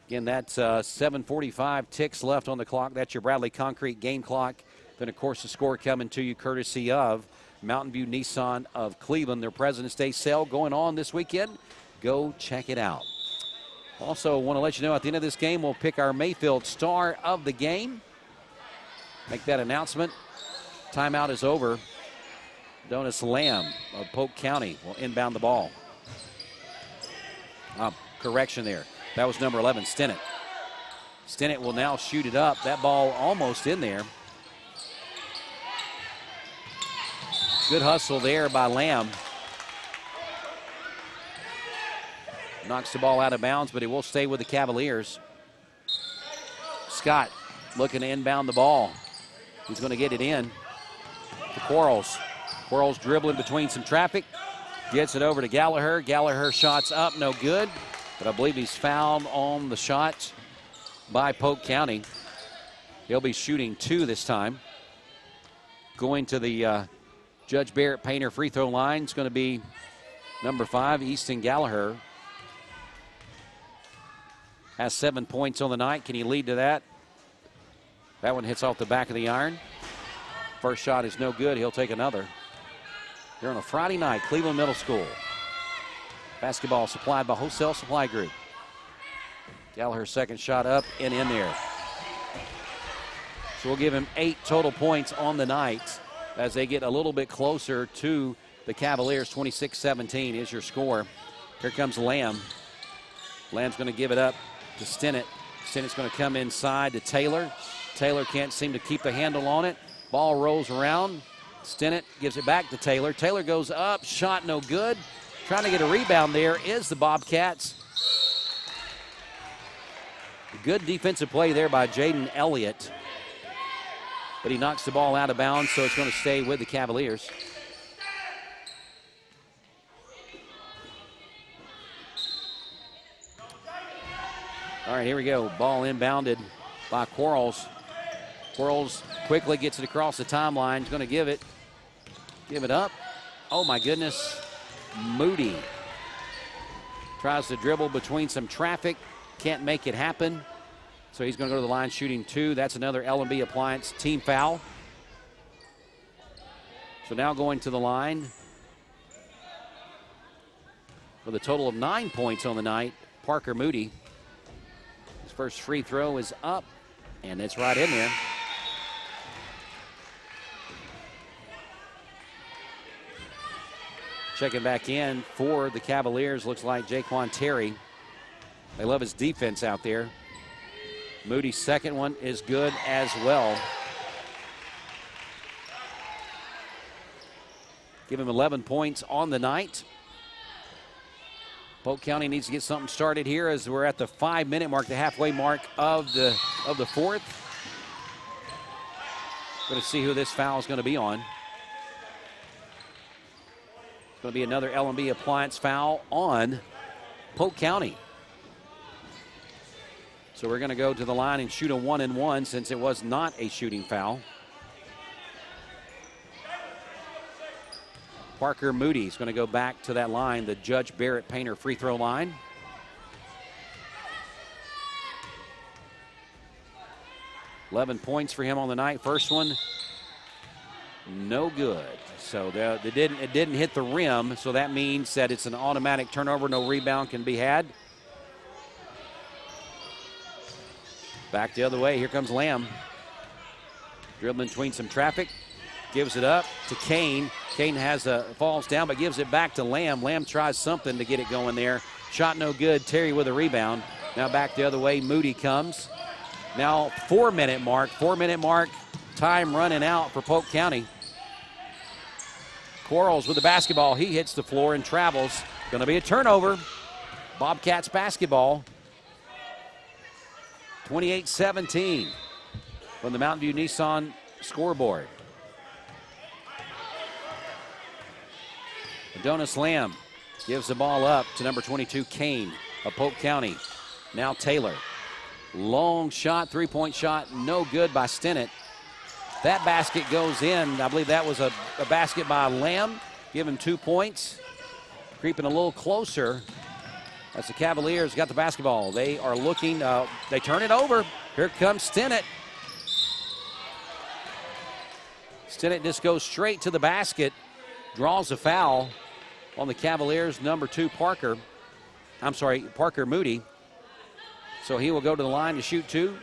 Again, that's 7:45 ticks left on the clock. That's your Bradley Concrete game clock. Then, of course, the score coming to you courtesy of Mountain View Nissan of Cleveland. Their President's Day sale going on this weekend. Go check it out. Also, want to let you know at the end of this game, we'll pick our Mayfield star of the game. Make that announcement. Timeout is over. Donis Lamb of Polk County will inbound the ball. Correction there. That was number 11, Stinnett. Stinnett will now shoot it up. That ball almost in there. Good hustle there by Lamb. Knocks the ball out of bounds, but he will stay with the Cavaliers. Scott looking to inbound the ball. He's going to get it in to Quarles. Quarles dribbling between some traffic. Gets it over to Gallagher. Gallagher shots up, no good. But I believe he's fouled on the shot by Polk County. He'll be shooting 2 this time. Going to the Judge Barrett Painter free throw line is going to be number 5, Easton Gallagher. Has 7 points on the night. Can he lead to that? That one hits off the back of the iron. First shot is no good. He'll take another. Here on a Friday night, Cleveland Middle School. Basketball supplied by Wholesale Supply Group. Gallagher's second shot up and in there. So we'll give him 8 total points on the night as they get a little bit closer to the Cavaliers. 26-17 is your score. Here comes Lamb. Lamb's going to give it up to Stinnett. Stinnett's going to come inside to Taylor. Taylor can't seem to keep the handle on it. Ball rolls around. Stinnett gives it back to Taylor. Taylor goes up, shot no good. Trying to get a rebound there is the Bobcats. Good defensive play there by Jaden Elliott. But he knocks the ball out of bounds, so it's going to stay with the Cavaliers. All right, here we go. Ball inbounded by Quarles. Quarles quickly gets it across the timeline. He's going to give it up. Oh, my goodness. Moody tries to dribble between some traffic. Can't make it happen. So he's going to go to the line shooting 2. That's another L&B Appliance team foul. So now going to the line with a total of 9 points on the night, Parker Moody. His first free throw is up, and it's right in there. Checking back in for the Cavaliers, looks like Jaquan Terry. They love his defense out there. Moody's second one is good as well. Give him 11 points on the night. Polk County needs to get something started here as we're at the 5-minute mark, the halfway mark of the fourth. Going to see who this foul is going to be on. It's going to be another L&B Appliance foul on Polk County. So we're going to go to the line and shoot a 1-and-1 since it was not a shooting foul. Parker Moody is going to go back to that line, the Judge Barrett Painter free throw line. $11 points for him on the night. First one, no good. So it didn't hit the rim, so that means that it's an automatic turnover. No rebound can be had. Back the other way. Here comes Lamb. Dribbling between some traffic. Gives it up to Kane. Kane falls down but gives it back to Lamb. Lamb tries something to get it going there. Shot no good. Terry with a rebound. Now back the other way. Moody comes. Now 4-minute mark. 4-minute mark. Time running out for Polk County. Quarles with the basketball. He hits the floor and travels. Going to be a turnover. Bobcats basketball. 28-17 from the Mountain View Nissan scoreboard. Adonis Lamb gives the ball up to number 22, Kane of Polk County. Now Taylor. Long shot, three-point shot, no good by Stinnett. That basket goes in. I believe that was a basket by Lamb. Give him 2 points. Creeping a little closer as the Cavaliers got the basketball. They are looking, they turn it over. Here comes Stinnett. Stinnett just goes straight to the basket, draws a foul on the Cavaliers, number 2, Parker Moody. So he will go to the line to shoot 2.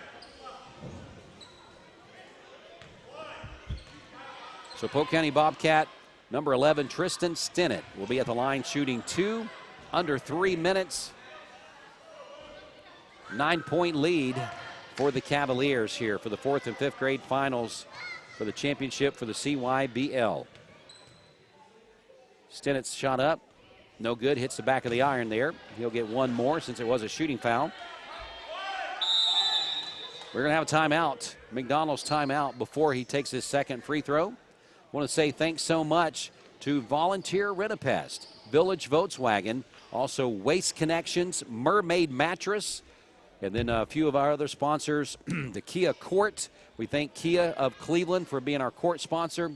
So Polk County Bobcat, number 11, Tristan Stinnett, will be at the line shooting 2. Under 3 minutes. 9-point lead for the Cavaliers here for the 4th and 5th grade finals for the championship for the CYBL. Stinnett's shot up. No good. Hits the back of the iron there. He'll get one more since it was a shooting foul. We're going to have a timeout. McDonald's timeout before he takes his second free throw. I want to say thanks so much to Volunteer Rent-A-Pest, Village Volkswagen, also Waste Connections, Mermaid Mattress, and then a few of our other sponsors, the Kia Court. We thank Kia of Cleveland for being our court sponsor.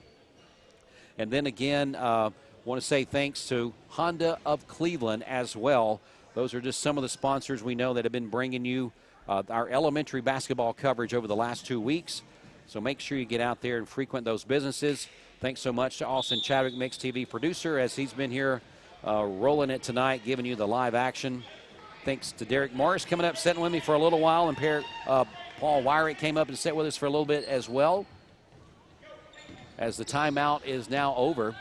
And then again, want to say thanks to Honda of Cleveland as well. Those are just some of the sponsors we know that have been bringing you our elementary basketball coverage over the last 2 weeks. So make sure you get out there and frequent those businesses. Thanks so much to Austin Chadwick, Mix TV producer, as he's been here rolling it tonight, giving you the live action. Thanks to Derek Morris coming up, sitting with me for a little while, and Paul Wyrick came up and sat with us for a little bit as well. As the timeout is now over,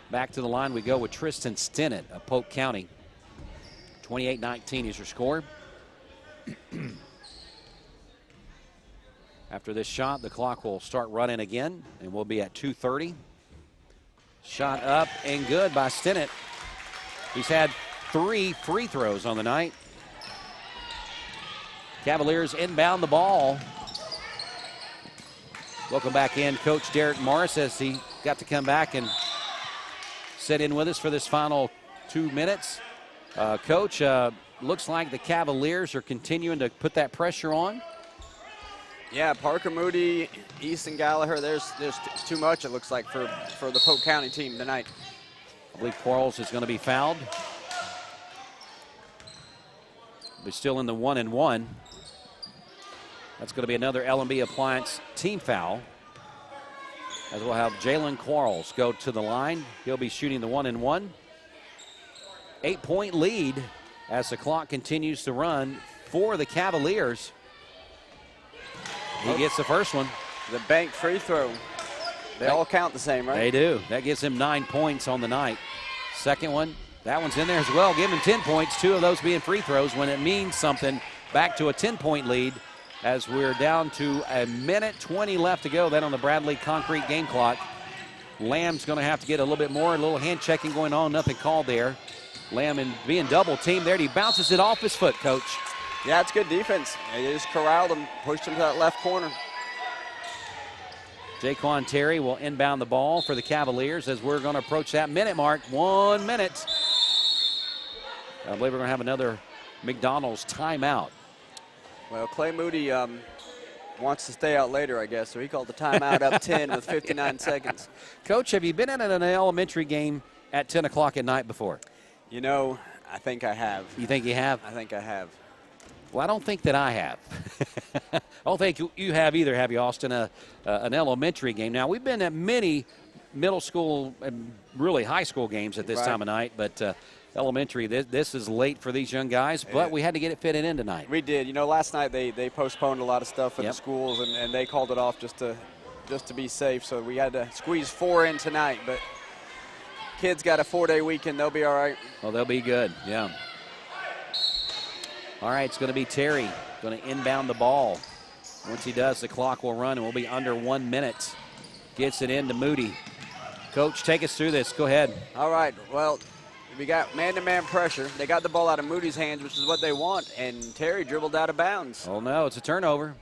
back to the line we go with Tristan Stinnett of Polk County. 28-19 is your score. After this shot, the clock will start running again, and we'll be at 2:30. Shot up and good by Stinnett. He's had 3 free throws on the night. Cavaliers inbound the ball. Welcome back in Coach Derek Morris as he got to come back and sit in with us for this final 2 minutes. Coach, looks like the Cavaliers are continuing to put that pressure on. Yeah, Parker Moody, Easton Gallagher, there's too much, it looks like, for the Polk County team tonight. I believe Quarles is going to be fouled. But still in the 1-and-1. That's going to be another L&B Appliance team foul, as we'll have Jalen Quarles go to the line. He'll be shooting the 1-and-1. 8-point lead as the clock continues to run for the Cavaliers. He gets the first one. The bank free throw. They all count the same, right? They do. That gives him 9 points on the night. Second one, that one's in there as well. Give him 10 points, 2 of those being free throws when it means something. Back to a 10-point lead as we're down to 1:20 left to go. Then on the Bradley concrete game clock. Lamb's going to have to get a little bit more. A little hand checking going on. Nothing called there. Lamb and being double teamed there. He bounces it off his foot, Coach. Yeah, it's good defense. They just corralled him, pushed him to that left corner. Jaquan Terry will inbound the ball for the Cavaliers as we're going to approach that minute mark. 1 minute. I believe we're going to have another McDonald's timeout. Well, Clay Moody wants to stay out later, I guess, so he called the timeout up 10 with 59 seconds. Coach, have you been in an elementary game at 10 o'clock at night before? You know, I think I have. You think you have? I think I have. Well, I don't think that I have. I don't think you have either, have you, Austin, an elementary game? Now, we've been at many middle school and really high school games at this time of night, but elementary, this is late for these young guys, but we had to get it fitted in tonight. We did. You know, last night they postponed a lot of stuff at the schools, and they called it off just to be safe, so we had to squeeze 4 in tonight, but kids got a 4-day weekend. They'll be all right. Well, they'll be good, yeah. All right, it's going to be Terry going to inbound the ball. Once he does, the clock will run, and we'll be under 1 minute. Gets it into Moody. Coach, take us through this. Go ahead. All right, well, we got man-to-man pressure. They got the ball out of Moody's hands, which is what they want, and Terry dribbled out of bounds. Oh, no, it's a turnover.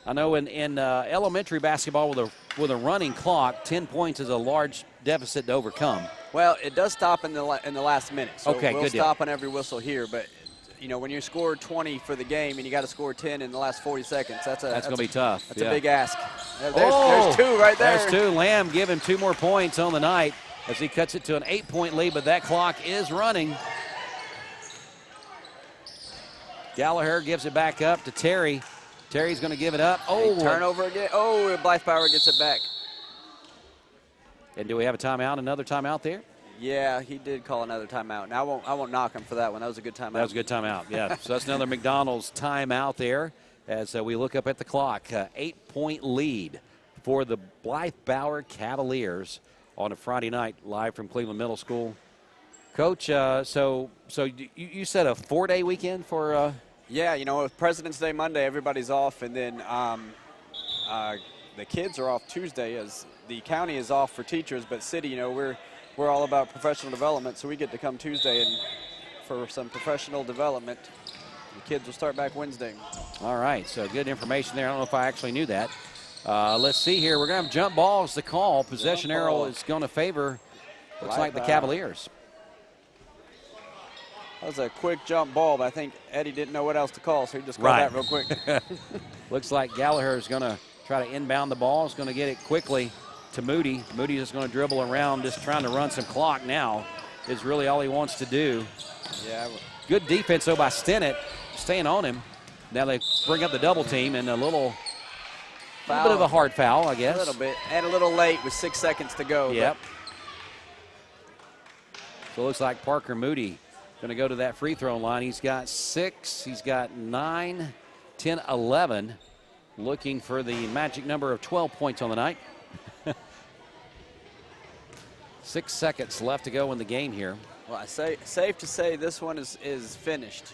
I know in elementary basketball with a running clock, 10 points is a large deficit to overcome. Well, it does stop in the last minute. So okay, we'll good stop deal. on every whistle here, but you know, when you score 20 for the game and you got to score 10 in the last 40 seconds, that's going to be tough. That's a big ask. There's 2 right there. There's 2. Lamb give him 2 more points on the night as he cuts it to an 8-point lead, but that clock is running. Gallagher gives it back up to Terry. Terry's going to give it up. Oh, turnover again. Oh, Blythe Power gets it back. And do we have a timeout? Another timeout there? Yeah, he did call another timeout. And I won't knock him for that one. That was a good timeout. That was a good timeout, yeah. So that's another McDonald's timeout there as we look up at the clock. 8-point lead for the Blythe Bauer Cavaliers on a Friday night live from Cleveland Middle School. Coach, so you said a 4-day weekend for Yeah, you know, with President's Day Monday, everybody's off, and then the kids are off Tuesday as the county is off for teachers, but city, you know, we're all about professional development, so we get to come Tuesday and for some professional development. The kids will start back Wednesday. All right, so good information there. I don't know if I actually knew that. Let's see here. We're going to have jump balls to call. Possession arrow is going to favor, looks like the Cavaliers. That was a quick jump ball, but I think Eddie didn't know what else to call, so he just called that real quick. Looks like Gallagher is going to try to inbound the ball. He's going to get it quickly to Moody. Moody is going to dribble around, just trying to run some clock now is really all he wants to do. Yeah. Good defense, though, by Stennett, staying on him. Now they bring up the double team and a little bit of a hard foul, I guess. A little bit, and a little late with 6 seconds to go. Yep. So it looks like Parker Moody going to go to that free throw line. He's got 6, he's got 9, 10, 11. Looking for the magic number of 12 points on the night. 6 seconds left to go in the game here. Well, I say safe to say this one is finished.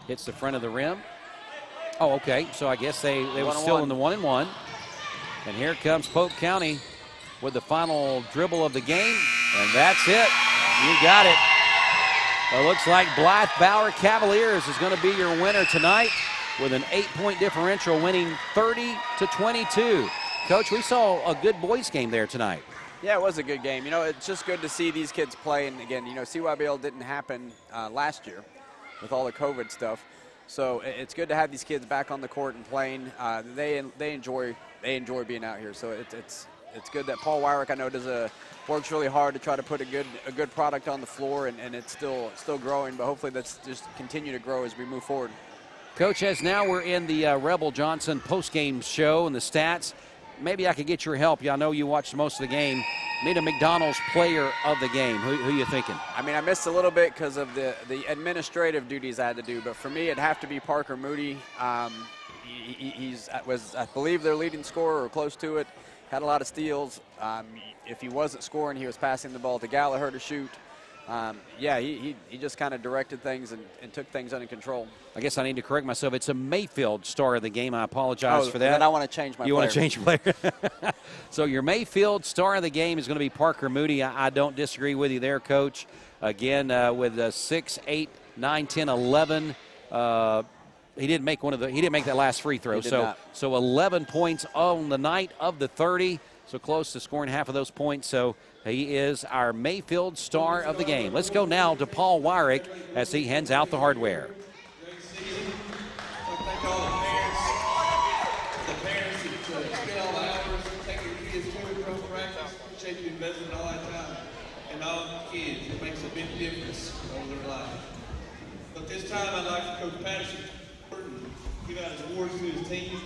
Hits the front of the rim. Oh, okay. So I guess they were still in the 1-and-1. And here comes Polk County with the final dribble of the game. And that's it. You got it. It looks like Blythe Bauer Cavaliers is going to be your winner tonight with an 8-point differential, winning 30-22. Coach, we saw a good boys game there tonight. Yeah, it was a good game. You know, it's just good to see these kids play. And again, you know, CYBL didn't happen last year with all the COVID stuff. So it's good to have these kids back on the court and playing. They enjoy being out here. So it's good that Paul Wyrick, I know, works really hard to try to put a good product on the floor, and it's still growing. But hopefully that's just continue to grow as we move forward. Coach, as now we're in the Rebel Johnson postgame show and the stats, maybe I could get your help. I know you watched most of the game. Need a McDonald's player of the game. Who you thinking? I mean, I missed a little bit because of the administrative duties I had to do, but for me, it'd have to be Parker Moody. He was, I believe, their leading scorer or close to it. Had a lot of steals. If he wasn't scoring, he was passing the ball to Gallagher to shoot. He just kind of directed things and took things under control. I guess I need to correct myself. It's a Mayfield star of the game. I apologize for that. Then I want to change my player. You want to change your player? So your Mayfield star of the game is going to be Parker Moody. I don't disagree with you there, Coach. Again, with 6, 8, 9, 10, 11. He didn't make that last free throw. So 11 points on the night of the 30. So close to scoring half of those points. So he is our Mayfield star of the game. Let's go now to Paul Wyrick as he hands out the hardware. Thank all the parents that spend all the hours taking the kids to and from practice. Appreciate you investing all that time in all the kids. It makes a big difference over their life. But this time I'd like for Coach Patterson to give out his awards to his team.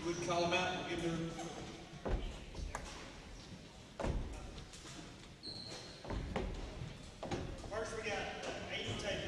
We'd call them out and give them. First we got Aiden Taylor.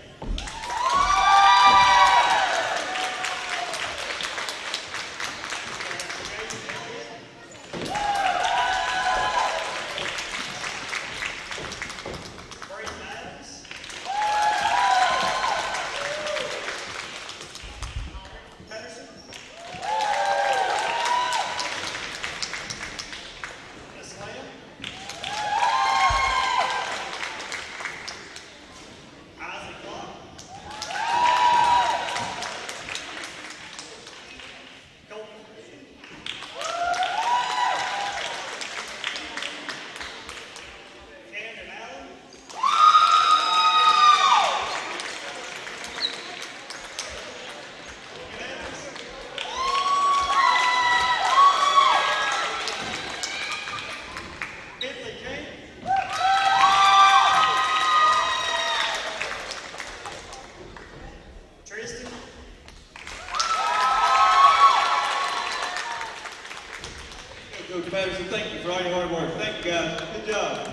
Coach Patterson, thank you for all your hard work. Thank you, guys. Good job.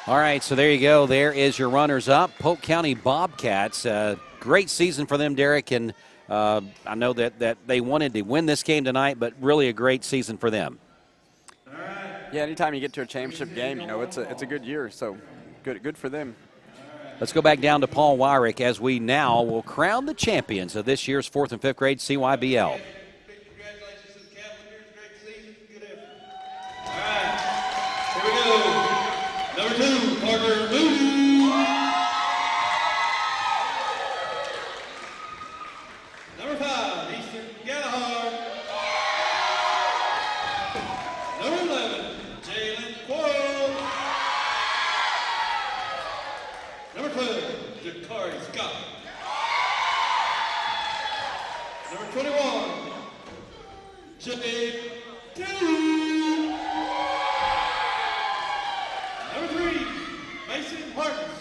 All right, so there you go. There is your runners-up, Polk County Bobcats. Great season for them, Derek, and I know that they wanted to win this game tonight, but really a great season for them. Yeah, anytime you get to a championship game, you know, it's a good year, so good for them. Let's go back down to Paul Wyrick as we now will crown the champions of this year's 4th and 5th grade CYBL. Here we go. Number 2, Parker Moody. Number 5, Easton Gallagher. Number 11, Jalen Polk. Number 12, Jakari Scott. Number 21, Jake Two. Number 3, Mason Harkins.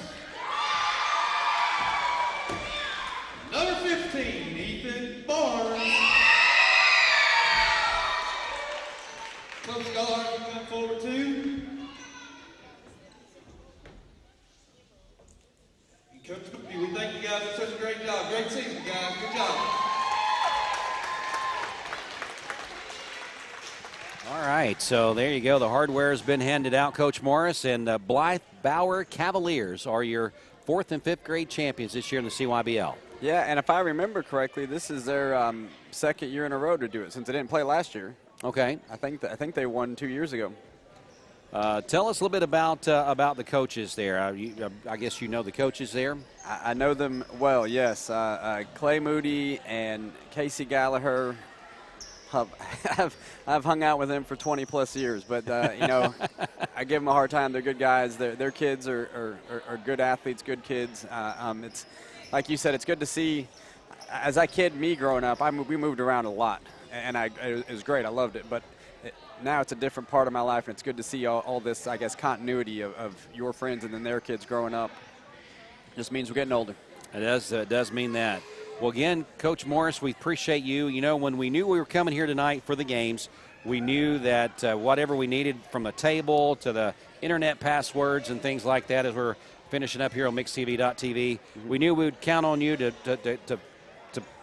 Number 15, Ethan Barnes. Coach Gallagher will come forward too. And Coach Cookie, we thank you guys for such a great job. Great season, guys. Good job. All right, so there you go. The hardware has been handed out, Coach Morris, and Blythe Bauer Cavaliers are your 4th and 5th grade champions this year in the CYBL. Yeah, and if I remember correctly, this is their second year in a row to do it since they didn't play last year. Okay. I think they won 2 years ago. Tell us a little bit about the coaches there. I guess you know the coaches there. I know them well. Yes, Clay Moody and Casey Gallagher. I've hung out with them for 20-plus years, but, you know, I give them a hard time. They're good guys. Their kids are good athletes, good kids. It's like you said, it's good to see. As a kid, me growing up, we moved around a lot, and it was great. I loved it, but now it's a different part of my life, and it's good to see all this, I guess, continuity of your friends and then their kids growing up. Just means we're getting older. It does mean that. Well, again, Coach Morris, we appreciate you. You know, when we knew we were coming here tonight for the games, we knew that whatever we needed from the table to the internet passwords and things like that as we're finishing up here on MixedTV.tv, we knew we would count on you to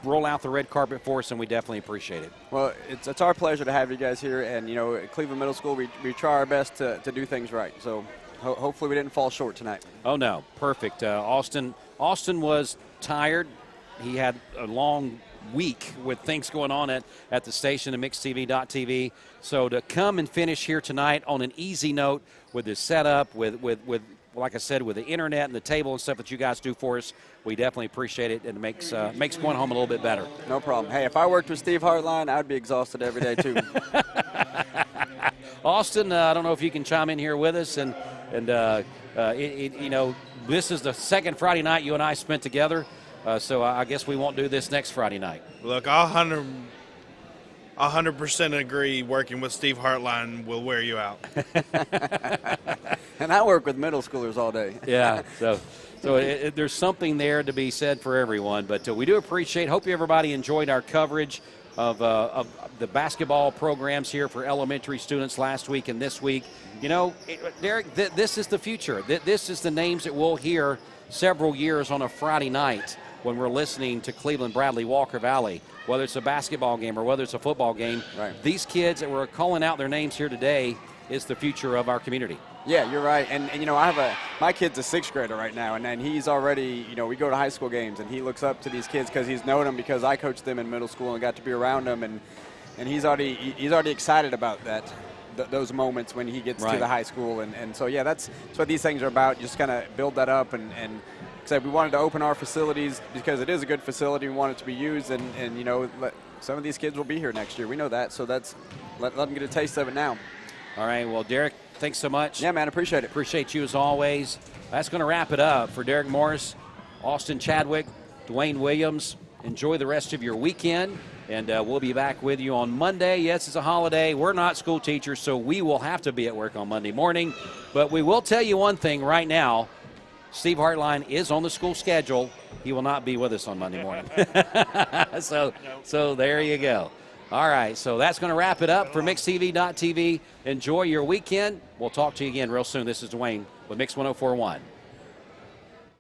roll out the red carpet for us, and we definitely appreciate it. Well, it's our pleasure to have you guys here, and, you know, at Cleveland Middle School, we try our best to do things right. So hopefully we didn't fall short tonight. Oh, no. Perfect. Austin was tired. He had a long week with things going on at the station at MixedTV.tv. So to come and finish here tonight on an easy note with this setup, with like I said, with the internet and the table and stuff that you guys do for us, we definitely appreciate it, and it makes going home a little bit better. No problem. Hey, if I worked with Steve Hartline, I'd be exhausted every day too. Austin, I don't know if you can chime in here with us, and you know, this is the second Friday night you and I spent together, so I guess we won't do this next Friday night. Look, I'll 100% agree. Working with Steve Hartline will wear you out. And I work with middle schoolers all day. Yeah, so there's something there to be said for everyone. But we do appreciate. Hope everybody enjoyed our coverage of the basketball programs here for elementary students last week and this week. You know, Derek, this is the future. This is the names that we'll hear several years on a Friday night when we're listening to Cleveland, Bradley, Walker Valley, whether it's a basketball game or whether it's a football game. Right. These kids that we're calling out their names here today is the future of our community. Yeah, you're right. And you know, my kid's a sixth grader right now, and he's already, you know, we go to high school games, and he looks up to these kids because he's known them because I coached them in middle school and got to be around them, and he's already excited about those moments when he gets to the high school, and so yeah, that's what these things are about. Just kind of build that up, and we wanted to open our facilities because it is a good facility. We want it to be used, and you know, some of these kids will be here next year. We know that, so let them get a taste of it now. All right, well, Derek, thanks so much. Yeah, man, appreciate it. Appreciate you as always. That's going to wrap it up for Derek Morris, Austin Chadwick, Dwayne Williams. Enjoy the rest of your weekend, and we'll be back with you on Monday. Yes, it's a holiday. We're not school teachers, so we will have to be at work on Monday morning. But we will tell you one thing right now. Steve Hartline is on the school schedule. He will not be with us on Monday morning. So there you go. All right, so that's going to wrap it up for MixedTV.tv. Enjoy your weekend. We'll talk to you again real soon. This is Dwayne with Mix 104.1.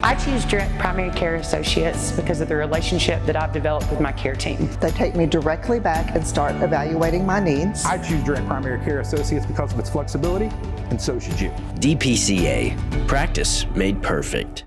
I choose Direct Primary Care Associates because of the relationship that I've developed with my care team. They take me directly back and start evaluating my needs. I choose Direct Primary Care Associates because of its flexibility, and so should you. DPCA. Practice made perfect.